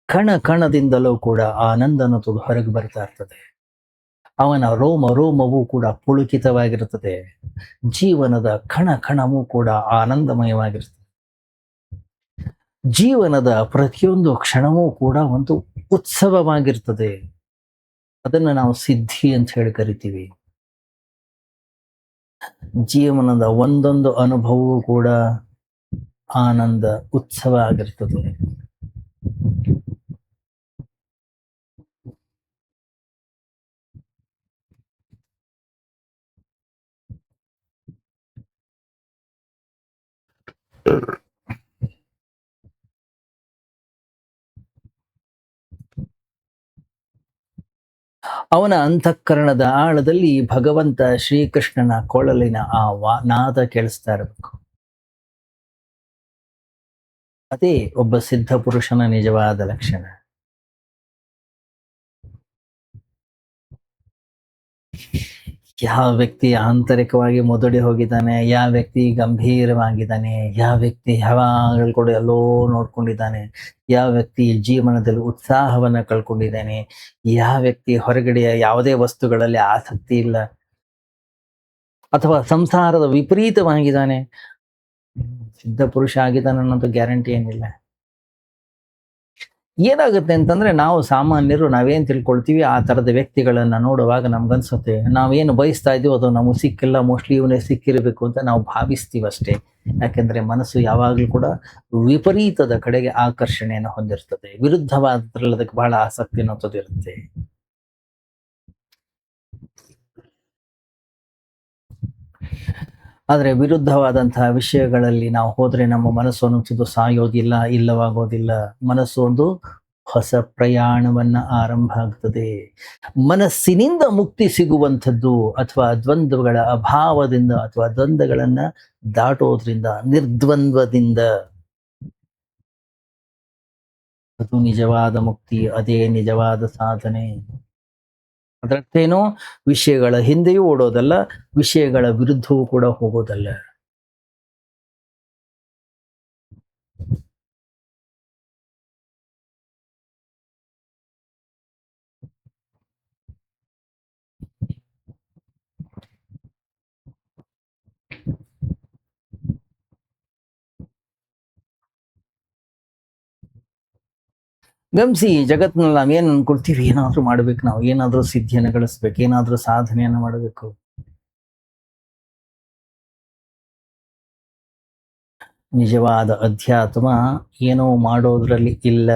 ಕಣ ಕಣದಿಂದಲೂ ಕೂಡ ಆನಂದ ಅನ್ನೋದು ಹೊರಗೆ ಬರ್ತಾ ಇರ್ತದೆ. ಅವನ ರೋಮ ರೋಮವೂ ಕೂಡ ಪುಳುಕಿತವಾಗಿರುತ್ತದೆ. ಜೀವನದ ಕಣ ಕಣವೂ ಕೂಡ ಆನಂದಮಯವಾಗಿರ್ತದೆ. ಜೀವನದ ಪ್ರತಿಯೊಂದು ಕ್ಷಣವೂ ಕೂಡ ಒಂದು ಉತ್ಸವವಾಗಿರ್ತದೆ. ಅದನ್ನು ನಾವು ಸಿದ್ಧಿ ಅಂತ ಹೇಳಿ ಕರಿತೀವಿ. ಜೀವನದ ಒಂದೊಂದು ಅನುಭವವೂ ಕೂಡ ಆನಂದ ಉತ್ಸವ ಆಗಿರ್ತದೆ. ಅವನ ಅಂತಃಕರಣದ ಆಳದಲ್ಲಿ ಭಗವಂತ ಶ್ರೀಕೃಷ್ಣನ ಕೊಳಲಿನ ಆ ನಾದ ಕೇಳಿಸ್ತಾ ಇರಬೇಕು. ಅದೇ ಒಬ್ಬ ಸಿದ್ಧ ಪುರುಷನ ನಿಜವಾದ ಲಕ್ಷಣ. ಯಾವ ವ್ಯಕ್ತಿ ಆಂತರಿಕವಾಗಿ ಮುದುಡಿ ಹೋಗಿದ್ದಾನೆ, ಯಾವ ವ್ಯಕ್ತಿ ಗಂಭೀರವಾಗಿದ್ದಾನೆ, ಯಾವ ವ್ಯಕ್ತಿ ಯಾವಾಗಲೂ ಕೂಡ ಎಲ್ಲೋ ನೋಡ್ಕೊಂಡಿದ್ದಾನೆ, ಯಾವ ವ್ಯಕ್ತಿ ಜೀವನದಲ್ಲಿ ಉತ್ಸಾಹವನ್ನ ಕಳ್ಕೊಂಡಿದ್ದಾನೆ, ಯಾವ ವ್ಯಕ್ತಿ ಹೊರಗಡೆಯ ಯಾವುದೇ ವಸ್ತುಗಳಲ್ಲಿ ಆಸಕ್ತಿ ಇಲ್ಲ, ಅಥವಾ ಸಂಸಾರದ ವಿಪರೀತವಾಗಿದ್ದಾನೆ, ಸಿದ್ಧ ಪುರುಷ ಆಗಿದ್ದಾನೆ ಅನ್ನೋದು ಗ್ಯಾರಂಟಿ ಏನಿಲ್ಲ. ಏನಾಗುತ್ತೆ ಅಂತಂದ್ರೆ, ನಾವು ಸಾಮಾನ್ಯರು ನಾವೇನ್ ತಿಳ್ಕೊಳ್ತೀವಿ, ಆ ತರದ ವ್ಯಕ್ತಿಗಳನ್ನ ನೋಡುವಾಗ ನಮ್ಗನ್ಸುತ್ತೆ ನಾವೇನು ಬಯಸ್ತಾ ಇದೀವೋ ಅದು ನಮಗೆ ಸಿಕ್ಕಿಲ್ಲ, ಮೋಸ್ಟ್ಲಿ ಇವನೇ ಸಿಕ್ಕಿರಬೇಕು ಅಂತ ನಾವು ಭಾವಿಸ್ತೀವಿ ಅಷ್ಟೇ. ಯಾಕೆಂದ್ರೆ ಮನಸ್ಸು ಯಾವಾಗಲೂ ಕೂಡ ವಿಪರೀತದ ಕಡೆಗೆ ಆಕರ್ಷಣೆಯನ್ನು ಹೊಂದಿರ್ತದೆ, ವಿರುದ್ಧವಾದ್ರಲ್ಲಿ ಅದಕ್ಕೆ ಬಹಳ ಆಸಕ್ತಿ ಅನ್ನೋದು ಇರುತ್ತೆ. ಆದ್ರೆ ವಿರುದ್ಧವಾದಂತಹ ವಿಷಯಗಳಲ್ಲಿ ನಾವು ಹೋದ್ರೆ ನಮ್ಮ ಮನಸ್ಸು ಅನ್ನುವಂಥದ್ದು ಸಾಯೋದಿಲ್ಲ, ಇಲ್ಲವಾಗೋದಿಲ್ಲ. ಮನಸ್ಸು ಒಂದು ಹೊಸ ಪ್ರಯಾಣವನ್ನ ಆರಂಭ ಆಗ್ತದೆ. ಮನಸ್ಸಿನಿಂದ ಮುಕ್ತಿ ಸಿಗುವಂಥದ್ದು ಅಥವಾ ದ್ವಂದ್ವಗಳ ಅಭಾವದಿಂದ ಅಥವಾ ದ್ವಂದ್ವಗಳನ್ನ ದಾಟೋದ್ರಿಂದ ನಿರ್ದ್ವಂದ್ವದಿಂದ ಅದು ನಿಜವಾದ ಮುಕ್ತಿ, ಅದೇ ನಿಜವಾದ ಸಾಧನೆ. ಅದರರ್ಥೇನು ವಿಷಯಗಳ ಹಿಂದೆಯೂ ಓಡೋದಲ್ಲ, ವಿಷಯಗಳ ವಿರುದ್ಧವೂ ಕೂಡ ಹೋಗೋದಲ್ಲ. ಗಮನಿಸಿ, ಜಗತ್ತಿನಲ್ಲಿ ನಾವೇನು ಅನ್ಕೊಳ್ತೀವಿ, ಏನಾದ್ರೂ ಮಾಡ್ಬೇಕು, ನಾವು ಏನಾದ್ರೂ ಸಿದ್ಧಿಯನ್ನು ಗಳಿಸ್ಬೇಕು, ಏನಾದ್ರೂ ಸಾಧನೆಯನ್ನ ಮಾಡಬೇಕು. ನಿಜವಾದ ಅಧ್ಯಾತ್ಮ ಏನೋ ಮಾಡೋದ್ರಲ್ಲಿ ಇಲ್ಲ.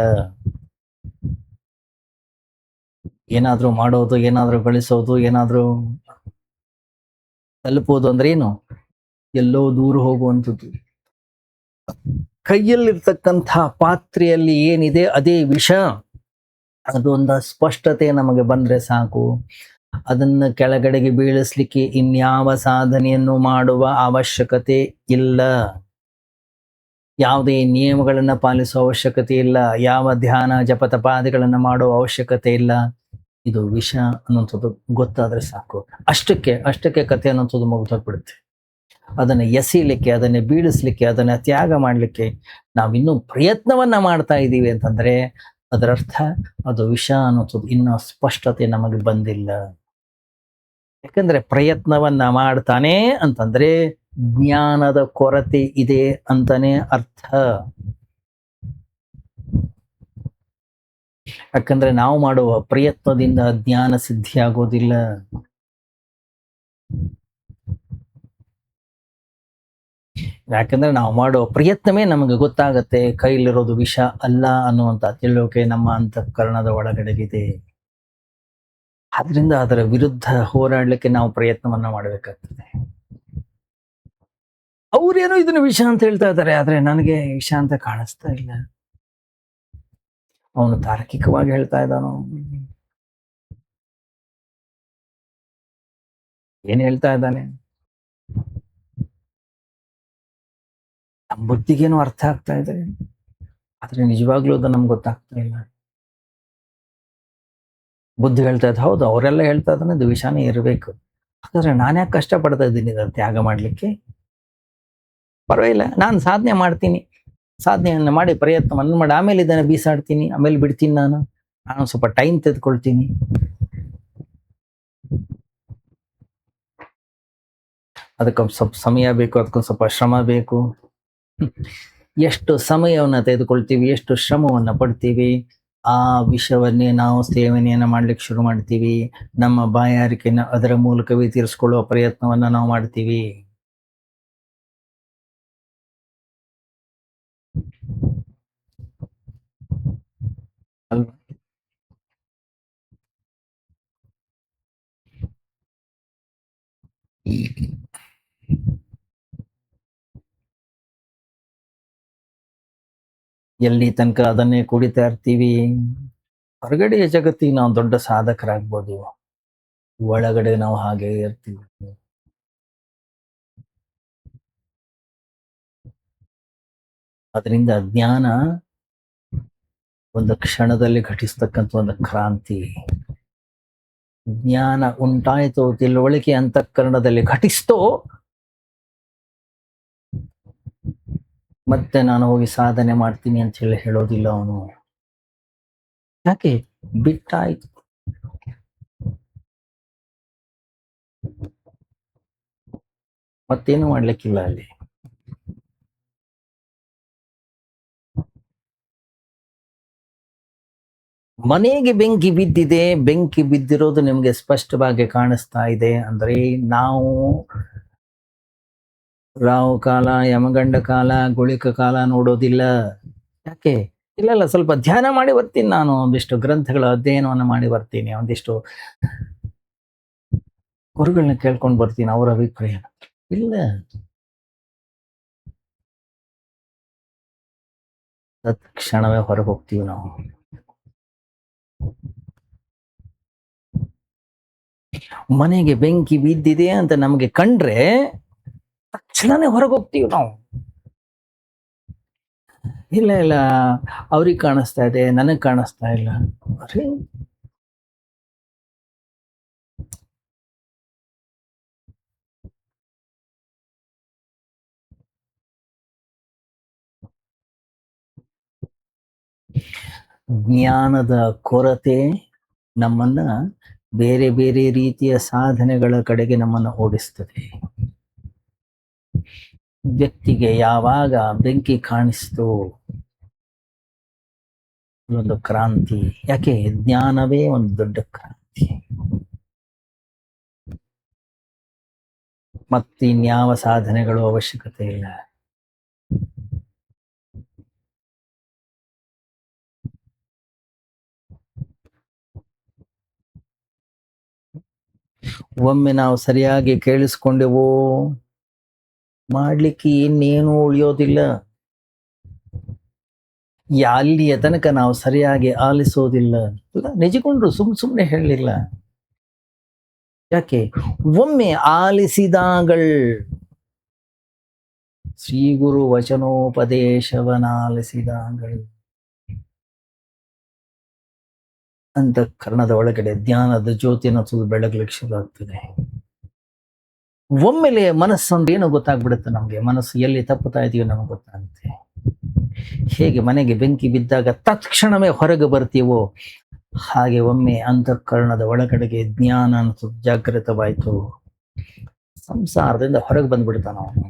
ಏನಾದ್ರೂ ಮಾಡೋದು, ಏನಾದ್ರೂ ಗಳಿಸೋದು, ಏನಾದ್ರೂ ತಲುಪೋದು ಅಂದ್ರೆ ಏನು? ಎಲ್ಲೋ ದೂರ ಹೋಗುವಂಥದ್ದು. ಕೈಯಲ್ಲಿರ್ತಕ್ಕಂಥ ಪಾತ್ರೆಯಲ್ಲಿ ಏನಿದೆ ಅದೇ ವಿಷ. ಅದೊಂದು ಸ್ಪಷ್ಟತೆ ನಮಗೆ ಬಂದ್ರೆ ಸಾಕು. ಅದನ್ನ ಕೆಳಗಡೆಗೆ ಬೀಳಿಸ್ಲಿಕ್ಕೆ ಇನ್ಯಾವ ಸಾಧನೆಯನ್ನು ಮಾಡುವ ಅವಶ್ಯಕತೆ ಇಲ್ಲ. ಯಾವುದೇ ನಿಯಮಗಳನ್ನ ಪಾಲಿಸುವ ಅವಶ್ಯಕತೆ ಇಲ್ಲ. ಯಾವ ಧ್ಯಾನ ಜಪ ತಪಾದಿಗಳನ್ನ ಮಾಡುವ ಅವಶ್ಯಕತೆ ಇಲ್ಲ. ಇದು ವಿಷ ಅನ್ನುವಂಥದ್ದು ಗೊತ್ತಾದ್ರೆ ಸಾಕು. ಅಷ್ಟಕ್ಕೆ ಕಥೆ ಅನ್ನುವಂಥದ್ದು ಮುಗಿದೋಗ್ಬಿಡುತ್ತೆ. ಅದನ್ನ ಎಸೀಲಿಕ್ಕೆ, ಅದನ್ನ ಬೀಳಿಸ್ಲಿಕ್ಕೆ, ಅದನ್ನ ತ್ಯಾಗ ಮಾಡ್ಲಿಕ್ಕೆ ನಾವಿನ್ನೂ ಪ್ರಯತ್ನವನ್ನ ಮಾಡ್ತಾ ಇದ್ದೀವಿ ಅಂತಂದ್ರೆ ಅದರರ್ಥ ಅದು ವಿಷ ಅನ್ನೋದು ಇನ್ನೂ ಸ್ಪಷ್ಟತೆ ನಮಗೆ ಬಂದಿಲ್ಲ. ಯಾಕಂದ್ರೆ ಪ್ರಯತ್ನವನ್ನ ಮಾಡ್ತಾನೆ ಅಂತಂದ್ರೆ ಜ್ಞಾನದ ಕೊರತೆ ಇದೆ ಅಂತಾನೆ ಅರ್ಥ. ಯಾಕಂದ್ರೆ ನಾವು ಮಾಡುವ ಪ್ರಯತ್ನದಿಂದ ಜ್ಞಾನ ಸಿದ್ಧಿಯಾಗೋದಿಲ್ಲ. ಯಾಕಂದ್ರೆ ನಾವು ಮಾಡೋ ಪ್ರಯತ್ನವೇ ನಮಗೆ ಗೊತ್ತಾಗತ್ತೆ ಕೈಲಿರೋದು ವಿಷ ಅಲ್ಲ ಅನ್ನುವಂತ ತಿಳುವಳಿಕೆ ನಮ್ಮ ಅಂತಃಕರಣದ ಒಳಗಡೆಗಿದೆ. ಆದ್ರಿಂದ ಅದರ ವಿರುದ್ಧ ಹೋರಾಡ್ಲಿಕ್ಕೆ ನಾವು ಪ್ರಯತ್ನವನ್ನ ಮಾಡಬೇಕಾಗ್ತದೆ. ಅವ್ರೇನೋ ಇದನ್ನ ವಿಷ ಅಂತ ಹೇಳ್ತಾ ಇದ್ದಾರೆ, ಆದ್ರೆ ನನಗೆ ವಿಷ ಅಂತ ಕಾಣಿಸ್ತಾ ಇಲ್ಲ. ಅವನು ತಾರ್ಕಿಕವಾಗಿ ಹೇಳ್ತಾ ಇದ್ದಾನೋ, ಏನ್ ಹೇಳ್ತಾ ಇದ್ದಾನೆ, ನಮ್ಮ ಬುದ್ಧಿಗೇನು ಅರ್ಥ ಆಗ್ತಾ ಇದೆ, ಆದ್ರೆ ನಿಜವಾಗ್ಲೂ ಅದು ನಮ್ಗೆ ಗೊತ್ತಾಗ್ತಾ ಇಲ್ಲ. ಬುದ್ಧಿ ಹೇಳ್ತಾ ಇದ್ದ, ಹೌದು ಅವರೆಲ್ಲ ಹೇಳ್ತಾ ಇದ್ದಾನೆ ಇದು ವಿಷಾನೇ ಇರಬೇಕು, ಹಾಗಾದ್ರೆ ನಾನ್ಯಾಕೆ ಕಷ್ಟ ಪಡ್ತಾ ಇದ್ದೀನಿ ಇದನ್ನು ತ್ಯಾಗ ಮಾಡ್ಲಿಕ್ಕೆ? ಪರವಾಗಿಲ್ಲ, ನಾನು ಸಾಧನೆ ಮಾಡ್ತೀನಿ, ಸಾಧನೆಯನ್ನು ಮಾಡಿ ಪ್ರಯತ್ನವನ್ನು ಮಾಡಿ ಆಮೇಲೆ ಇದನ್ನ ಬೀಸಾಡ್ತೀನಿ, ಆಮೇಲೆ ಬಿಡ್ತೀನಿ. ನಾನು ಸ್ವಲ್ಪ ಟೈಮ್ ತೆಗೆದುಕೊಳ್ತೀನಿ. ಅದಕ್ಕೊಂದು ಸ್ವಲ್ಪ ಸಮಯ ಬೇಕು, ಅದಕ್ಕೊಂದು ಸ್ವಲ್ಪ ಶ್ರಮ ಬೇಕು. ಎಷ್ಟು ಸಮಯವನ್ನ ತೆಗೆದುಕೊಳ್ತೀವಿ, ಎಷ್ಟು ಶ್ರಮವನ್ನ ಪಡ್ತೀವಿ, ಆ ವಿಷಯವನ್ನೇ ನಾವು ಸೇವನೆಯನ್ನ ಮಾಡ್ಲಿಕ್ಕೆ ಶುರು ಮಾಡ್ತೀವಿ. ನಮ್ಮ ಬಾಯಾರಿಕೆಯನ್ನ ಅದರ ಮೂಲಕವೇ ತೀರಿಸ್ಕೊಳ್ಳುವ ಪ್ರಯತ್ನವನ್ನ ನಾವು ಮಾಡ್ತೀವಿ. ಅಲ್ವಾ? ಎಲ್ಲಿ ತನಕ ಅದನ್ನೇ ಕುಡಿತಾ ಇರ್ತೀವಿ. ಹೊರಗಡೆಯ ಜಗತ್ತಿಗೆ ನಾವು ದೊಡ್ಡ ಸಾಧಕರಾಗ್ಬೋದು, ಒಳಗಡೆ ನಾವು ಹಾಗೆ ಇರ್ತೀವಿ. ಅದರಿಂದ ಜ್ಞಾನ ಒಂದು ಕ್ಷಣದಲ್ಲಿ ಘಟಿಸ್ತಕ್ಕಂಥ ಒಂದು ಕ್ರಾಂತಿ. ಜ್ಞಾನ ಉಂಟಾಯಿತೋ, ತಿಳುವಳಿಕೆ ಅಂತಃಕರಣದಲ್ಲಿ ಘಟಿಸ್ತೋ, ಮತ್ತೆ ನಾನು ಹೋಗಿ ಸಾಧನೆ ಮಾಡ್ತೀನಿ ಅಂತ ಹೇಳೋದಿಲ್ಲ ಅವನು. ಯಾಕೆ? ಬಿಟ್ಟಾಯ್ತು. ಮತ್ತೇನು ಮಾಡ್ಲಿಕ್ಕಿಲ್ಲ ಅಲ್ಲಿ. ಮನೆಗೆ ಬೆಂಕಿ ಬಿದ್ದಿದೆ, ಬೆಂಕಿ ಬಿದ್ದಿರೋದು ನಿಮ್ಗೆ ಸ್ಪಷ್ಟವಾಗಿ ಕಾಣಿಸ್ತಾ ಇದೆ ಅಂದ್ರೆ ನಾವು ರಾಹು ಕಾಲ, ಯಮಗಂಡ ಕಾಲ, ಗುಳಿಕ ಕಾಲ ನೋಡೋದಿಲ್ಲ. ಯಾಕೆ? ಇಲ್ಲ, ಸ್ವಲ್ಪ ಧ್ಯಾನ ಮಾಡಿ ಬರ್ತೀನಿ, ನಾನು ಒಂದಿಷ್ಟು ಗ್ರಂಥಗಳ ಅಧ್ಯಯನವನ್ನು ಮಾಡಿ ಬರ್ತೀನಿ, ಒಂದಿಷ್ಟು ಗುರುಗಳನ್ನ ಕೇಳ್ಕೊಂಡು ಬರ್ತೀನಿ, ಅವರ ಅಭಿಪ್ರಾಯ ಇಲ್ಲ. ತತ್ಕ್ಷಣವೇ ಹೊರಗೆ ಹೋಗ್ತೀವಿ ನಾವು. ಮನೆಗೆ ಬೆಂಕಿ ಬಿದ್ದಿದೆ ಅಂತ ನಮಗೆ ಕಂಡ್ರೆ ತಕ್ಷಣನೇ ಹೊರಗೆ ಹೋಗ್ತೀವಿ ನಾವು. ಇಲ್ಲ ಇಲ್ಲ, ಅವ್ರಿಗೆ ಕಾಣಿಸ್ತಾ ಇದೆ, ನನಗೆ ಕಾಣಿಸ್ತಾ ಇಲ್ಲ. ಅರೆ, ಜ್ಞಾನದ ಕೊರತೆ ನಮ್ಮನ್ನ ಬೇರೆ ಬೇರೆ ರೀತಿಯ ಸಾಧನೆಗಳ ಕಡೆಗೆ ನಮ್ಮನ್ನ ಓಡಿಸ್ತದೆ. ವ್ಯಕ್ತಿಗೆ ಯಾವಾಗ ಬೆಂಕಿ ಕಾಣಿಸ್ತು, ಒಂದು ಕ್ರಾಂತಿ. ಯಾಕೆ? ಜ್ಞಾನವೇ ಒಂದು ದೊಡ್ಡ ಕ್ರಾಂತಿ. ಮತ್ತಿನ್ಯಾವ ಸಾಧನೆಗಳು ಅವಶ್ಯಕತೆ ಇಲ್ಲ. ಒಮ್ಮೆ ನಾವು ಸರಿಯಾಗಿ ಕೇಳಿಸ್ಕೊಂಡೆವೋ, ಮಾಡ್ಲಿಕ್ಕೆ ಇನ್ನೇನು ಉಳಿಯೋದಿಲ್ಲ. ಅಲ್ಲಿಯ ತನಕ ನಾವು ಸರಿಯಾಗಿ ಆಲಿಸೋದಿಲ್ಲ. ನಿಜಗೊಂಡ್ರು ಸುಮ್ಮನೆ ಹೇಳಲಿಲ್ಲ. ಯಾಕೆ? ಒಮ್ಮೆ ಆಲಿಸಿದಾಗಳ್ ಶ್ರೀ ಗುರು ವಚನೋಪದೇಶವನಾಲಿಸಿದಾಗಳ್ ಅಂತಃಕರಣದ ಒಳಗಡೆ ಜ್ಞಾನದ ಜ್ಯೋತಿಯನ್ನು ಸುದು ಬೆಳಗ್ಲಿಕ್ಕೆ ಶುರು ಆಗ್ತದೆ. ಒಮ್ಮೆಲೆ ಮನಸ್ಸೊಂದು ಏನು ಗೊತ್ತಾಗ್ಬಿಡುತ್ತೆ ನಮ್ಗೆ. ಮನಸ್ಸು ಎಲ್ಲಿ ತಪ್ಪುತ್ತಾ ಇದೆಯೋ ನಮಗೆ ಗೊತ್ತಾಗುತ್ತೆ. ಹೇಗೆ ಮನೆಗೆ ಬೆಂಕಿ ಬಿದ್ದಾಗ ತಕ್ಷಣವೇ ಹೊರಗೆ ಬರ್ತೀವೋ, ಹಾಗೆ ಒಮ್ಮೆ ಅಂತಃಕರಣದ ಒಳಗಡೆಗೆ ಜ್ಞಾನ ಅಂತ ಜಾಗೃತವಾಯ್ತು, ಸಂಸಾರದಿಂದ ಹೊರಗೆ ಬಂದ್ಬಿಡ್ತಾನ ಅವನು.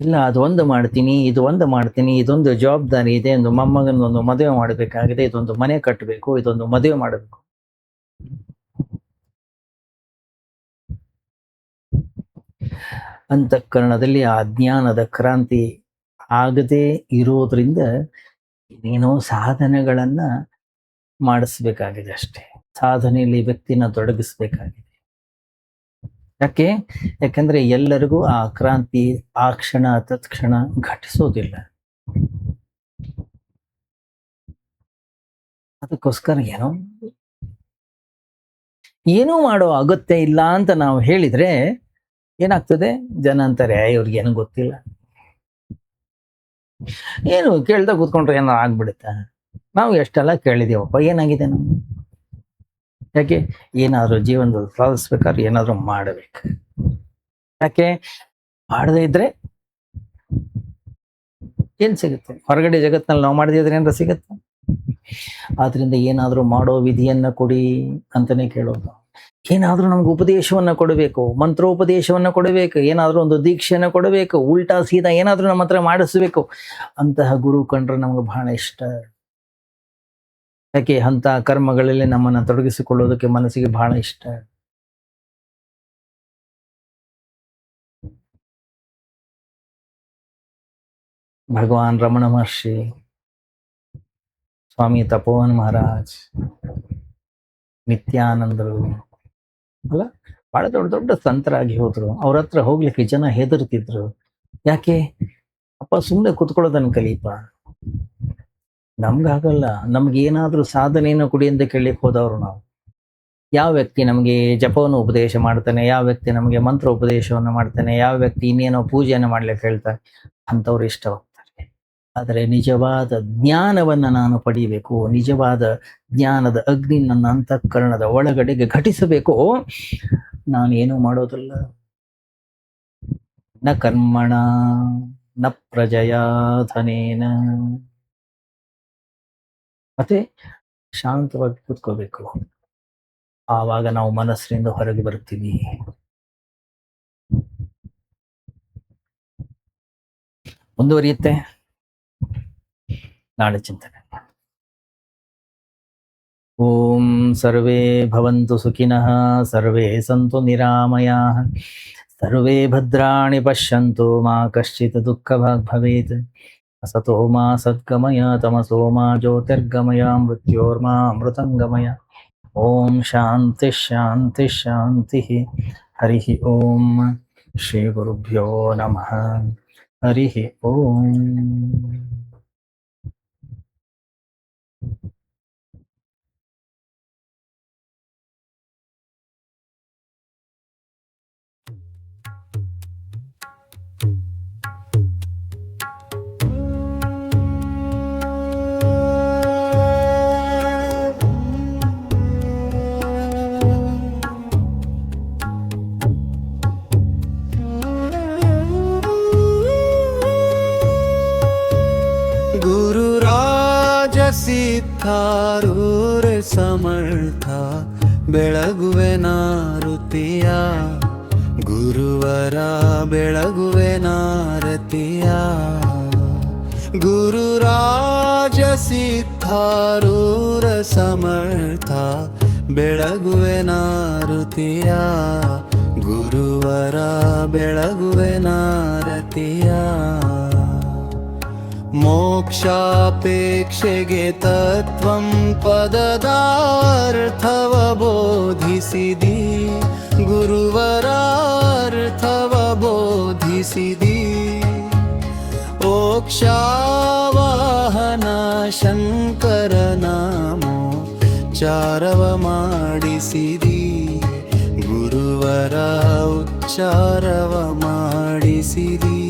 ಇಲ್ಲ, ಅದು ಒಂದು ಮಾಡ್ತೀನಿ, ಇದು ಒಂದು ಮಾಡ್ತೀನಿ, ಇದೊಂದು ಜವಾಬ್ದಾರಿ ಇದೆ, ಒಂದು ಮೊಮ್ಮಗನೊಂದು ಮದುವೆ ಮಾಡಬೇಕಾಗಿದೆ, ಇದೊಂದು ಮನೆ ಕಟ್ಟಬೇಕು, ಇದೊಂದು ಮದುವೆ ಮಾಡಬೇಕು. ಅಂತಃಕರಣದಲ್ಲಿ ಆ ಜ್ಞಾನದ ಕ್ರಾಂತಿ ಆಗದೆ ಇರೋದ್ರಿಂದ ಏನೇನೋ ಸಾಧನೆಗಳನ್ನ ಮಾಡಿಸ್ಬೇಕಾಗಿದೆ ಅಷ್ಟೇ. ಸಾಧನೆಯಲ್ಲಿ ವ್ಯಕ್ತಿನ ತೊಡಗಿಸ್ಬೇಕಾಗಿದೆ. ಯಾಕೆ? ಯಾಕಂದ್ರೆ ಎಲ್ಲರಿಗೂ ಆ ಕ್ರಾಂತಿ ಆ ಕ್ಷಣ ತತ್ಕ್ಷಣ ಘಟಿಸೋದಿಲ್ಲ. ಅದಕ್ಕೋಸ್ಕರ ಏನೂ ಮಾಡೋ ಅಗತ್ಯ ಇಲ್ಲ ಅಂತ ನಾವು ಹೇಳಿದ್ರೆ ಏನಾಗ್ತದೆ? ಜನ ಅಂತಾರೆ, ಇವ್ರಿಗೆ ಏನು ಗೊತ್ತಿಲ್ಲ. ಏನು ಕೇಳ್ದ ಕೂತ್ಕೊಂಡ್ರೆ ಏನೋ ಆಗ್ಬಿಡುತ್ತ. ನಾವು ಎಷ್ಟೆಲ್ಲ ಕೇಳಿದೇವಪ್ಪ, ಏನಾಗಿದೆ ನಮ್ಗೆ? ಯಾಕೆ? ಏನಾದ್ರು ಜೀವನದಲ್ಲಿ ಸಾಧಿಸ್ಬೇಕಾದ್ರೆ ಏನಾದ್ರು ಮಾಡಬೇಕು. ಯಾಕೆ? ಮಾಡದೇ ಇದ್ರೆ ಏನ್ ಸಿಗುತ್ತೆ? ಹೊರಗಡೆ ಜಗತ್ನಲ್ಲಿ ನಾವು ಮಾಡದಿದ್ರೆ ಏನಾರ ಸಿಗುತ್ತೆ? ಆದ್ರಿಂದ ಏನಾದ್ರೂ ಮಾಡೋ ವಿಧಿಯನ್ನ ಕೊಡಿ ಅಂತಾನೆ ಕೇಳೋದು. ಏನಾದ್ರೂ ನಮ್ಗೆ ಉಪದೇಶವನ್ನ ಕೊಡಬೇಕು, ಮಂತ್ರೋಪದೇಶವನ್ನ ಕೊಡಬೇಕು, ಏನಾದ್ರೂ ಒಂದು ದೀಕ್ಷೆಯನ್ನ ಕೊಡಬೇಕು, ಉಲ್ಟಾ ಸೀದಾ ಏನಾದ್ರೂ ನಮ್ಮ ಹತ್ರ ಮಾಡಿಸ್ಬೇಕು. ಅಂತಹ ಗುರು ಕಂಡ್ರೆ ನಮ್ಗೆ ಬಹಳ ಇಷ್ಟ. ಯಾಕೆ? ಅಂತ ಕರ್ಮಗಳಲ್ಲಿ ನಮ್ಮನ್ನ ತೊಡಗಿಸಿಕೊಳ್ಳೋದಕ್ಕೆ ಮನಸ್ಸಿಗೆ ಬಹಳ ಇಷ್ಟ. ಭಗವಾನ್ ರಮಣ ಮಹರ್ಷಿ, ಸ್ವಾಮಿ ತಪೋವನ್ ಮಹಾರಾಜ್, ನಿತ್ಯಾನಂದರು ಅಲ್ಲ, ಬಹಳ ದೊಡ್ಡ ದೊಡ್ಡ ಸಂತರಾಗಿ ಹೋದ್ರು. ಅವ್ರ ಹತ್ರ ಹೋಗ್ಲಿಕ್ಕೆ ಜನ ಹೆದರ್ತಿದ್ರು. ಯಾಕೆ? ಅಪ್ಪ ಸುಮ್ಮನೆ ಕುತ್ಕೊಳ್ಳೋದನ್ನ ಕಲೀಪ, ನಮ್ಗಾಗಲ್ಲ, ನಮ್ಗೆ ಏನಾದ್ರೂ ಸಾಧನೆಯನ್ನು ಕೊಡಿ ಅಂತ ಕೇಳಲಿಕ್ಕೆ ಹೋದವ್ರು ನಾವು. ಯಾವ ವ್ಯಕ್ತಿ ನಮಗೆ ಜಪವನ್ನು ಉಪದೇಶ ಮಾಡ್ತಾನೆ, ಯಾವ ವ್ಯಕ್ತಿ ನಮಗೆ ಮಂತ್ರ ಉಪದೇಶವನ್ನು ಮಾಡ್ತಾನೆ, ಯಾವ ವ್ಯಕ್ತಿ ಇನ್ನೇನೋ ಪೂಜೆಯನ್ನು ಮಾಡ್ಲಿಕ್ಕೆ ಹೇಳ್ತಾರೆ, ಅಂಥವ್ರು ಇಷ್ಟವಾಗ್ತಾರೆ. ಆದರೆ ನಿಜವಾದ ಜ್ಞಾನವನ್ನ ನಾನು ಪಡಿಬೇಕು, ನಿಜವಾದ ಜ್ಞಾನದ ಅಗ್ನಿ ನನ್ನ ಅಂತಃಕರಣದ ಒಳಗಡೆಗೆ ಘಟಿಸಬೇಕು, ನಾನೇನು ಮಾಡೋದಿಲ್ಲ. ನ ಕರ್ಮಣ ನ ಪ್ರಜಯಾ ಧನೇನ. ಮತ್ತೆ ಶಾಂತವಾಗಿ ಕೂತ್ಕೋಬೇಕು. ಆವಾಗ ನಾವು ಮನಸ್ಸಿನಿಂದ ಹೊರಗೆ ಬರ್ತೀವಿ. ಮುಂದುವರಿಯುತ್ತೆ ನಾಳೆ ಚಿಂತನೆ. ಓಂ ಸರ್ವೇ ಭವಂತು ಸುಖಿನಃ, ಸರ್ವೇ ಸಂತು ನಿರಾಮಯಾಃ, ಸರ್ವೇ ಭದ್ರಾಣಿ ಪಶ್ಯಂತು, ಮಾ ಕಶ್ಚಿತ್ ದುಃಖಭಾಗ್ ಭವೇತ್. ಅಸತೋ ಮಾ ಸದ್ಗಮಯ, ತಮಸೋ ಮಾ ಜ್ಯೋತಿರ್ಗಮಯ, ಮೃತ್ಯೋರ್ಮಾ ಅಮೃತಂಗಮಯ. ಓಂ ಶಾಂತಿ ಶಾಂತಿ ಶಾಂತಿ. ಹರಿ ಓಂ. ಶ್ರೀ ಗುರುಭ್ಯೋ ನಮಃ. ಹರಿ ಓಂ. ಸಿದ್ಧಾರೂಢ ಸಮರ್ಥ ಬೆಳಗುವೆ ನಾರುತಿಯ ಗುರುವರ ಬೆಳಗುವೆ ನಾರತಿಯ ಗುರುರಾಜ ಸಿದ್ಧಾರೂಢ ಸಮರ್ಥ ಬೆಳಗುವೆ ನಾರುತಿಯ ಗುರುವರ ಬೆಳಗುವೆ ನಾರತಿಯ ಮೋಕ್ಷಾಪೇಕ್ಷೆಗೆ ತತ್ವಂ ಪದದಾರ್ಥವ ಬೋಧಿಸಿದಿ ಗುರುವರ ಅರ್ಥವ ಬೋಧಿಸಿದಿ ಮೋಕ್ಷವಾಹನ ಶಂಕರ ನಾಮೋ ಚಾರವ ಮಾಡಿಸಿದಿ ಗುರುವರ ಉಚ್ಚಾರವ ಮಾಡಿಸಿದಿ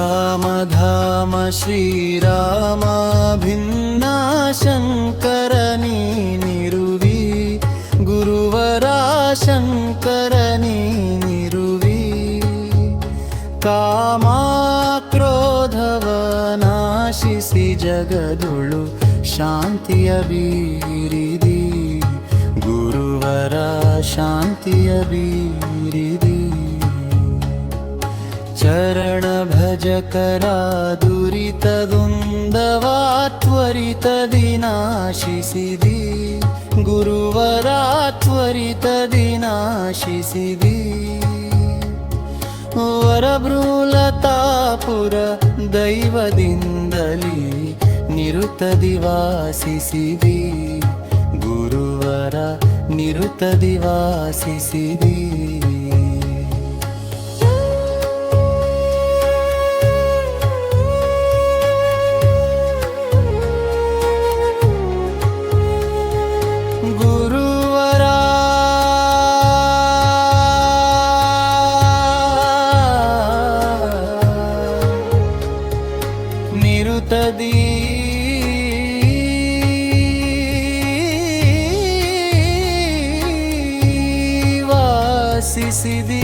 ಶ್ಯಾಮಧಾಮ ಶ್ರೀರಾಮ ಭಿನ್ನ ಶಂಕರನಿ ನಿರುವಿ ಗುರುವರ ಶಂಕರನಿ ನಿರುವಿ ಕಾಮ ಕ್ರೋಧವ ನಾಶಿಸಿ ಜಗದುಳು ಶಾಂತಿಯ ಬೀರಿದಿ ಗುರುವರ ಶಾಂತಿಯ ಬೀರಿದಿ ಚರಣ ಭಜಕರ ದುರಿತದುಂದವ ತ್ವರಿತದಿ ನಾಶಿಸಿದಿ ಗುರುವರ ತ್ವರಿತದಿ ನಾಶಿಸಿದಿ ವರಭೃಲತಾಪುರ ದೈವದಿಂದಲಿ ನಿರುತದಿ ವಾಸಿಸಿದಿ ಗುರುವರ ನಿರುತದಿ ವಾಸಿಸಿದಿ ಗುರುವರ ನಿರುತದಿ ವಾಸಿಸಿದಿ